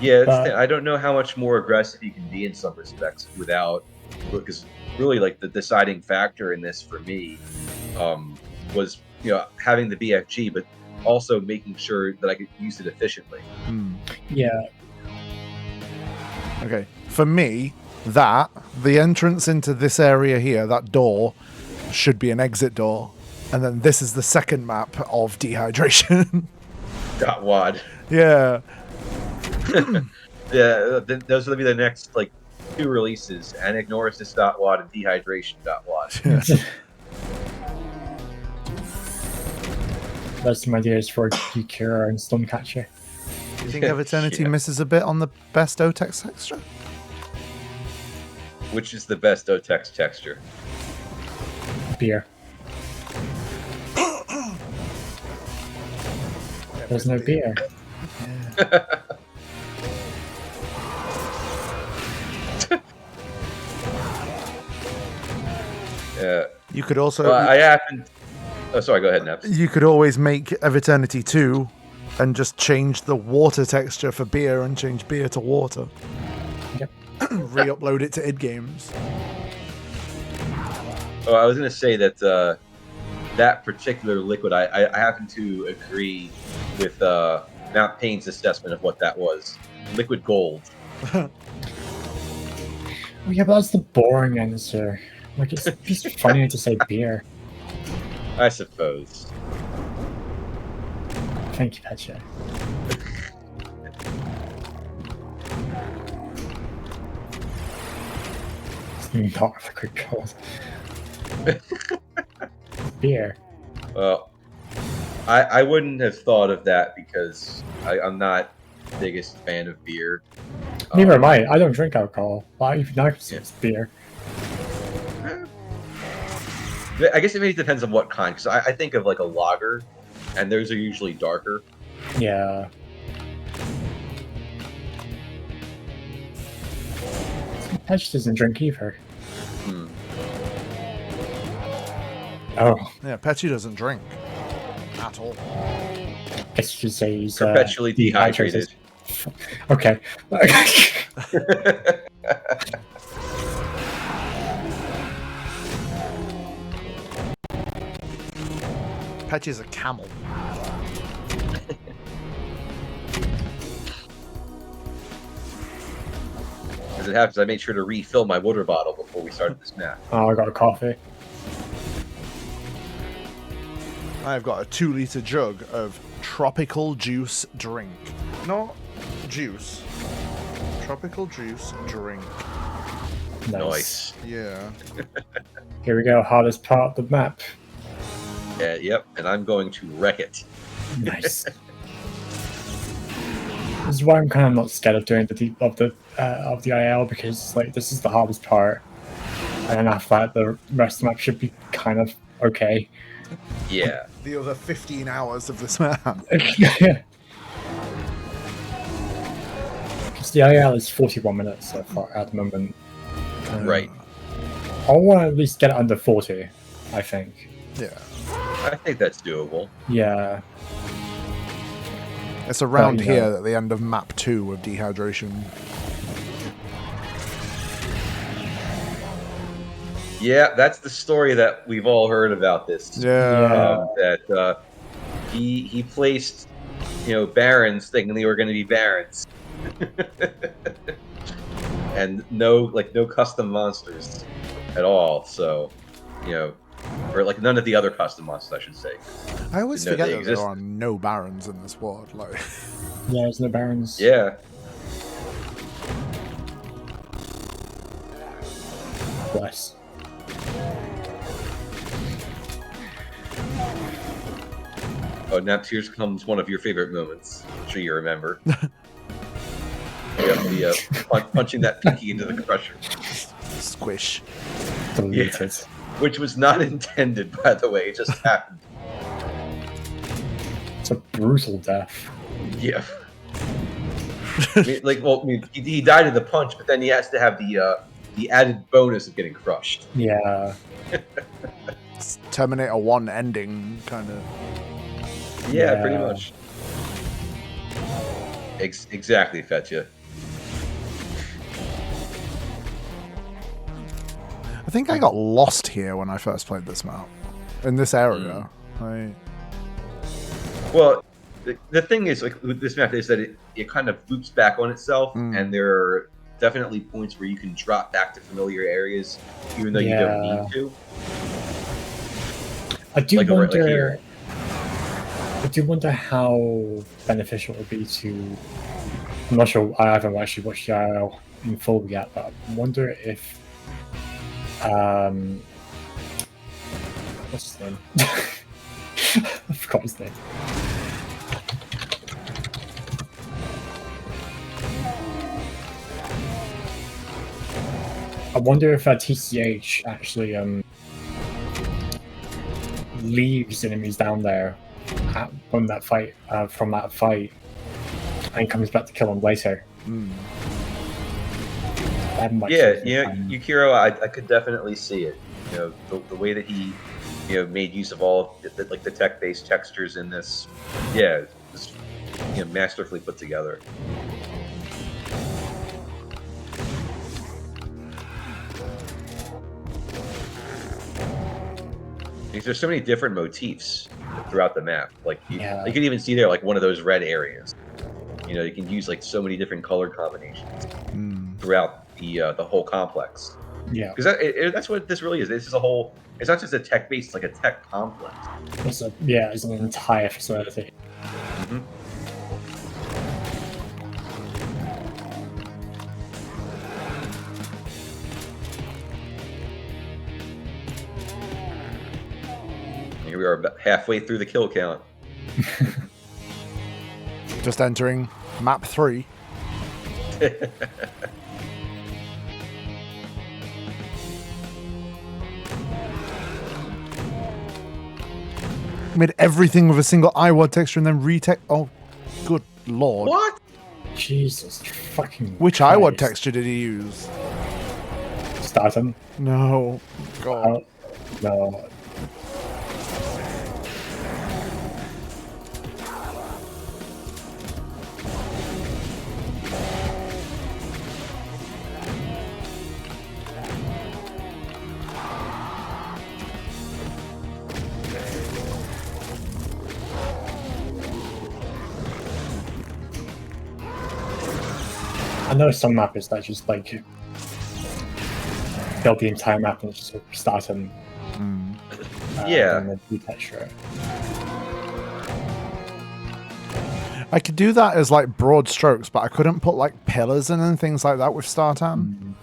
Yeah, But- I don't know how much more aggressive you can be in some respects without, because really, like the deciding factor in this for me was having the BFG, but also making sure that I could use it efficiently. yeah, Okay. For me, the entrance into this area here, that door, should be an exit door. And then this is the second map of dehydration. Dot wad. Yeah. Yeah, those will be the next like 2 releases: Anagnosis dot wad and Dehydration dot wad. that's some ideas for Cure and Stormcatcher. Do you think Eviternity Yeah. misses a bit on the best OTEX texture? Which is the best OTEX texture? Beer. There's no beer. Yeah. You could also Well, I happened. Oh, sorry. Go ahead, Neps. you could always make Eviternity 2 and just change the water texture for beer and change beer to water. Yep. Re-upload it to id Games. Oh, I was going to say that that particular liquid, I happen to agree with Mount Payne's assessment of what that was. Liquid gold. Oh, yeah, but that's the boring answer. Like, it's just funnier to say beer. I suppose. Thank you, Petra. It's not liquid gold. Beer. Well, I wouldn't have thought of that because I'm not the biggest fan of beer. Neither am I. I don't drink alcohol. But even I consider it's beer. I guess it maybe depends on what kind. Because I think of like a lager, and those are usually darker. Yeah. Patch doesn't drink either. Hmm. Oh, Yeah, Petchy doesn't drink at all. guess you should say he's Perpetually dehydrated. Okay. Petchy's a camel. As it happens, I made sure to refill my water bottle before we started this map. Oh, I got a coffee. I've got a 2-liter jug of tropical juice drink. Not juice. Tropical juice drink. Nice. Yeah. Here we go. Hardest part of the map. Yep, and I'm going to wreck it. Nice. This is why I'm kind of not scared of doing the IL, because like this is the hardest part, and then after that the rest of the map should be kind of okay. Yeah. The other 15 hours of this map. Because the IL is 41 minutes so far at the moment. Right. I want to at least get it under 40, I think. Yeah. I think that's doable. Yeah. It's around you know. here at the end of map 2 of dehydration. Yeah, that's the story that we've all heard about this. Yeah. That he placed, barons thinking they were going to be barons, and no custom monsters at all. So, or like none of the other custom monsters, I should say. I always No, forget they that there exist. are no barons in this world. Like, Yeah, there's no barons. Yeah. Bless. Oh, now here comes one of your favorite moments. I'm sure you remember. Yeah, punching that pinky into the crusher, squish. Deleted. which was not intended, by the way. It just happened. It's a brutal death. Yeah. He died of the punch, but then he has to have the added bonus of getting crushed. Yeah. It's Terminator 1 ending, kind of. Yeah, Yeah. pretty much. Exactly, Fetcha. I think I got lost here when I first played this map. In this area. Well, the thing is, like with this map, is that it kind of loops back on itself, and there are definitely points where you can drop back to familiar areas, even though you don't need to. I do Like wonder. here. I do wonder how beneficial it would be to. I'm not sure. I haven't actually watched the IL in full yet, but I wonder if. What's his name? I forgot his name. I wonder if TCH actually leaves enemies down there from that fight, and comes back to kill them later. That might Yeah, save some time. Yukiro, I could definitely see it. The way that he, made use of all of the tech-based textures in this. Yeah, it's masterfully put together. Because there's so many different motifs throughout the map. Like you can even see there like one of those red areas. You can use like so many different color combinations throughout the whole complex. Yeah, Because that's what this really is. This is a whole. It's not just a tech base; it's like a tech complex. it's an entire facility. Mm-hmm. Here we are, about halfway through the kill count. Just entering map 3. Made everything with a single IWAD texture and then retech. Oh, good lord. What? Jesus fucking Which Christ. IWAD texture did he use? Staten. No. God. No. I know some mappers that just like build the entire map and just start and Yeah. and then retexture it. I could do that as like broad strokes, but I couldn't put like pillars in and things like that with Startan.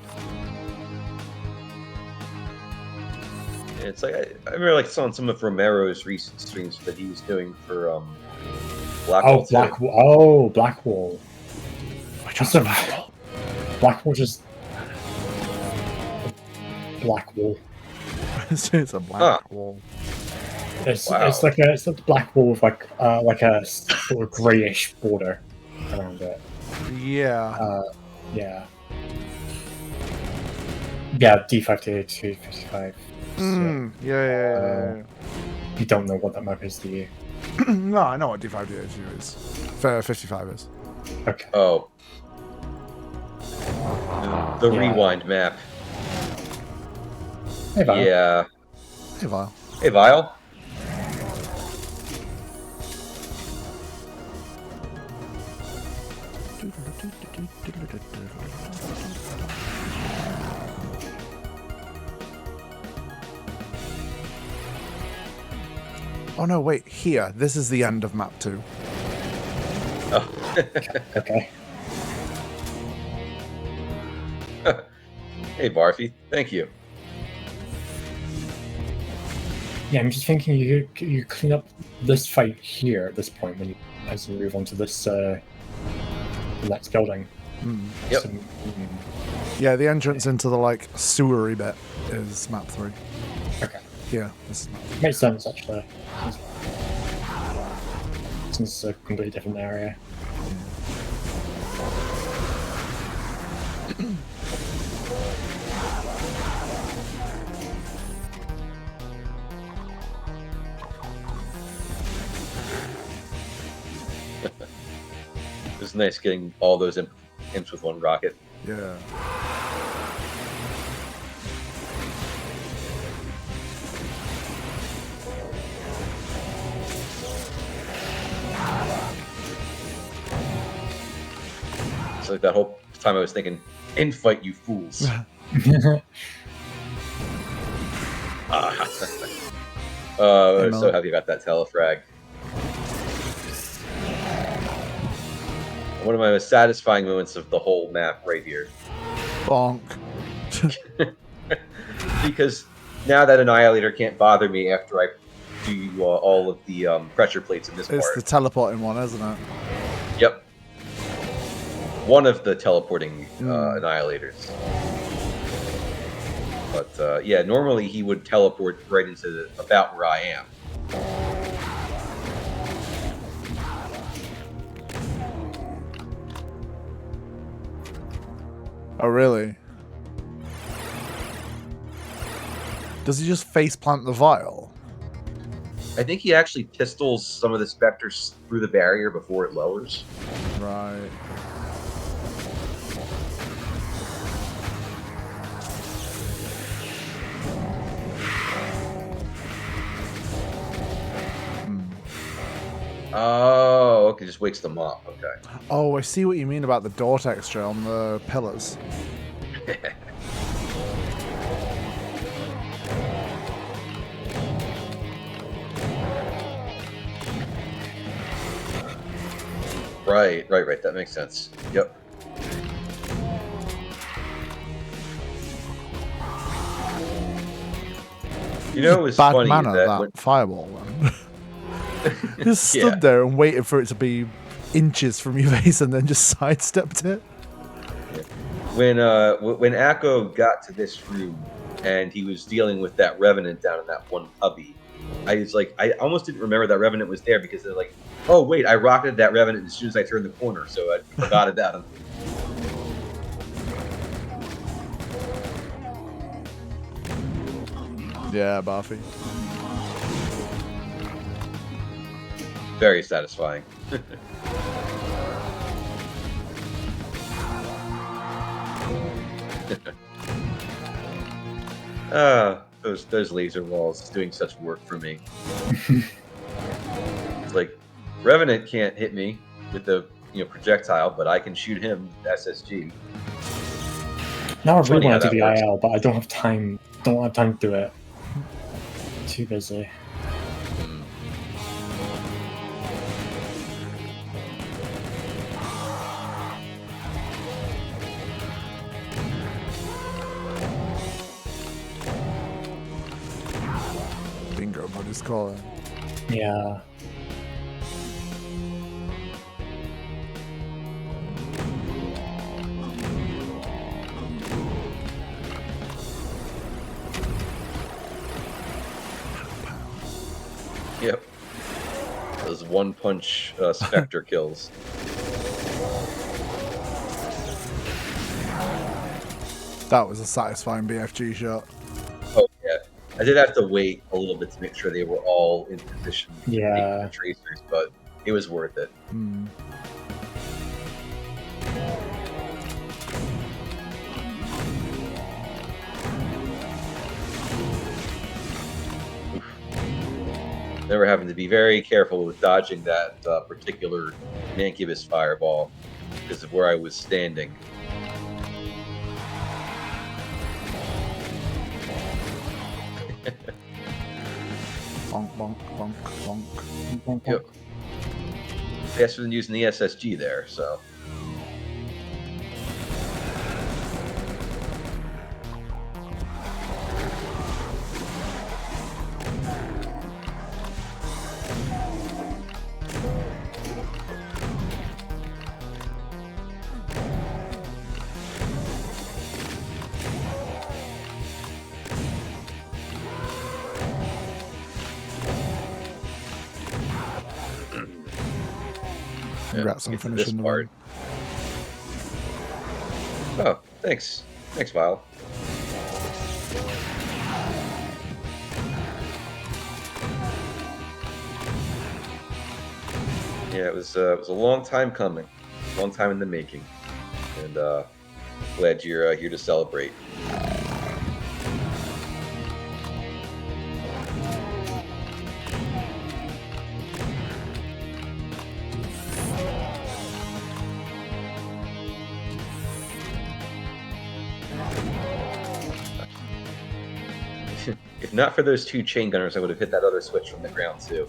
It's like I remember like on some of Romero's recent streams that he was doing for Blackwall. Blackwall. Just Blackwall just Blackwall. It's a black wall. It's Wow. it's like a black wall with like a sort of greyish border around it. Yeah. Yeah. Yeah, D5 to 255. Yeah. You don't know what that map is, do you? No, I know what D5 is. 55 is. Okay. Oh. The Yeah. rewind map. Hey, Val. Yeah. Hey, Vile. Hey, Vile. Oh no, wait, here. This is the end of map 2. Oh. Okay. Hey, Barfy. Thank you. Yeah, I'm just thinking you clean up this fight here at this point when as you move on to this next building. Yep. So, Yeah, the entrance into the like sewery bit is map 3. okay. Yeah, this is map 3. Makes sense actually. Since it's a completely different area. It was nice getting all those imps with one rocket. Yeah. So like that whole time I was thinking, infight, you fools. So happy about that telefrag. One of my most satisfying moments of the whole map right here. Bonk. Because now that Annihilator can't bother me after I do all of the pressure plates in this It's part. the teleporting one, isn't it? Yep. One of the teleporting Annihilators. But yeah, normally he would teleport right into about where I am. Oh, really? Does he just faceplant the vial? I think he actually pistols some of the specters through the barrier before it lowers. Right. Oh, okay, just wakes them up. Okay. Oh, I see what you mean about the door texture on the pillars. Right. That makes sense. Yep. You know, it was bad funny manner, that that when- fireball. Man. Just Yeah. stood there and waited for it to be inches from your face and then just sidestepped it. when Akko got to this room and he was dealing with that revenant down in that one cubby, I was like, I almost didn't remember that revenant was there because they're like, oh wait, I rocketed that revenant as soon as I turned the corner, so I forgot about him. Yeah, Barfy. Very satisfying. Those laser walls doing such work for me. It's like Revenant can't hit me with the projectile, but I can shoot him with SSG. Now I Funny really how want to do that the works. IL, but I don't have time. Don't have time to do it. Too busy. Bingo, buddy's calling. Yeah. Yep. Those one-punch Spectre kills. That was a satisfying BFG shot. Oh yeah, I did have to wait a little bit to make sure they were all in position to take Yeah. the tracers, but it was worth it. Hmm. They were having to be very careful with dodging that particular Mancubus fireball because of where I was standing. Bonk, bonk, bonk, bonk. Yep. Faster than using the SSG there, so. Congrats on get to finishing this the part. run. Oh, thanks. Thanks, Vile. Yeah, it was a long time coming, long time in the making, and glad you're here to celebrate. If not for those two chain gunners, I would have hit that other switch from the ground too.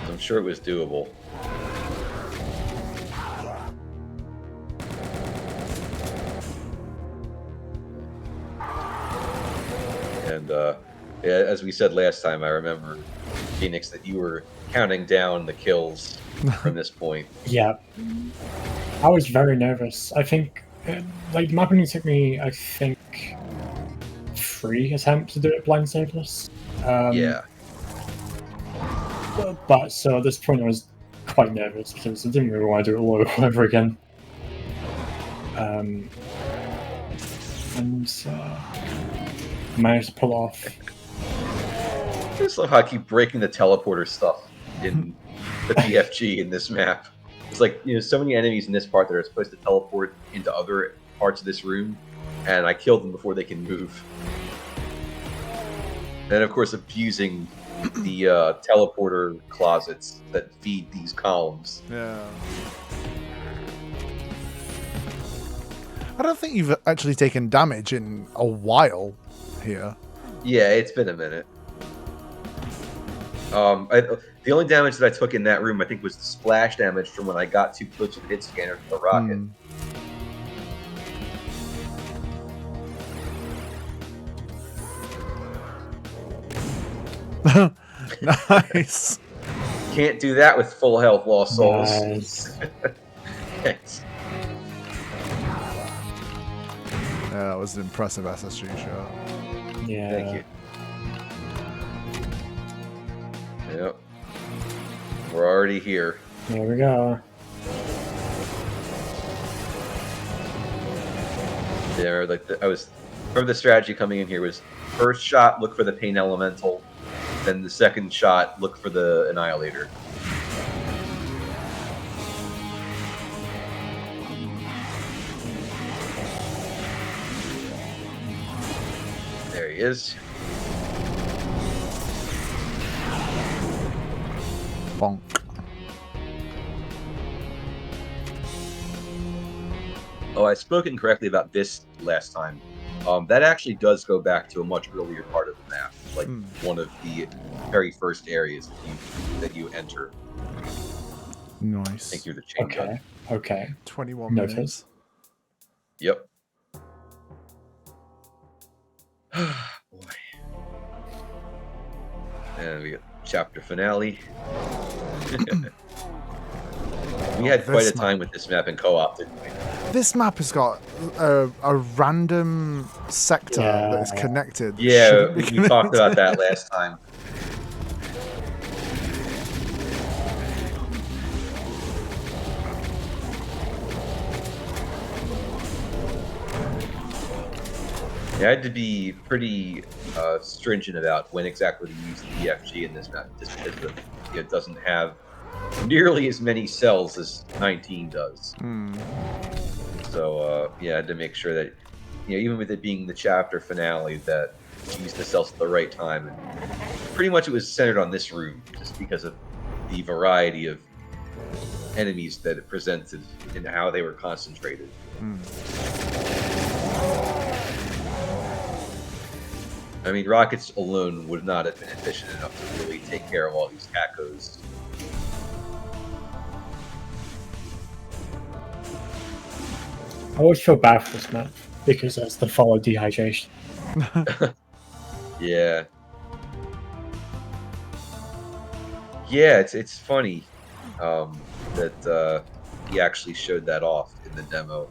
I'm sure it was doable. And yeah, as we said last time, I remember, Phoenix, that you were counting down the kills from this point. Yeah. I was very nervous. I think, like, the map only took me, I think, 3 attempts to do it blindsidedless. Yeah. But so at this point, I was quite nervous because I didn't really want to do it all over again. And managed to pull off. I just love how I keep breaking the teleporter stuff in the BFG in this map. It's like, so many enemies in this part that are supposed to teleport into other parts of this room, and I kill them before they can move. And of course, abusing the teleporter closets that feed these columns. Yeah. I don't think you've actually taken damage in a while here. Yeah, it's been a minute. The only damage that I took in that room, I think, was the splash damage from when I got too close to the hit scanner to the rocket. Nice. Can't do that with full health, lost souls. Nice. Thanks. Yeah, that was an impressive SSG shot. Yeah. Thank you. Yep. We're already here. Here we go. Yeah, like I was. From the strategy coming in here was first shot, look for the Pain Elemental. Then the second shot, look for the Annihilator. There he is. Bonk. Oh, I spoke incorrectly about this last time. That actually does go back to a much earlier part of the map, like one of the very first areas that you enter. Nice. I think you're the chain gun. Okay. 21 Noted. minutes. Yep. Boy. And we got chapter finale. We had quite a time with this map in co-op, didn't we? This map has got a random sector that is connected. that Yeah, shouldn't be we talked about connected. that last time. Yeah, I had to be pretty stringent about when exactly to use the BFG in this map, just because it doesn't have nearly as many cells as 19 does. So yeah, I had to make sure that, even with it being the chapter finale, that you use the cells at the right time. And pretty much it was centered on this room, just because of the variety of enemies that it presented and how they were concentrated. I mean, rockets alone would not have been efficient enough to really take care of all these cacos. I always feel bad for this map because it's the follow dehydration. Yeah. Yeah, it's funny that he actually showed that off in the demo,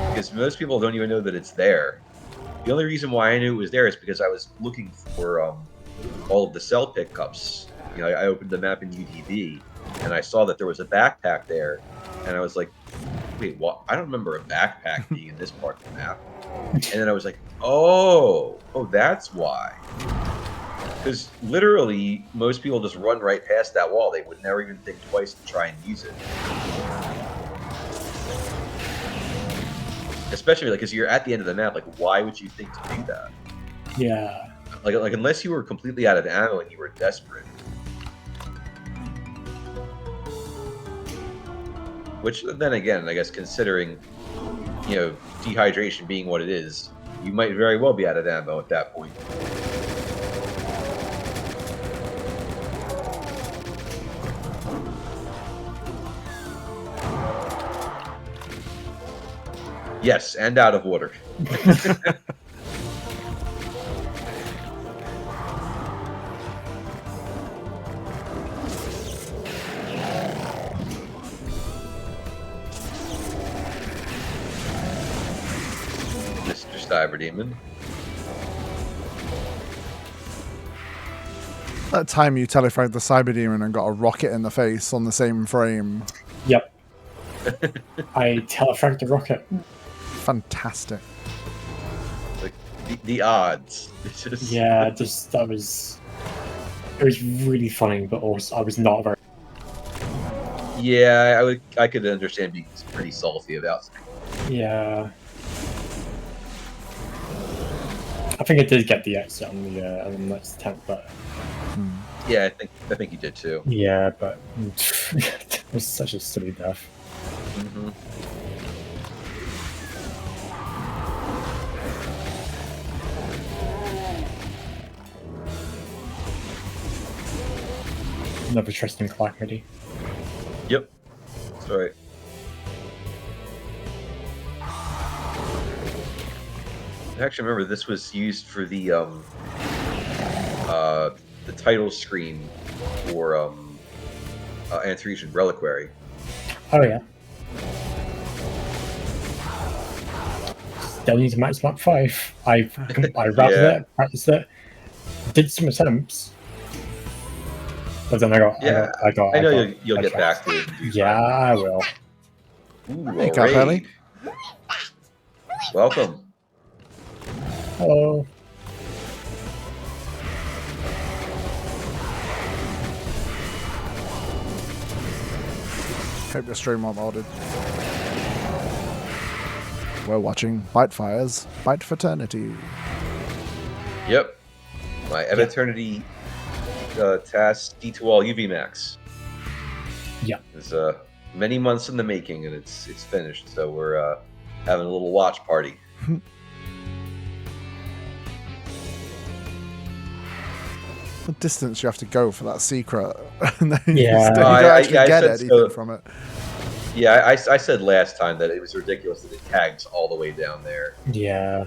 because most people don't even know that it's there. The only reason why I knew it was there is because I was looking for all of the cell pickups. I opened the map in UDB, and I saw that there was a backpack there, and I was like, wait, what? I don't remember a backpack being in this part of the map. And then I was like, oh, that's why. Because literally, most people just run right past that wall. They would never even think twice to try and use it. Especially because you're at the end of the map. Like, why would you think to do that? Yeah. Like unless you were completely out of ammo and you were desperate. Which then again, I guess considering, dehydration being what it is, you might very well be out of ammo at that point. Yes, and out of water. Mr. Cyberdemon. That time you telefragged the Cyberdemon and got a rocket in the face on the same frame. Yep. I telefragged the rocket. Fantastic. Like the odds. It's just... Yeah, it was really funny, but also I was not very. Yeah, I could understand being pretty salty about it. Yeah. I think I did get the exit on the next attempt, but Yeah, I think you did too. yeah, but it was such a silly death. Mm-hmm. Never trusting Clarkmedy. Yep, that's right. I actually remember this was used for the the title screen for Anthresian Reliquary. Oh yeah. Still need to max map 5. I routed Yeah. it, practiced it, did some attempts, but then I know you'll get back to it. In due Yeah, time. I will. Ooh, Hey, a Cup Ellie. raid. Welcome. Hello. Hope the stream won't modded. We're watching Bytefyre's Byteviternity. Yep. My Eviternity TAS D2All UV Max. Yeah. It's many months in the making, and it's finished. So we're having a little watch party. The distance you have to go for that secret, and then Yeah. you don't actually get anything from it. Yeah, I said last time that it was ridiculous that it tags all the way down there. Yeah.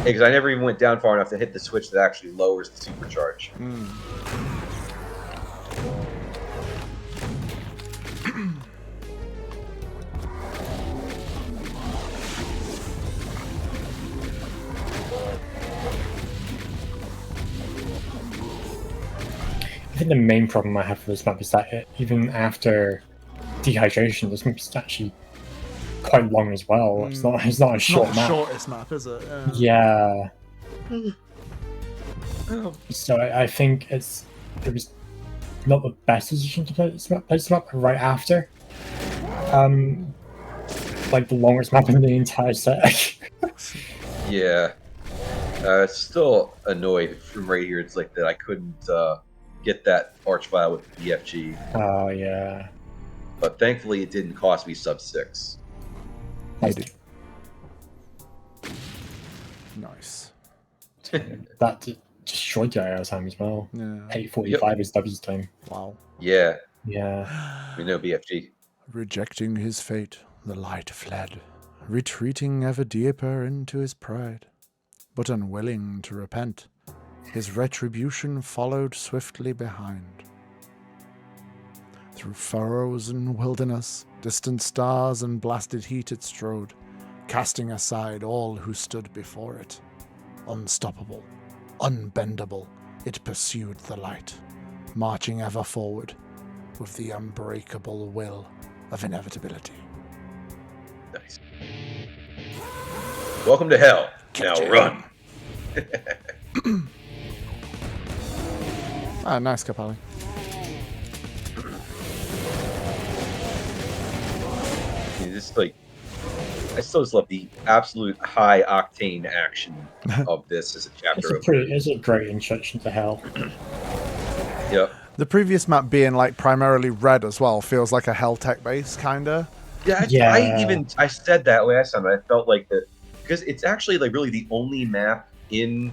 Because I never even went down far enough to hit the switch that actually lowers the supercharge. I think the main problem I have for this map is that even after dehydration, this map is actually quite long as well. It's not a short Not the map. shortest map, is it? Yeah. So I think it was not the best decision to play this map right after. Like the longest map in the entire set. Yeah. Still annoyed from right here. It's like that I couldn't get that arch file with the BFG. Oh yeah. But thankfully it didn't cost me sub 6. Nice. That destroyed the IO time as well. Yeah. 8:45 is W's time. Wow. Yeah. Yeah. We know BFG. Rejecting his fate, the light fled, retreating ever deeper into his pride. But unwilling to repent, his retribution followed swiftly behind. Through furrows and wilderness, distant stars and blasted heat it strode, casting aside all who stood before it. Unstoppable, unbendable, it pursued the light, marching ever forward with the unbreakable will of inevitability. Nice. Welcome to hell. Now run. Ah, nice, Capelli. Just like, I still just love the absolute high octane action of this as a chapter. It's a great introduction to hell. Yep. The previous map being like primarily red as well feels like a hell tech base, kinda. Yeah, I said that last time. I felt like that because it's actually like really the only map in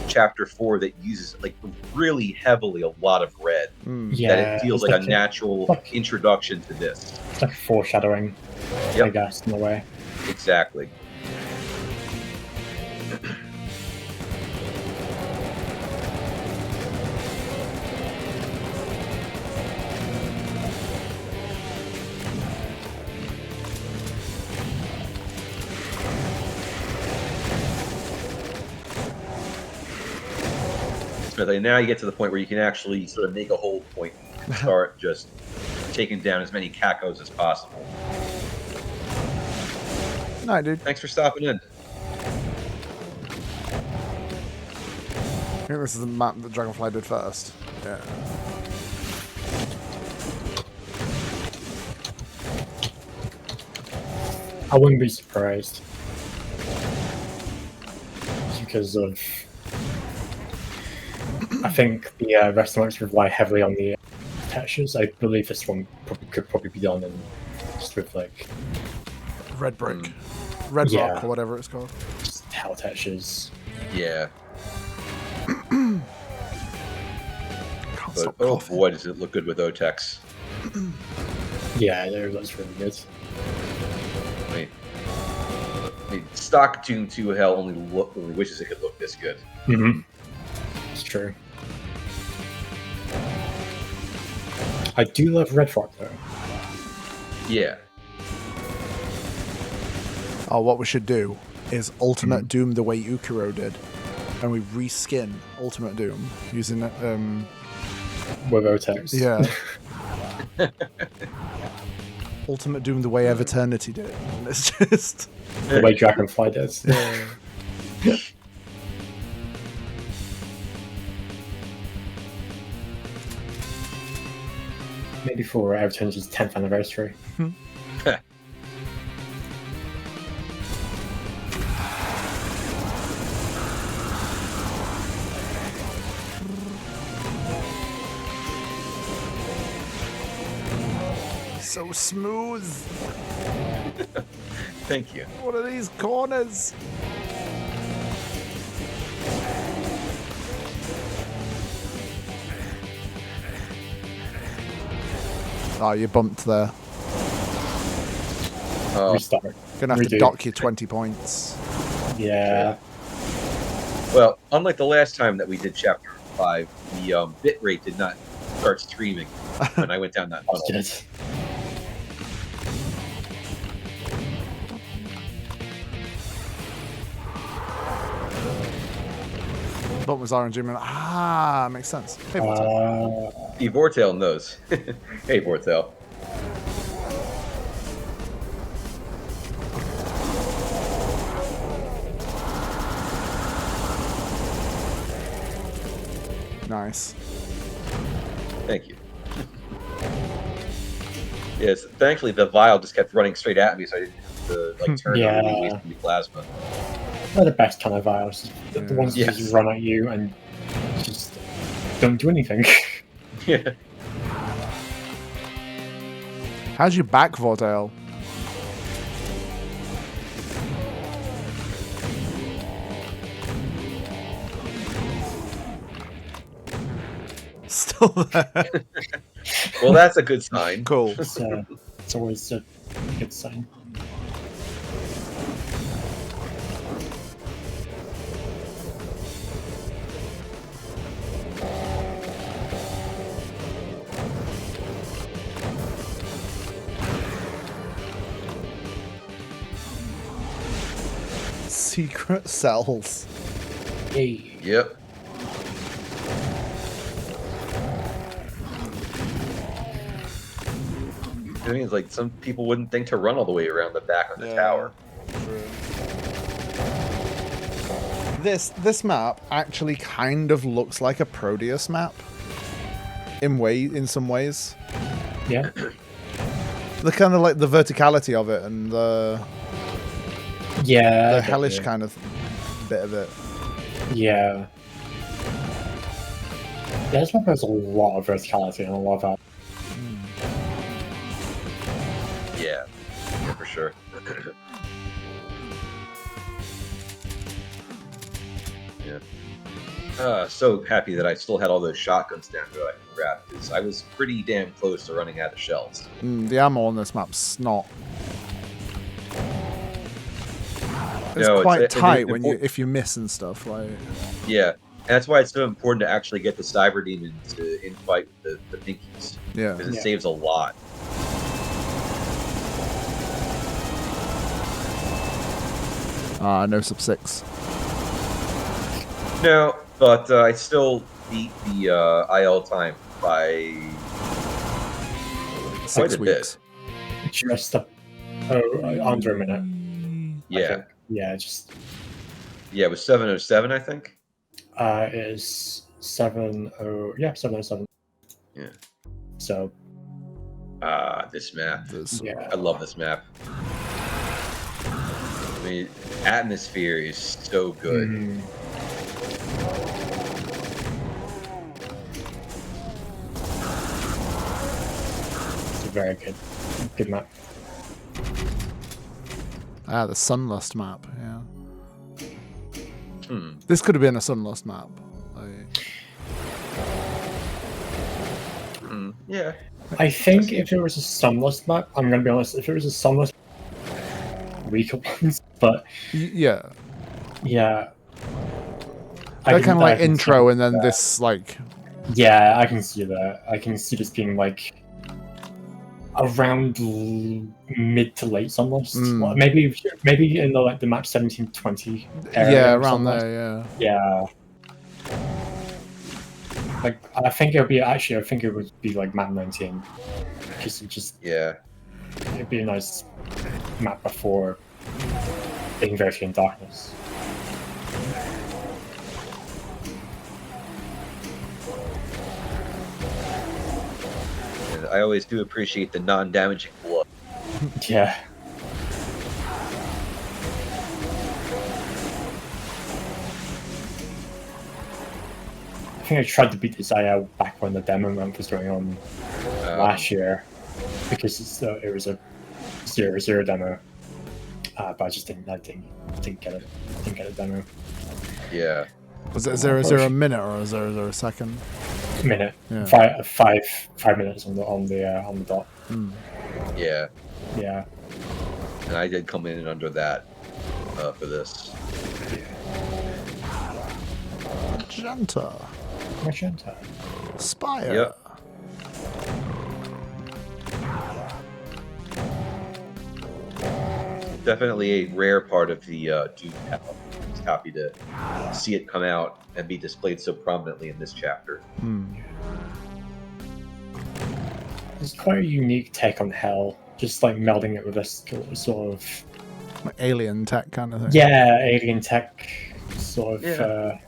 chapter 4 that uses like really heavily a lot of red. Yeah, that it feels like a natural introduction to this. It's like foreshadowing, I guess, in a way. Exactly. But like now you get to the point where you can actually sort of make a hold point and start just taking down as many cacos as possible. No, dude. Thanks for stopping in. I think this is the map that Dragonfly did first. Yeah. I wouldn't be surprised. Because of... I think the rest of the maps rely heavily on the textures. I believe this one could probably be done in just with like... Red brick. Red rock or whatever it's called. Just hell textures. Yeah. But oh boy, does it look good with OTEX. Yeah, it looks really good. I mean, stock Doom 2 Hell only wishes it could look this good. It's true. I do love Red Rock though. Yeah. Oh, what we should do is Ultimate Doom the way Ukuro did, and we reskin Ultimate Doom using With Otex. yeah. Ultimate Doom the way Eviternity did. And it's just The way Dragonfly does. yeah. Maybe for Everton's 10th anniversary. So smooth. Thank you. What are these corners? Oh, you bumped there. Oh, Restart. Gonna have to Redo. dock you 20 points. Yeah. well, unlike the last time that we did Chapter 5, the bit rate did not start streaming when I went down that That's tunnel. good. Bump was orange. And makes sense. Hey, Walter. See, Vortail knows. Hey, Vortail. Nice. Thank you. Yes, thankfully the vial just kept running straight at me, so I didn't have to like turn Yeah. and really waste any plasma. They're the best kind of vials. The ones that Yes. just run at you and just don't do anything. Yeah. How's your back, Vordale? Still there. Well, that's a good sign. Cool. It's always a good sign. Secret cells. Hey. Yep. I mean, it's like some people wouldn't think to run all the way around the back of the tower. This map actually kind of looks like a Proteus map in some ways. Yeah. The kind of like the verticality of it and the Yeah. hellish kind of bit of it. Yeah. Yeah, this map has a lot of verticality and a lot of that. Yeah. Yeah, for sure. Yeah. So happy that I still had all those shotguns down that I could grab, because I was pretty damn close to running out of shells. The ammo on this map's not. It's No, quite it's tight when important. you miss and stuff. Like Yeah, and that's why it's so important to actually get the Cyber Demon to infight with the Pinkies, yeah. because it Yeah. saves a lot. No sub 6. No, but I still beat the IL time by quite 6 a bit. weeks. Just under a minute. I Yeah, think. Yeah, just yeah, it was 707, I think. is 707. Yeah. So This map. yeah. I love this map. I mean, atmosphere is so good. Mhm. It's a very good map. The Sunlust map. Yeah. Hmm. This could have been a Sunlust map. Like, Yeah. I think if it was a sunless map, I'm gonna be honest, if it was a sunless weaker ones, but yeah. yeah. They're kind of like I can intro see and then that. this like Yeah, I can see that. I can see this being like around mid to late Sunlust. Mm. Well, maybe in the match 17-20 area. Yeah, of around Sunlust. there. Yeah. Yeah. Like I think it would be like map 19. Just Yeah. it'd be a nice map before Inversion in Darkness. And I always do appreciate the non-damaging blood. Yeah. I think I tried to beat this IL back when the demo month was going on last year, because it was a 0-0 demo, but I just didn't get it. Didn't get a demo. Yeah. Was it 0-0 a minute or 0-0 a second? Minute. Yeah. 5 minutes on the dot. Mm. Yeah. Yeah. And I did come in under that for this. Magenta. Magenta. Spire. Yep. Definitely a rare part of the Doom palette. I was happy to see it come out and be displayed so prominently in this chapter. It's quite a unique take on Hell, just like melding it with this sort of Like alien tech kind of thing. yeah, alien tech sort of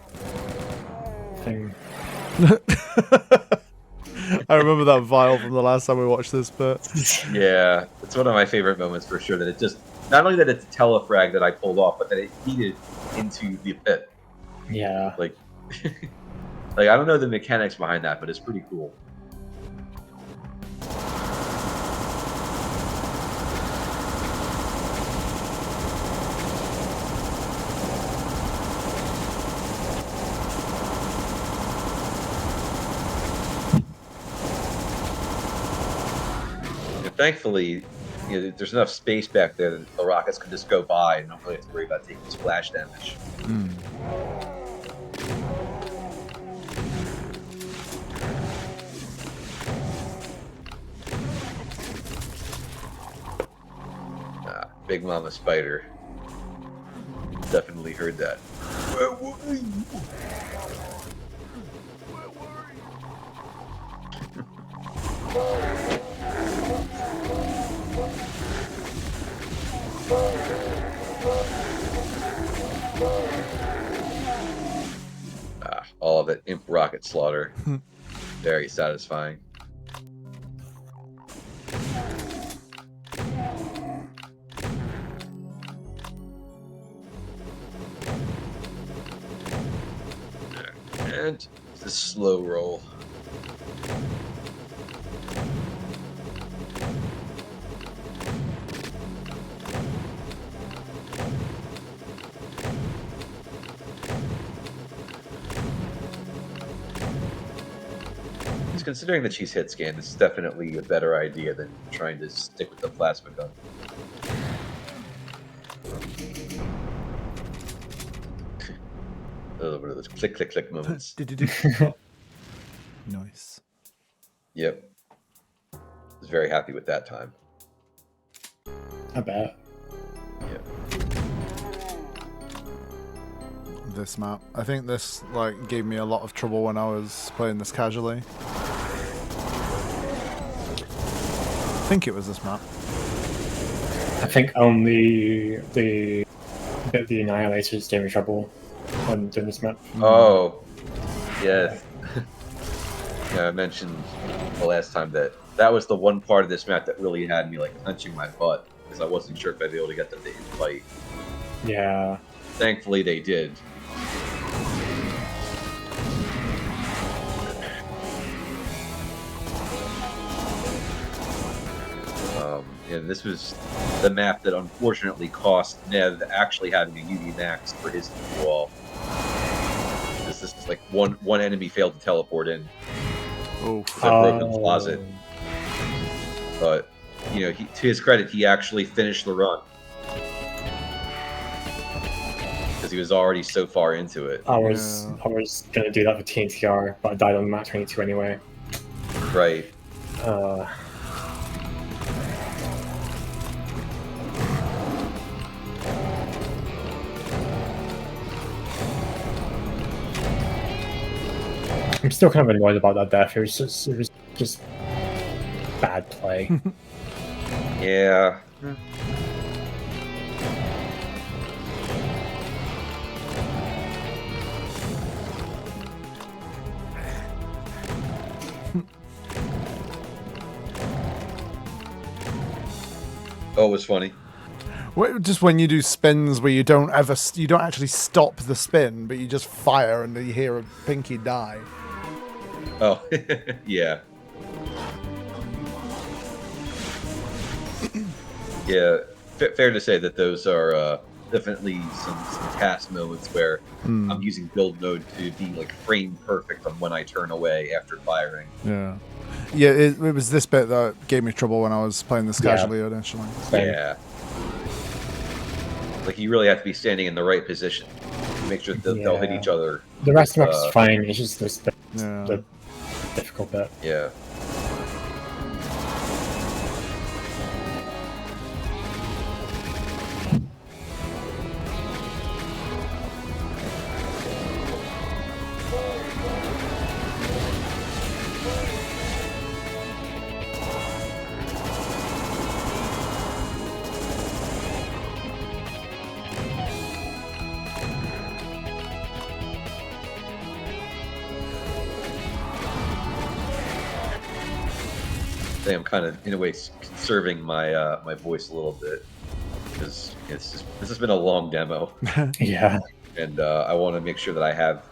thing. I remember that vial from the last time we watched this bit. Yeah, it's one of my favorite moments for sure. That it just not only that it's a telefrag that I pulled off, but that it heated into the pit. Yeah. Like, like I don't know the mechanics behind that, but it's pretty cool. Thankfully, there's enough space back there that the rockets can just go by and don't really have to worry about taking splash damage. Big Mama Spider. Definitely heard that. Where were you? All of it, imp rocket slaughter. Very satisfying. And the slow roll. Considering that she's hit scan, this is definitely a better idea than trying to stick with the plasma gun. Oh, one of those click, click, click moments. Nice. Yep. I was very happy with that time. I bet. Yep. This map. I think this gave me a lot of trouble when I was playing this casually. I think it was this map. I think only the Annihilators gave me trouble on doing this map. Oh, yes. Yeah, I mentioned the last time that was the one part of this map that really had me clenching my butt because I wasn't sure if I'd be able to get them to fight. Yeah. Thankfully, they did. And this was the map that unfortunately cost Nev actually having a UV max for his wall. This is one enemy failed to teleport in. Oh, a broken closet. But to his credit, he actually finished the run because he was already so far into it. I was gonna do that for TNTR, but I died on map 22 anyway. Right. I'm still kind of annoyed about that death. It was just bad play. Yeah. Oh, it was funny. Just when you do spins where you don't actually stop the spin, but you just fire and you hear a pinky die. Oh, yeah. Yeah, fair to say that those are definitely some TAS moments where I'm using build mode to be like frame perfect on when I turn away after firing. Yeah. Yeah, it was this bit that gave me trouble when I was playing this casually initially. Yeah. Like, you really have to be standing in the right position to make sure that they'll hit each other. The rest of it's fine. It's just this bit, Yeah. the difficult bit. Yeah. I'm kind of, in a way, conserving my my voice a little bit because this has been a long demo, Yeah. and I want to make sure that I have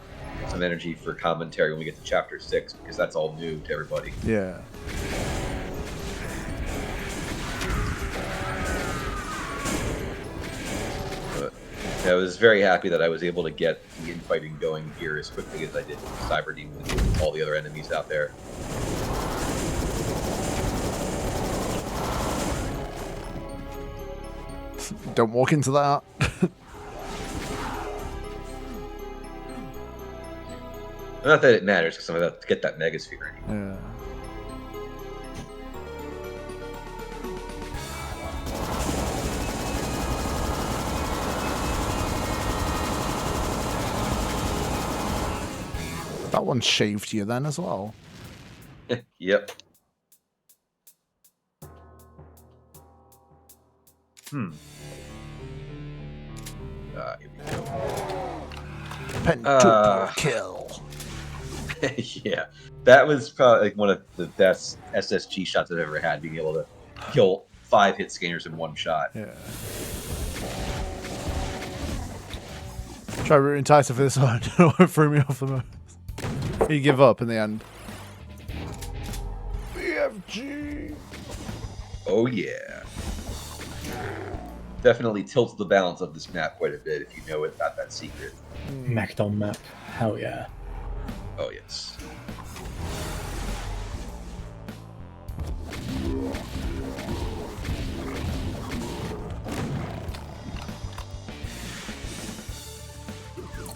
some energy for commentary when we get to Chapter 6 because that's all new to everybody. Yeah. But I was very happy that I was able to get the infighting going here as quickly as I did with Cyber Demon and all the other enemies out there. Don't walk into that. Not that it matters because I'm about to get that Megasphere anyway. Yeah. That one shaved you then as well. Yep. Here we go. Pentuple kill. Yeah, that was probably like one of the best SSG shots I've ever had, being able to kill 5 hit scanners in one shot. Yeah. Try rooting Tyson for this one. It threw me off the most. You give up in the end. BFG. Oh yeah. Definitely tilts the balance of this map quite a bit if you know it got that secret. Macdon map. Hell yeah. Oh yes.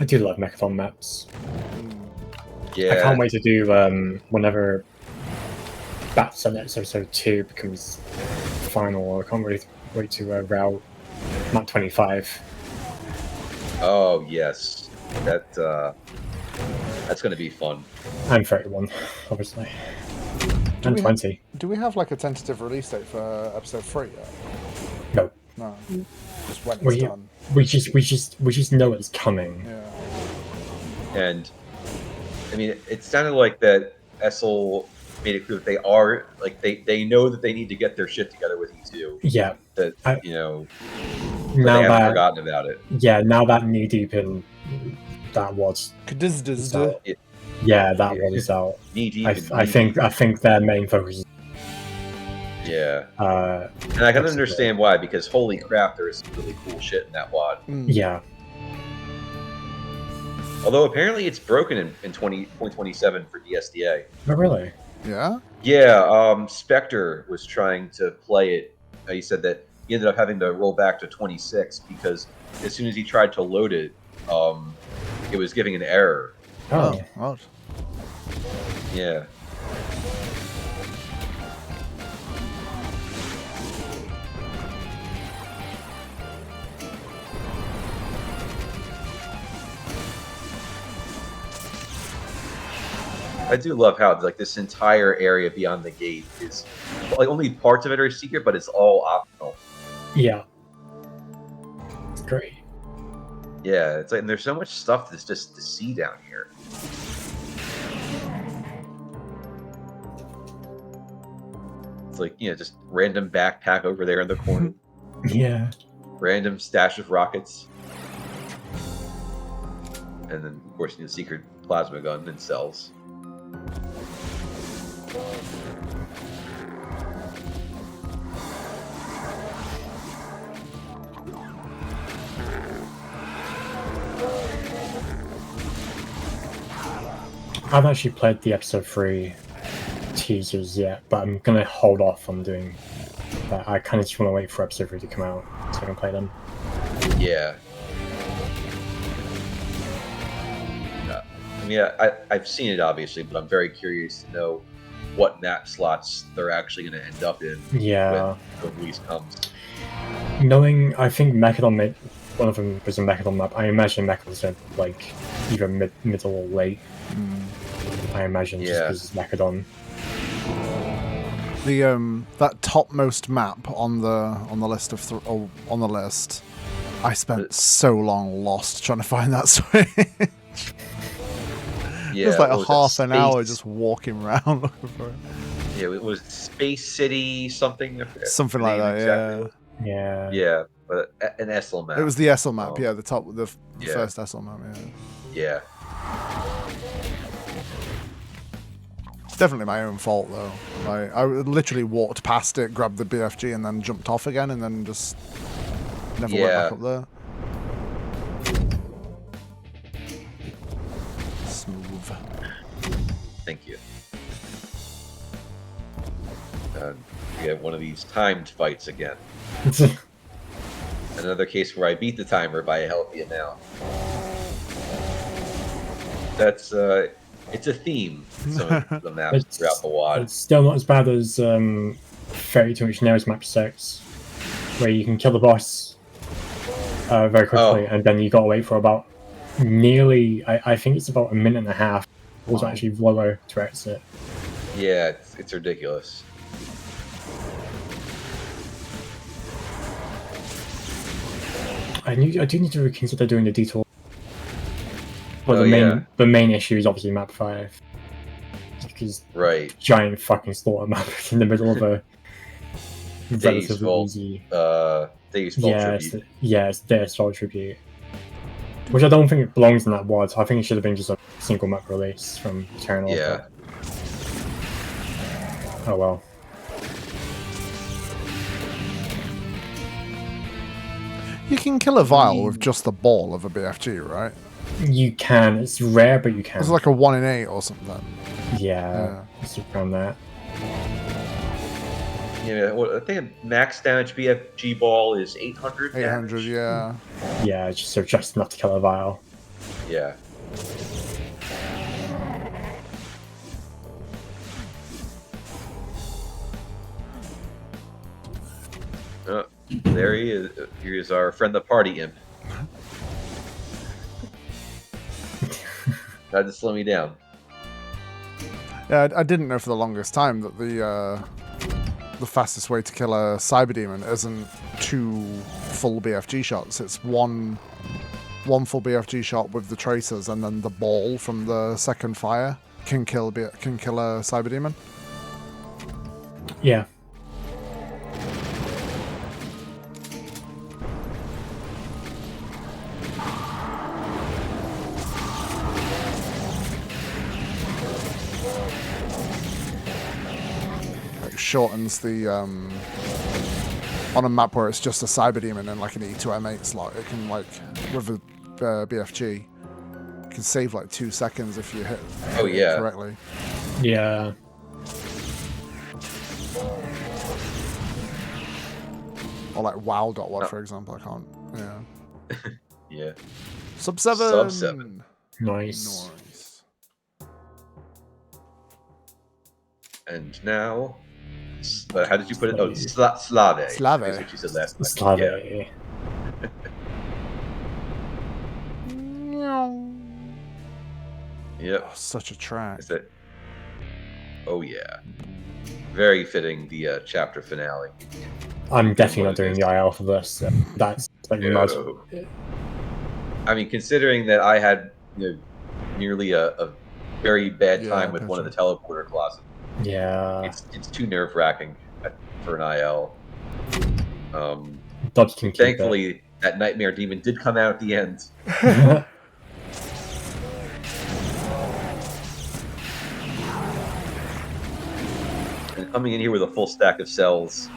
I do love Mechathon maps. Yeah. I can't wait to do whenever Bats on episode 2 becomes final. I can't really wait to route map 25. Oh yes. That's going to be fun. And 31, obviously. And 20. Do we have like a tentative release date for episode 3 yet? No. No. Just when it's done. We just know it's coming. Yeah. And I mean, it sounded like that Essel made it clear that they are like they know that they need to get their shit together with E2. Yeah. That you know, but now they haven't that forgotten about it. yeah, now that knee deep in that was yeah, that was out. Knee deep. I think their main focus is yeah. And I can understand why, because holy crap, there is some really cool shit in that WAD. Yeah. Although apparently it's broken in 2027 for DSDA. Oh, really? Yeah? Yeah, Spectre was trying to play it. He said that he ended up having to roll back to 26 because as soon as he tried to load it, it was giving an error. Oh. Odd. Yeah. I do love how like this entire area beyond the gate is like only parts of it are secret, but it's all optional. Yeah. It's great. Yeah, it's like and there's so much stuff that's just to see down here. It's like, just random backpack over there in the corner, Yeah. random stash of rockets, and then of course secret plasma gun and cells. I haven't actually played the episode 3 teasers yet, but I'm gonna hold off on doing that. I kind of just want to wait for episode 3 to come out so I can play them. Yeah. I mean, I've seen it obviously, but I'm very curious to know what map slots they're actually going to end up in Yeah. when the release comes. Knowing, I think Mechadon one of them was a Mechadon map. I imagine Mechadon's like either middle or late. I imagine just because it's Mechadon. The that topmost map on the list of on the list, I spent so long lost trying to find that switch. Yeah, it was like a what half that, an hour just walking around looking for it. Yeah, it was Space City something. Something like that. Exactly. Yeah. Yeah, but an Essel map. It was the Essel map. Yeah, the first Essel map. Yeah. It's definitely my own fault though. I literally walked past it, grabbed the BFG, and then jumped off again, and then just never went back up there. Smooth. Thank you. We have one of these timed fights again. Another case where I beat the timer by a healthy amount. That's it's a theme in some of the maps throughout the WAD. It's still not as bad as 32-inch Nails map 6, where you can kill the boss very quickly, and then you gotta wait for about nearly, I think it's about a minute and a half. It was actually lower to exit. Yeah, it's ridiculous. I do need to reconsider doing the detour. Well, the main issue is obviously map 5, because giant fucking slaughter map in the middle of a relatively easy. It's their Soul Tribute, which I don't think it belongs in that WAD. I think it should have been just a single map release from Eternal. Yeah. Oh well. You can kill a vial with just the ball of a BFG, right? You can. It's rare, but you can. It's like a 1 in 8 or something. Yeah. It's around that. Yeah, well, I think a max damage BFG ball is 800. 800, damage. yeah. Yeah, just enough to kill a vial. Yeah. There he is. Here's our friend, the party imp. Tried to slow me down. Yeah, I didn't know for the longest time that the fastest way to kill a cyber demon isn't 2 full BFG shots. It's one full BFG shot with the tracers, and then the ball from the second fire can kill a cyber demon. Yeah. Shortens the on a map where it's just a cyber demon and like an E2M8 slot, it can, like, with a BFG, it can save like 2 seconds if you hit it correctly. Yeah. Or like WoW.WAD, for example. I can't. Yeah. Yeah. Sub 7. Sub 7. Nice. And now, how did you put it? Oh, Slave. Slave. Is what you said last time. Slave. Yep. Oh, such a track. Is it? Oh yeah. Very fitting the chapter finale. I'm definitely what not doing it the IL for this. That's like the most. No. I mean, considering that I had nearly a very bad Yeah, time with one of the teleporter classes, Yeah. it's too nerve-wracking for an IL. Dubs can keep Thankfully, that Nightmare Demon did come out at the end. it. And coming in here with a full stack of cells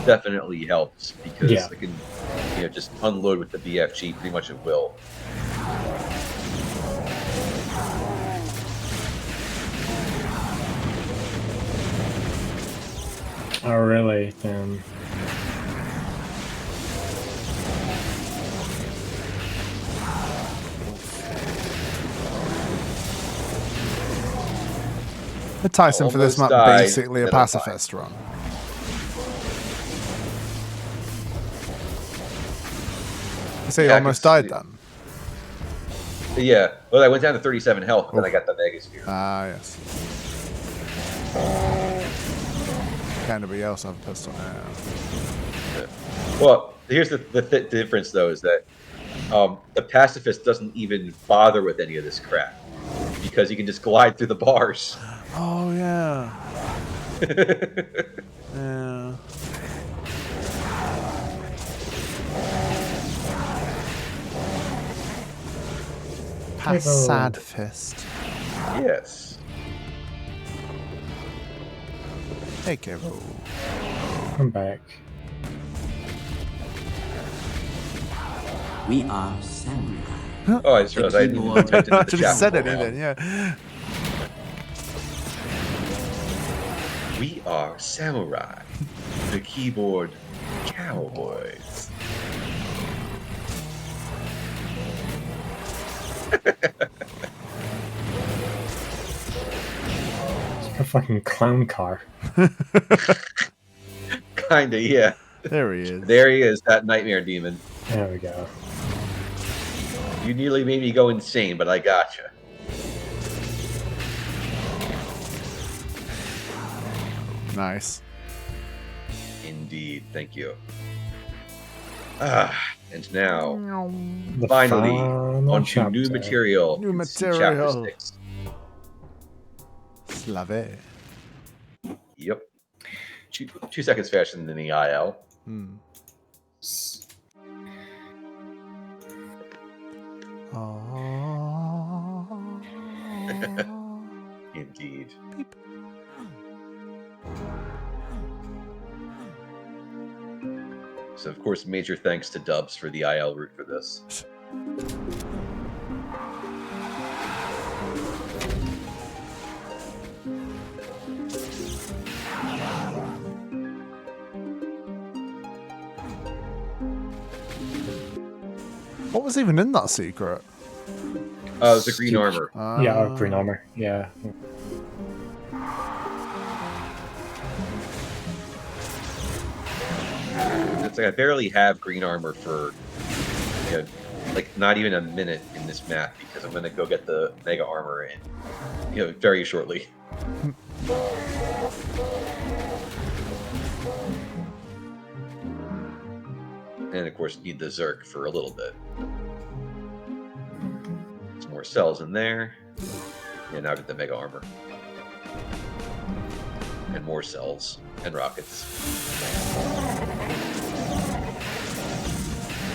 definitely helps because Yeah. I can, just unload with the BFG pretty much at will. Oh, really? Then. Tyson for this Almost map died, basically a then I'm fine. pacifist run. You say you Yeah, almost 'cause- died then? Yeah, well, I went down to 37 health, but then I got the Mega Sphere. Ah, yes. Can anybody else have a pistol now? Well, here's the difference, though, is that the pacifist doesn't even bother with any of this crap because he can just glide through the bars. Oh, yeah. Yeah. Sad fist. Yes. Hey, Kevo. I'm back. We are samurai. Oh, I just realized I didn't even type it I into the just chat said before anything, now. yeah. We are samurai, the keyboard cowboys. It's like a fucking clown car. Kinda, yeah. There he is. There he is, that Nightmare Demon. There we go. You nearly made me go insane, but I gotcha. Nice. Indeed, thank you. And now, The finally, final onto new chapter. material. New It's material. Chapter 6. Slave. Yep. 2 seconds faster than the IL. Hmm. Oh. Indeed. So, of course, major thanks to Dubs for the IL route for this. What was even in that secret? The green armor. Yeah, green armor. Yeah. It's like I barely have green armor for, like not even a minute in this map because I'm gonna go get the mega armor in, very shortly. And of course, need the Zerk for a little bit. Some more cells in there. And now get the mega armor. And more cells and rockets.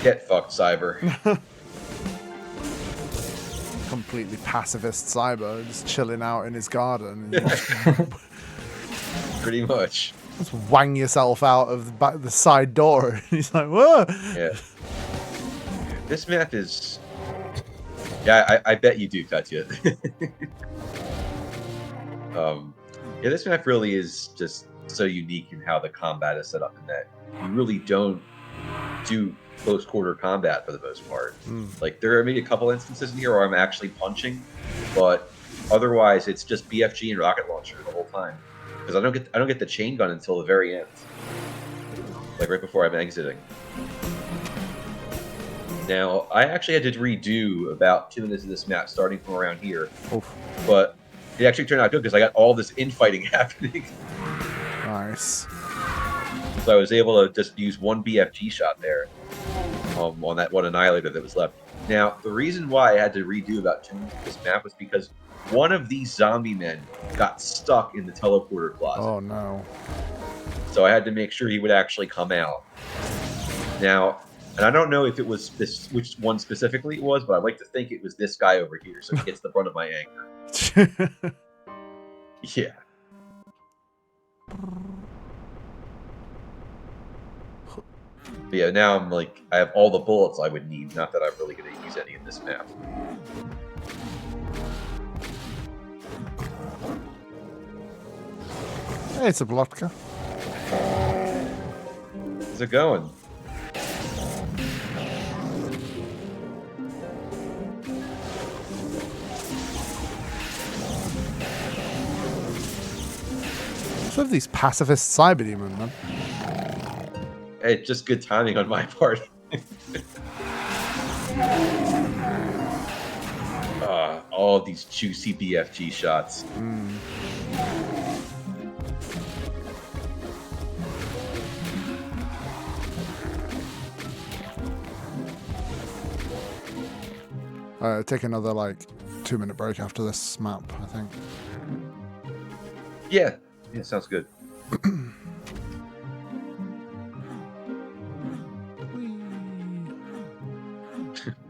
Get fucked, Cyber. Completely pacifist cyber, just chilling out in his garden. And Pretty much. just wang yourself out of the side door. And he's like, whoa! Yeah. This map is... Yeah, I bet you do, Katya. Yeah, this map really is just so unique in how the combat is set up in that you really don't do close quarter combat for the most part. Like, there are maybe a couple instances in here where I'm actually punching, but otherwise it's just BFG and rocket launcher the whole time. Because I don't get the chain gun until the very end. Like right before I'm exiting. Now, I actually had to redo about 2 minutes of this map starting from around here. Oof. But It actually turned out good because I got all this infighting happening. Nice. So I was able to just use one BFG shot there on that one annihilator that was left. Now, the reason why I had to redo about 2 minutes of this map was because one of these zombie men got stuck in the teleporter closet. Oh no. So I had to make sure he would actually come out. Now, and I don't know if it was which one specifically it was, but I'd like to think it was this guy over here, so he gets the brunt of my anger. Yeah. But yeah, now I'm like, I have all the bullets I would need. Not that I'm really going to use any in this map. Hey, it's a Blotka. How's it going? Some of these pacifist cyber demon, man. It's just good timing on my part. All of these juicy BFG shots. Take another like 2-minute break after this map, I think. Yeah, sounds good.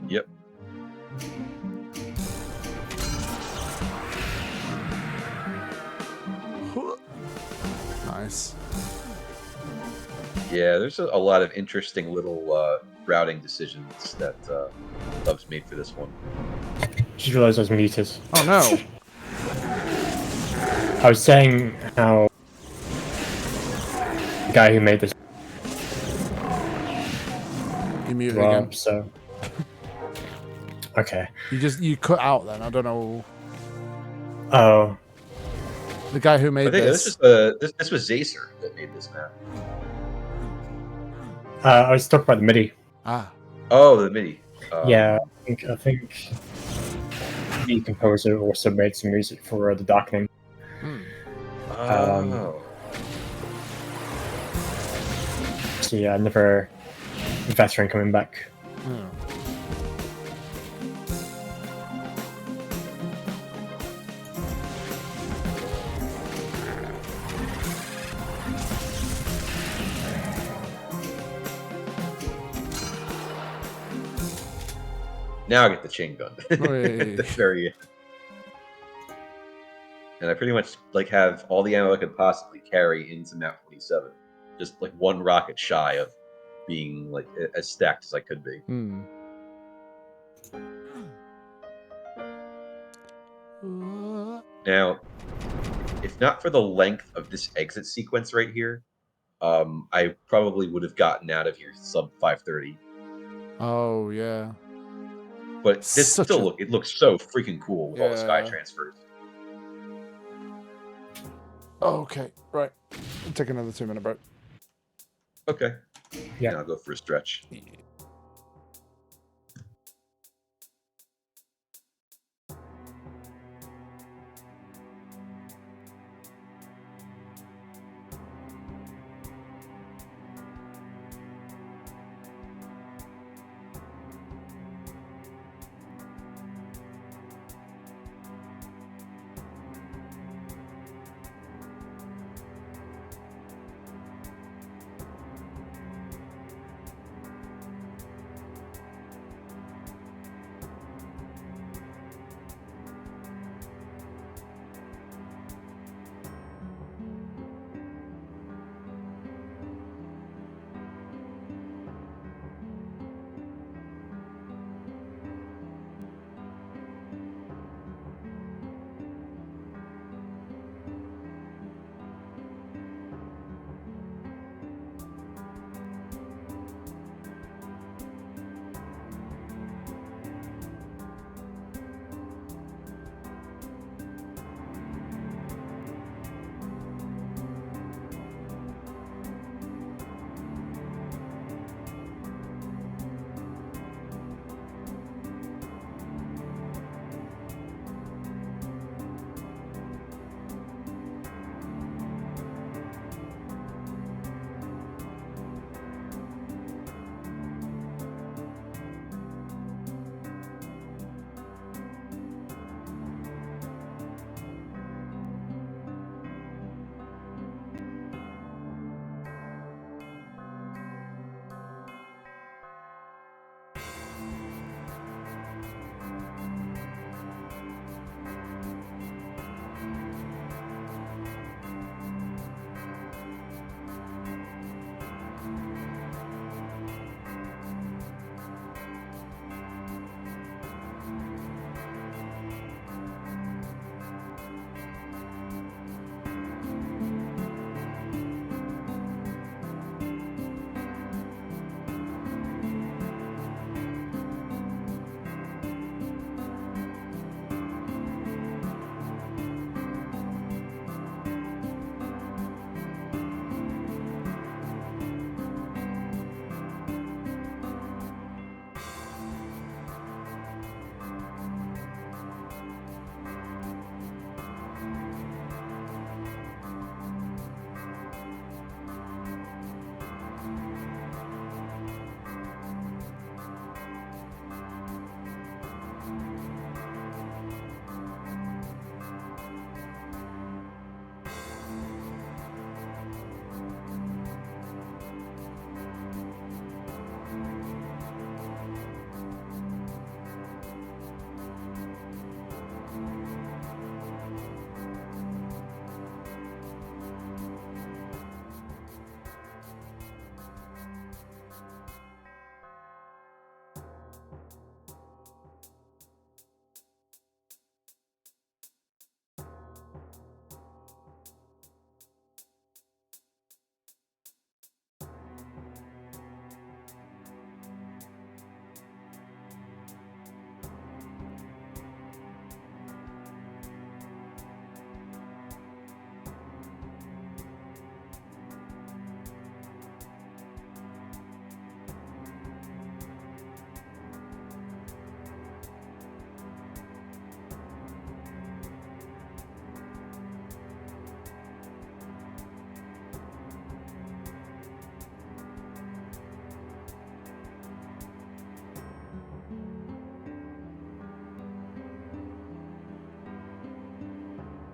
Yep. Nice. Yeah, there's a lot of interesting little routing decisions that Dubs made for this one. Just realised I was muted. Oh no. I was saying how the guy who made this You muted well, again. so okay. You cut out then. I don't know. Oh, The guy who I made think this. this was Zacer that made this map. I was talking about the MIDI. Ah. Oh, the MIDI. Yeah, I think the composer also made some music for The Darkening. Oh. So yeah, another veteran coming back. Hmm. Now I get the chain gun. Whey. At the very end. And I pretty much like have all the ammo I could possibly carry into map 27. Just like one rocket shy of being like as stacked as I could be. Hmm. Now, if not for the length of this exit sequence right here, I probably would have gotten out of here sub 5:30. Oh yeah. But this Such still a- it looks so freaking cool with all the sky Yeah. transfers. Okay. Right. Take another 2-minute break. Okay. Yeah. And I'll go for a stretch.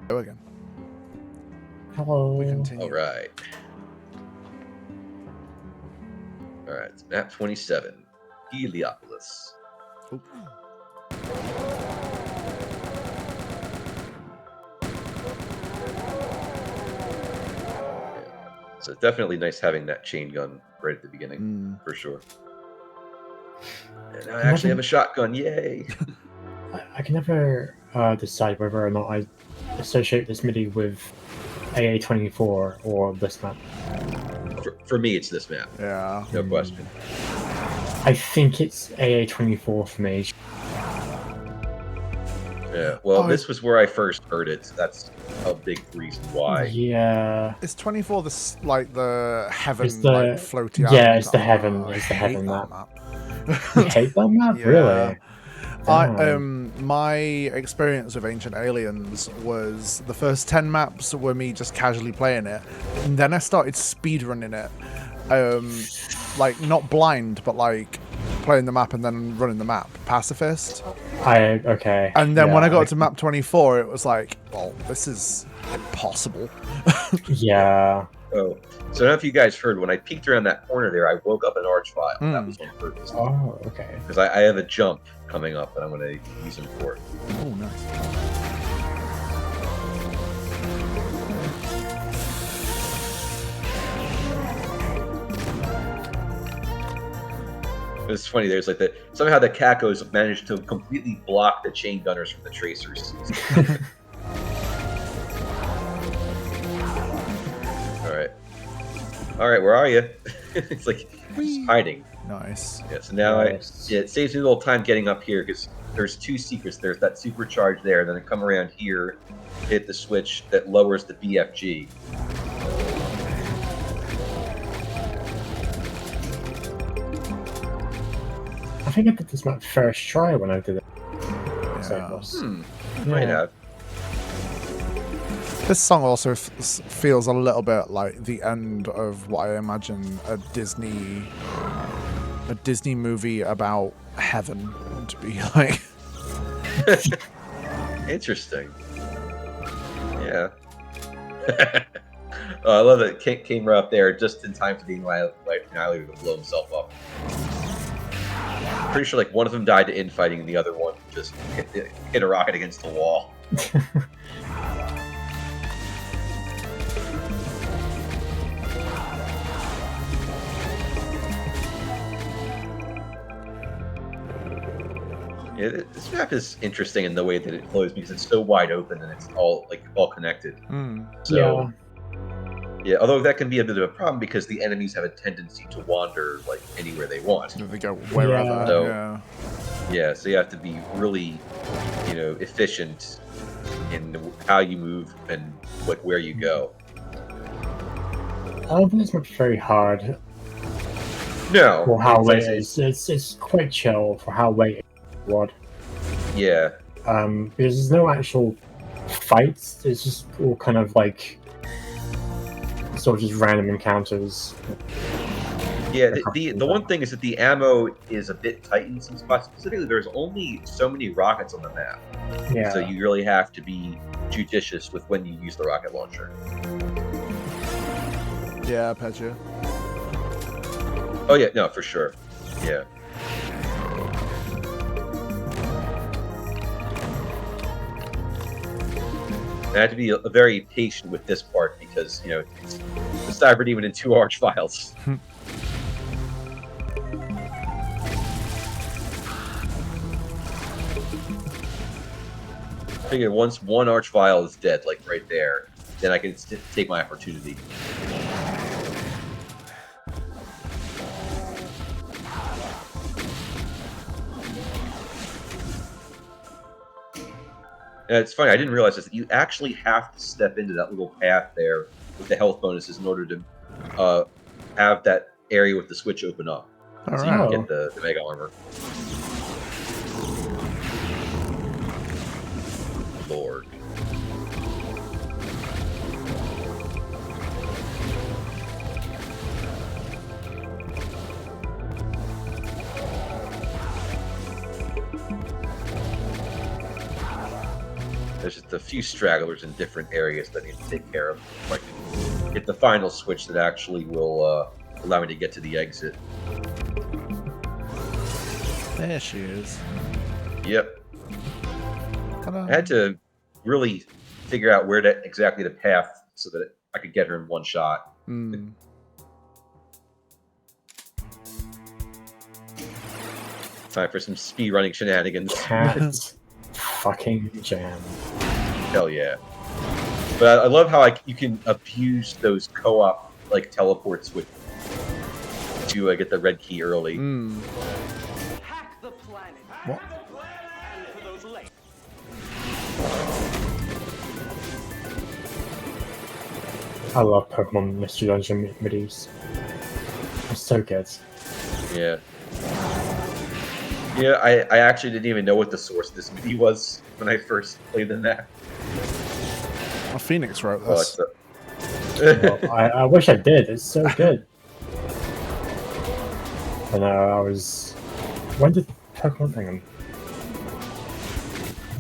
Go again. Hello. We continue. All right. All right. It's map 27, Heliopolis. Oop. So it's definitely nice having that chain gun right at the beginning, for sure. And I actually have a shotgun, yay! I can never decide whether or not I associate this MIDI with AA24 or this map. For me, it's this map, Yeah. no question. I think it's AA24 for me. Yeah, well, Oh, this was where I first heard it. So that's a big reason why. Yeah. Is 24 the heaven, It's the- like, floaty yeah, island? it's the heaven- I it's the hate heaven that map. You hate that map? Yeah. Really? I my experience with Ancient Aliens was the first 10 maps were me just casually playing it, and then I started speedrunning it. Like not blind, but like playing the map and then running the map. Pacifist. Okay. And then when I yeah, got to map 24, it was like, well, this is impossible. Yeah. Oh, so I don't know if you guys heard, when I peeked around that corner there, I woke up an archvile. That was on purpose. Oh, okay. Because I have a jump coming up that I'm going to use him for. Oh, nice. It's funny, there's like somehow the Cacos managed to completely block the chain gunners from the tracers. Alright, where are you? It's like he's hiding. Nice. Yeah, so now Nice. it saves me a little time getting up here because there's two secrets. There's that supercharge there, then I come around here, hit the switch that lowers the BFG. I think I did this map first try when I did it. So it Yeah. was- Might have. This song also feels a little bit like the end of what I imagine a Disney movie about heaven to be like. Interesting. Yeah. I love that Kate came right up there just in time for the Annihilator to blow himself up. Pretty sure like one of them died to infighting and the other one just hit a rocket against the wall. Yeah, this map is interesting in the way that it flows because it's so wide open and it's all connected. So yeah, although that can be a bit of a problem because the enemies have a tendency to wander like anywhere they want. They go wherever. Yeah. So- Yeah. Yeah, so you have to be really, efficient in how you move and where you go. I don't think this map's very hard No, for how it's- late it's- it is. It's quite chill for how late it was. Yeah, Because there's no actual fights. It's just all kind of like sort of just random encounters. yeah. The one thing is that the ammo is a bit tight in some spots. Specifically, there's only so many rockets on the map, Yeah. so you really have to be judicious with when you use the rocket launcher. Yeah, Pedro. Oh yeah, no, for sure. Yeah. I had to be very patient with this part because it's the Cyber Demon in 2 archviles. I figured once one archvile is dead, like right there, then I can take my opportunity. And it's funny, I didn't realize this, that you actually have to step into that little path there with the health bonuses in order to have that area with the switch open up. All So right. you can get the Mega Armor. Lord. There's just a few stragglers in different areas that I need to take care of before I can get the final switch that actually will allow me to get to the exit. There she is. Yep. Ta-da. I had to really figure out where to exactly the path so that I could get her in one shot. Mm. Time for some speed running shenanigans. Cat fucking jam. Hell yeah! But I love how you can abuse those co-op like teleports with to get the red key early. Mm. Hack the planet. What? And for those late. I love Pokemon Mystery Dungeon middies. It's so good. Yeah. Yeah, I actually didn't even know what the source of this MIDI was when I first played the map. Oh, Phoenix wrote Oh, this. Well, I wish I did. It's so good. And I was. When did Pokemon hang on?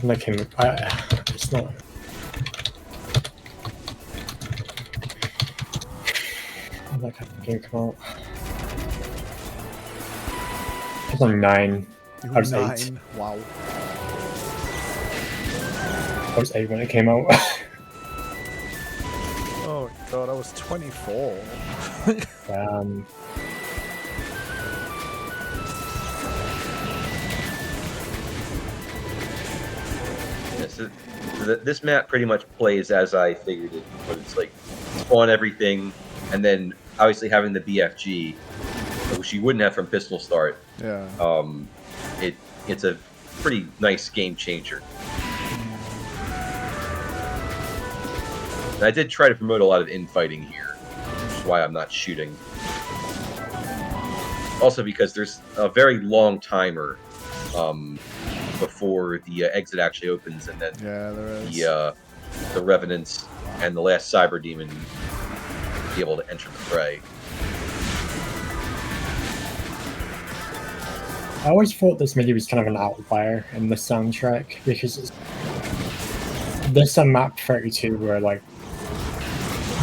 When that came. It's not. When that game come out? I was on 9. You I were was 8. 9. Wow. I was 8 when it came out. Oh god, I was 24. This map pretty much plays as I figured it would. It's like spawn everything, and then obviously having the BFG, which you wouldn't have from Pistol Start. Yeah. It's a pretty nice game changer. And I did try to promote a lot of infighting here, which is why I'm not shooting. Also because there's a very long timer before the exit actually opens, and then Yeah, there is. the Revenants and the last Cyber Demon be able to enter the fray. I always thought this MIDI was kind of an outlier in the soundtrack because this and Map 32 were like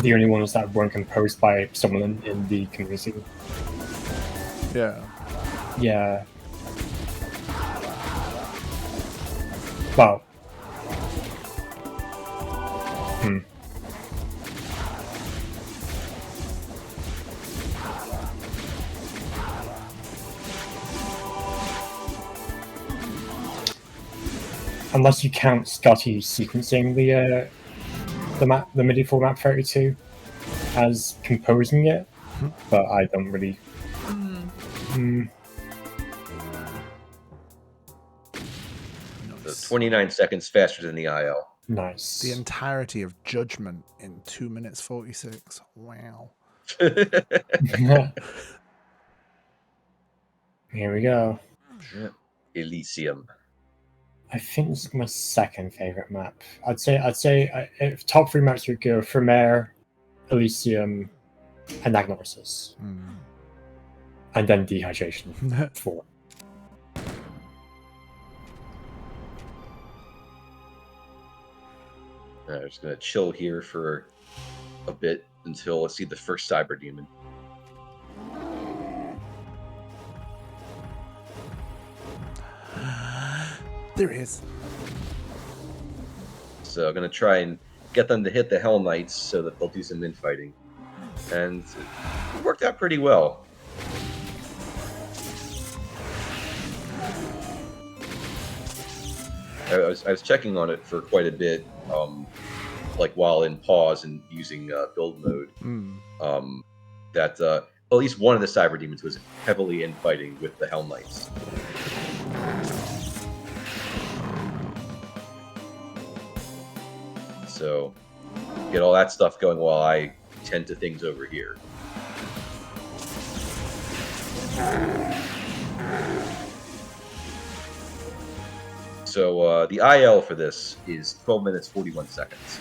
the only ones that weren't composed by someone in the community. Yeah. Yeah. Well. Unless you count Scotty sequencing the MIDI for Map 32 as composing it, but I don't really. So 29 seconds faster than the IL. Nice. The entirety of Judgment in 2 minutes 46. Wow. Here we go. Elysium. I think this is my second favorite map. I'd say if top 3 maps would go Fremere, Elysium, and Agnosis, and then Dehydration 4. I'm just gonna chill here for a bit until I see the first Cyber Demon. There it is. So I'm gonna try and get them to hit the Hell Knights so that they'll do some infighting, and it worked out pretty well. I was checking on it for quite a bit, like while in pause and using build mode. That at least one of the Cyber Demons was heavily infighting with the Hell Knights. So get all that stuff going while I tend to things over here. So the IL for this is 12 minutes 41 seconds.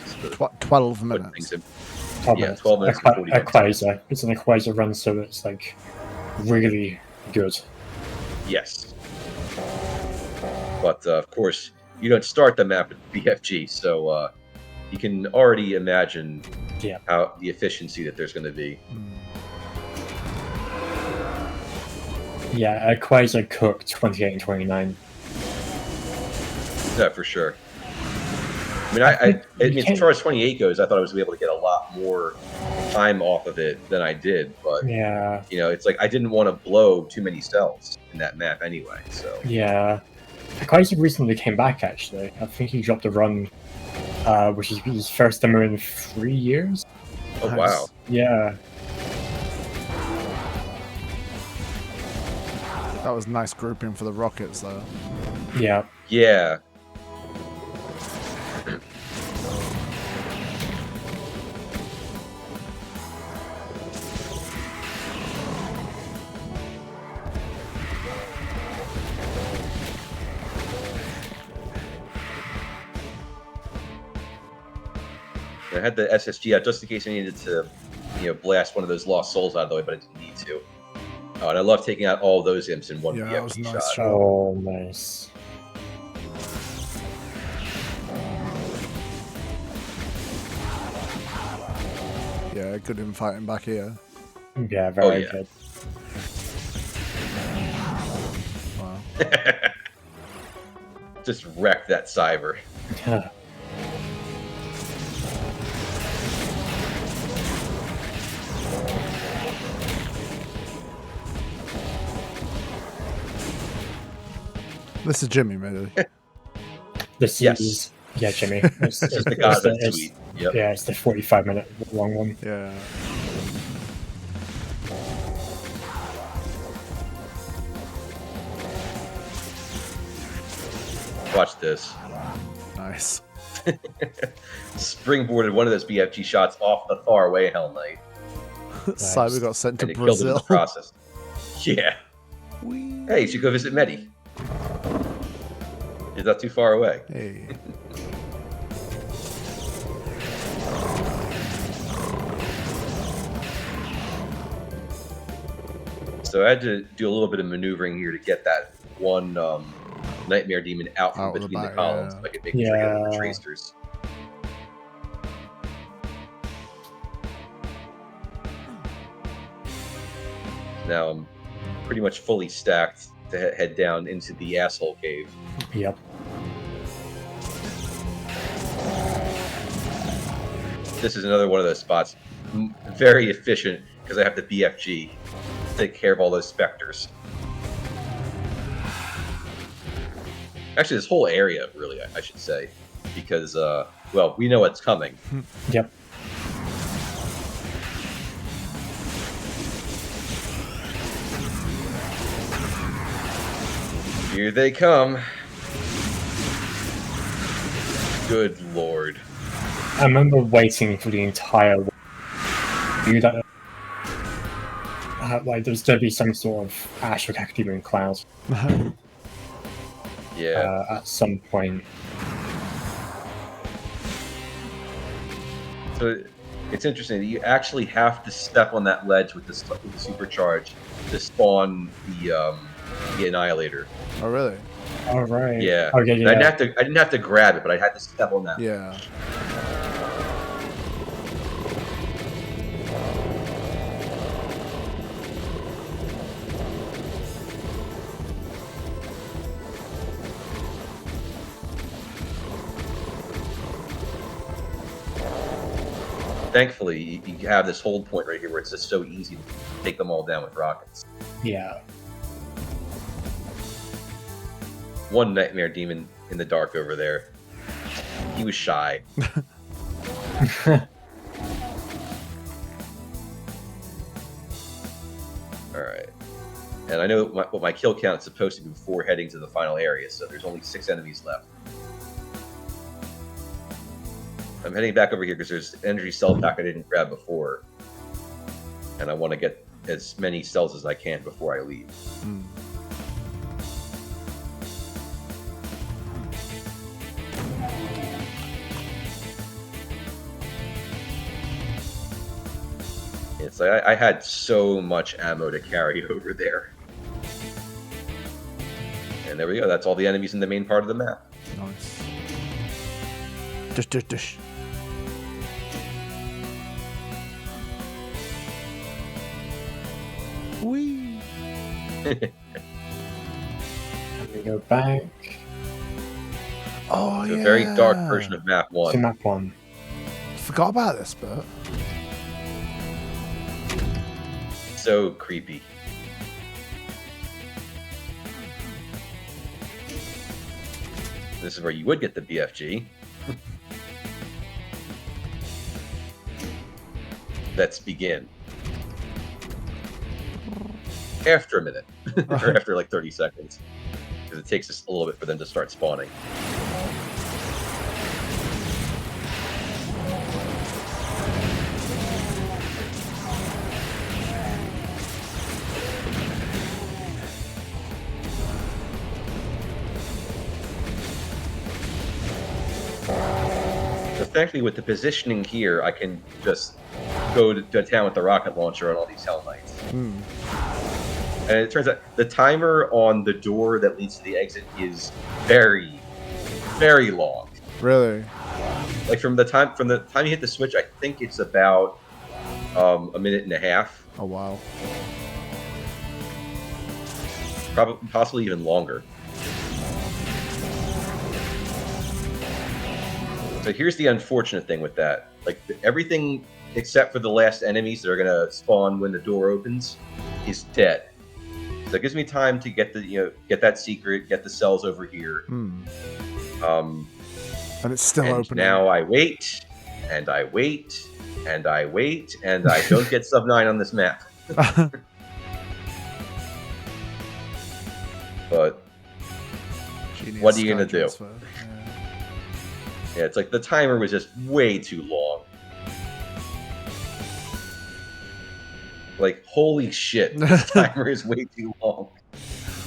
12 minutes. 12 yeah, minutes. 12 minutes and 41 Equalizer. It's an Equalizer run, so it's like really good. Yes. But of course, you don't start the map with BFG, so you can already imagine Yeah. how the efficiency that there's going to be. Yeah, Quasar Cook 28 and 29. Yeah, for sure. I mean, I mean, as far as 28 goes, I thought I was going to be able to get a lot more time off of it than I did, but Yeah, you know, it's like I didn't want to blow too many cells in that map anyway. So yeah. Quasar recently came back, actually. I think he dropped a run, which is his first demo in 3 years. oh Nice. wow, Yeah, That was nice grouping for the rockets, though. yeah. yeah. I had the SSG out just in case I needed to, you know, blast one of those lost souls out of the way, but I didn't need to. Oh, and I love taking out all those imps in one Yeah, that was a BFG nice shot. shot. Oh, nice. Yeah, good in fighting back here. Yeah, very yeah. good. Wow. Just wreck that cyber. Yeah. This is Jimmy, maybe. This Yes. is Jimmy. This is the god of the suite. Yep. Yeah, it's the 45-minute long one. Yeah. Watch this. Nice. Springboarded one of those BFG shots off the far away Hell Knight, Cyber got sent to and it killed him in the Brazil. process. Yeah. Hey, you should go visit Medi. You're not too far away. Hey. So I had to do a little bit of maneuvering here to get that one Nightmare Demon out from Out of the between the back, columns yeah. so I could make sure I get the Yeah. tracers. Now I'm pretty much fully stacked to head down into the asshole cave. Yep. This is another one of those spots. Very efficient because I have the BFG to take care of all those specters. Actually, this whole area, really, I should say, because, well, we know what's coming. Yep. Here they come. Good lord. I remember waiting for the entire view that like there's going to be some sort of Astral Cacodemon cloud Yeah. at some point. So it's interesting that you actually have to step on that ledge with the supercharge to spawn the Annihilator. Oh, really? All right. Yeah. Okay. And Yeah. I didn't have to grab it, but I had to step on that. Yeah. Thankfully, you have this hold point right here where it's just so easy to take them all down with rockets. Yeah. One Nightmare Demon in the dark over there. He was shy. Alright. And I know what my kill count is supposed to be before heading to the final area, so there's only 6 enemies left. I'm heading back over here because there's an energy cell pack I didn't grab before. And I want to get as many cells as I can before I leave. Mm. It's like I had so much ammo to carry over there. And there we go. That's all the enemies in the main part of the map. Nice. Dush, dush, dush. Whee! Let me go back Oh, It's yeah. a very dark version of map to 1. map 1. Forgot about this bit. So creepy. This is where you would get the BFG. Let's begin. After a minute. Or after like 30 seconds. Because it takes us a little bit for them to start spawning. So thankfully, with the positioning here, I can just go to town with the rocket launcher on all these Hell Knights. And it turns out the timer on the door that leads to the exit is very, very long. Really? Like from the time you hit the switch, I think it's about a minute and a half, Oh, wow. probably possibly even longer. So here's the unfortunate thing with that. Like everything except for the last enemies that are gonna spawn when the door opens is dead. So it gives me time to get get that secret, get the cells over here. And it's still And opening. now I wait, and I wait, and I wait, and I don't get sub 9 on this map. But Genius what are you gonna sky do? transfer. yeah, it's like the timer was just way too long. Like, holy shit, this timer is way too long.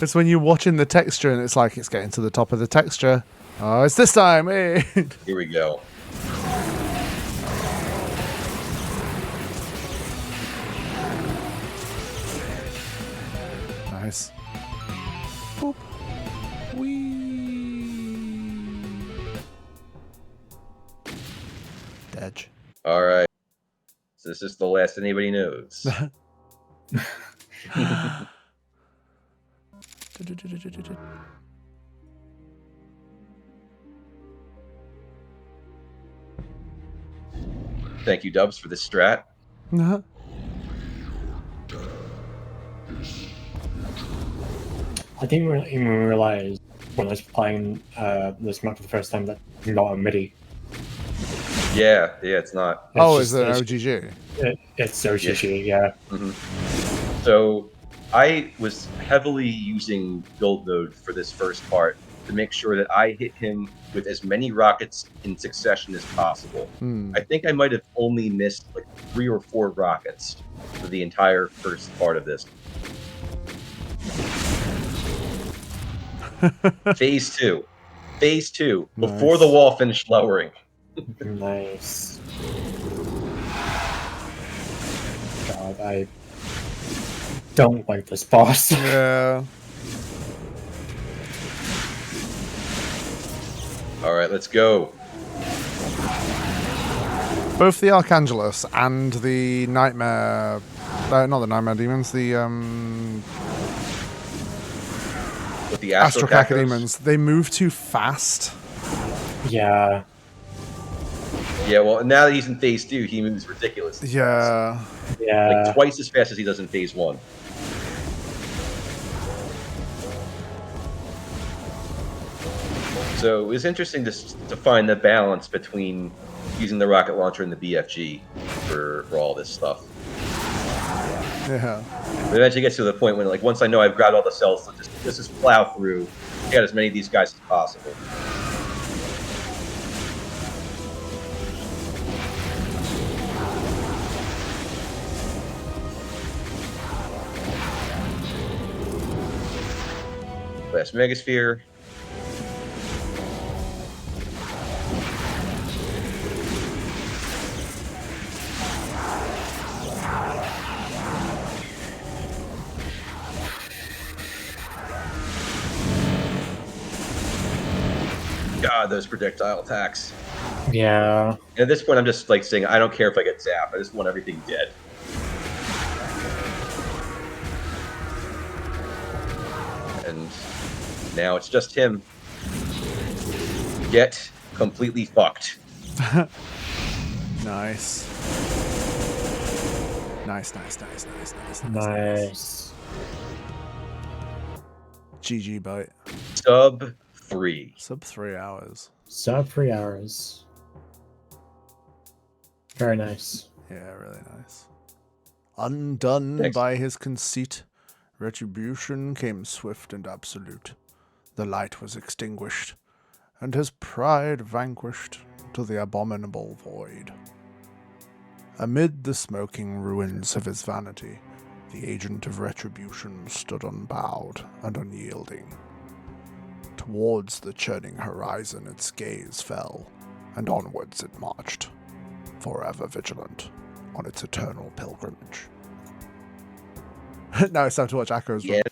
It's when you're watching the texture and it's like it's getting to the top of the texture. Oh, it's this time. Hey. Here we go. Nice. Boop. Whee. Edge. All right. So this is the last anybody knows. Thank you, Dubs, for this strat. I didn't really even realize when I was playing this map for the first time that it's not a MIDI. Yeah, it's not. It's Oh, just- is it it's- OGG? It's OGG, yeah. So I was heavily using build mode for this first part to make sure that I hit him with as many rockets in succession as possible. I think I might have only missed like 3 or 4 rockets for the entire first part of this. Phase 2. Before Nice. the wall finished lowering. Nice. God, I don't like this boss. Yeah. All right, let's go. Both the Archangelus and the Nightmare... not the Nightmare Demons, the With the Astral Astro Cacodemons, they move too fast. Yeah. Yeah, well, now that he's in phase 2, he moves ridiculously. Yeah. Yeah. Like twice as fast as he does in phase 1. So it was interesting to find the balance between using the rocket launcher and the BFG for all this stuff. Yeah. It eventually gets to the point when, like, once I know I've grabbed all the cells, let's just plow through, get as many of these guys as possible. Last Megasphere. God, those projectile attacks. Yeah. And at this point, I'm just like saying, I don't care if I get zapped. I just want everything dead. And now it's just him. Get completely fucked. Nice. Nice. Nice. GG Byte. Sub 3. Sub 3 hours. Sub 3 hours. Very nice. Yeah, really nice. Undone Next. by his conceit, retribution came swift and absolute. The light was extinguished, and his pride vanquished to the abominable void. Amid the smoking ruins of his vanity, the agent of retribution stood unbowed and unyielding. Towards the churning horizon its gaze fell, and onwards it marched, forever vigilant on its eternal pilgrimage. Now it's time to watch Akko's Yeah.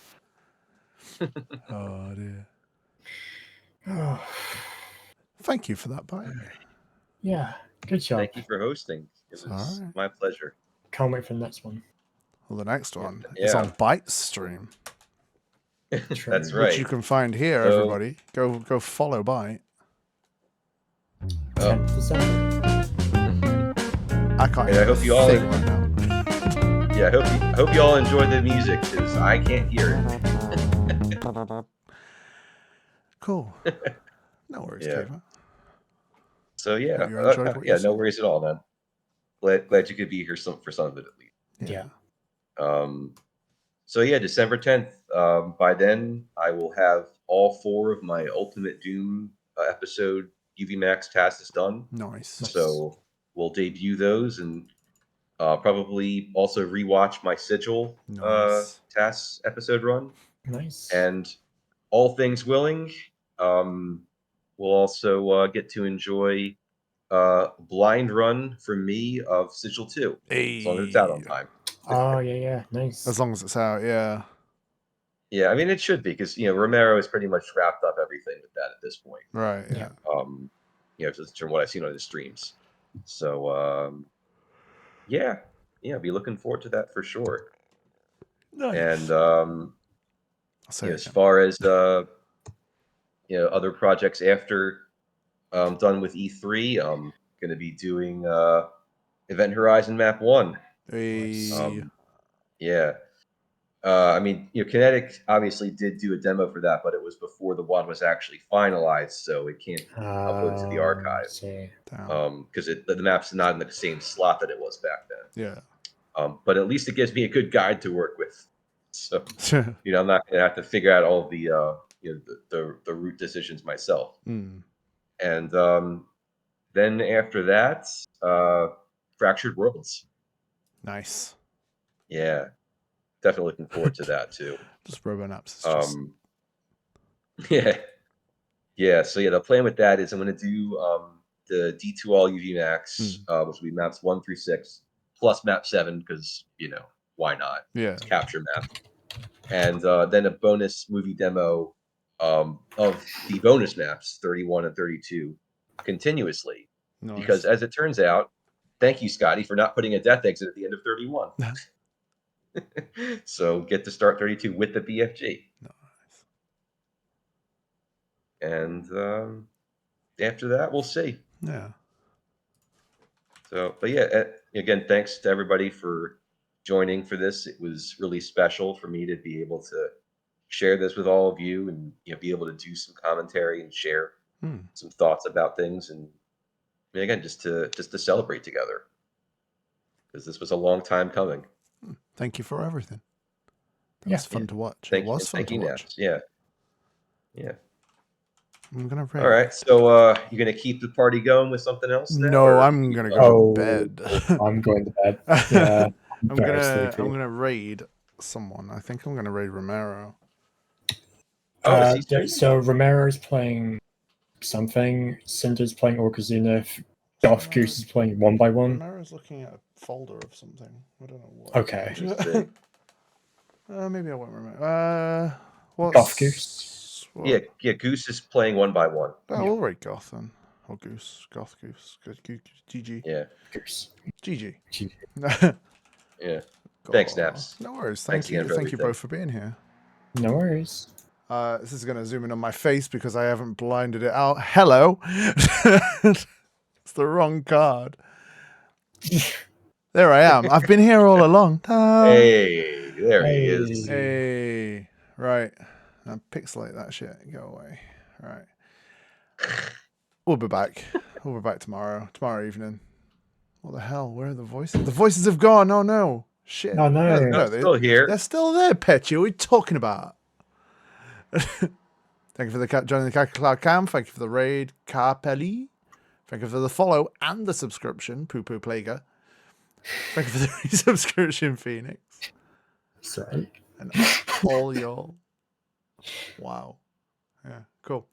Oh dear. Thank you for that, Byte. Yeah, good job. Thank you for hosting. It It's was alright. my pleasure. Can't wait for the next one. Well, the next one is Yeah. on Byte's stream, That's True. right. which you can find here. So- Everybody, go follow Byte. 10th December. I can't. Yeah, I hear hope a you all- thing right now. Yeah, I hope you all enjoyed the music because I can't hear it. Cool. No worries, Yeah. Kiva. So yeah, Hope you enjoyed what you yeah, saw. no worries at all, man. Glad you could be here for some of it at least. Yeah. So yeah, December 10th. By then, I will have all 4 of my Ultimate Doom episode UV Max tasks done. Nice. So we'll debut those and probably also rewatch my Sigil Nice. tasks episode run. Nice. And all things willing, we'll also get to enjoy blind run from me of Sigil 2, as long as it's out on time. Oh, yeah, nice. As long as it's out, yeah. Yeah, I mean it should be because Romero has pretty much wrapped up everything with that at this point. Right. Yeah. Just from what I've seen on his streams. So yeah, be looking forward to that for sure. Nice. And I'll say it as again. far as other projects after done with E3, I'm going to be doing Event Horizon Map 1. Hey. Yeah. I mean, Kinetic obviously did do a demo for that, but it was before the WAD was actually finalized, so it can't upload to the archive. Damn. Because the map's not in the same slot that it was back then. Yeah. But at least it gives me a good guide to work with. So I'm not going to have to figure out all the the route decisions myself. Mm. And then after that, Fractured Worlds. Nice. Yeah, definitely looking forward to that too. Just Robonaps. It's just... yeah. So yeah, the plan with that is I'm going to do the D2 All UV Max, which will be maps 1 through 6, plus map 7 because why not? Yeah. It's capture map, and then a bonus movie demo of the bonus maps 31 and 32 continuously. Nice. Because as it turns out, thank you, Scotty, for not putting a death exit at the end of 31. So get to start 32 with the BFG. Nice. And after that, we'll see. Yeah. So, but yeah, again, thanks to everybody for joining for this. It was really special for me to be able to share this with all of you and be able to do some commentary and share some thoughts about things. And I mean, again, just to celebrate together, because this was a long time coming. Thank you for everything. It Yeah. was fun to watch. Thank It was fun to watch. Naps. Yeah. I'm gonna rate. All right. So you're gonna keep the party going with something else? Now, No, or I'm keep gonna going? go to bed. I'm going to bed. Yeah, I'm gonna raid someone. I think I'm gonna raid Romero. Oh, is he streaming? So Romero's playing something. Cinder's playing Orkazuna. Doff Goose is playing 1 by 1. Romero's looking at a folder of something. I don't know what. Okay. Interesting. Maybe I won't remember. What's... Doff Goose. Well, Yeah. Goose is playing one by one. we'll rate Goth then. Or Goose. Goth, Goose. GG. Yeah. Goose. GG. Gee. Yeah. Thanks, Naps. No worries. Thanks again for Thank you everything. both for being here. No worries. This is going to zoom in on my face because I haven't blinded it out. Hello. It's the wrong card. There I am. I've been here all along. Ta. Hey, there he is. Hey. Right. Now pixelate that shit. Go away. Right. We'll be back. We'll be back tomorrow. Tomorrow evening. What the hell? Where are the voices? The voices have gone. Oh no. Shit. Oh, no. I'm still here. They're still there, Petchy. What are you talking about? Thank you for joining the Cloud Cam. Thank you for the raid, Carpelli. Thank you for the follow and the subscription, Poo Poo Plaga. Thank you for the resubscription, Phoenix. Sorry. And all y'all. Wow. Yeah, cool.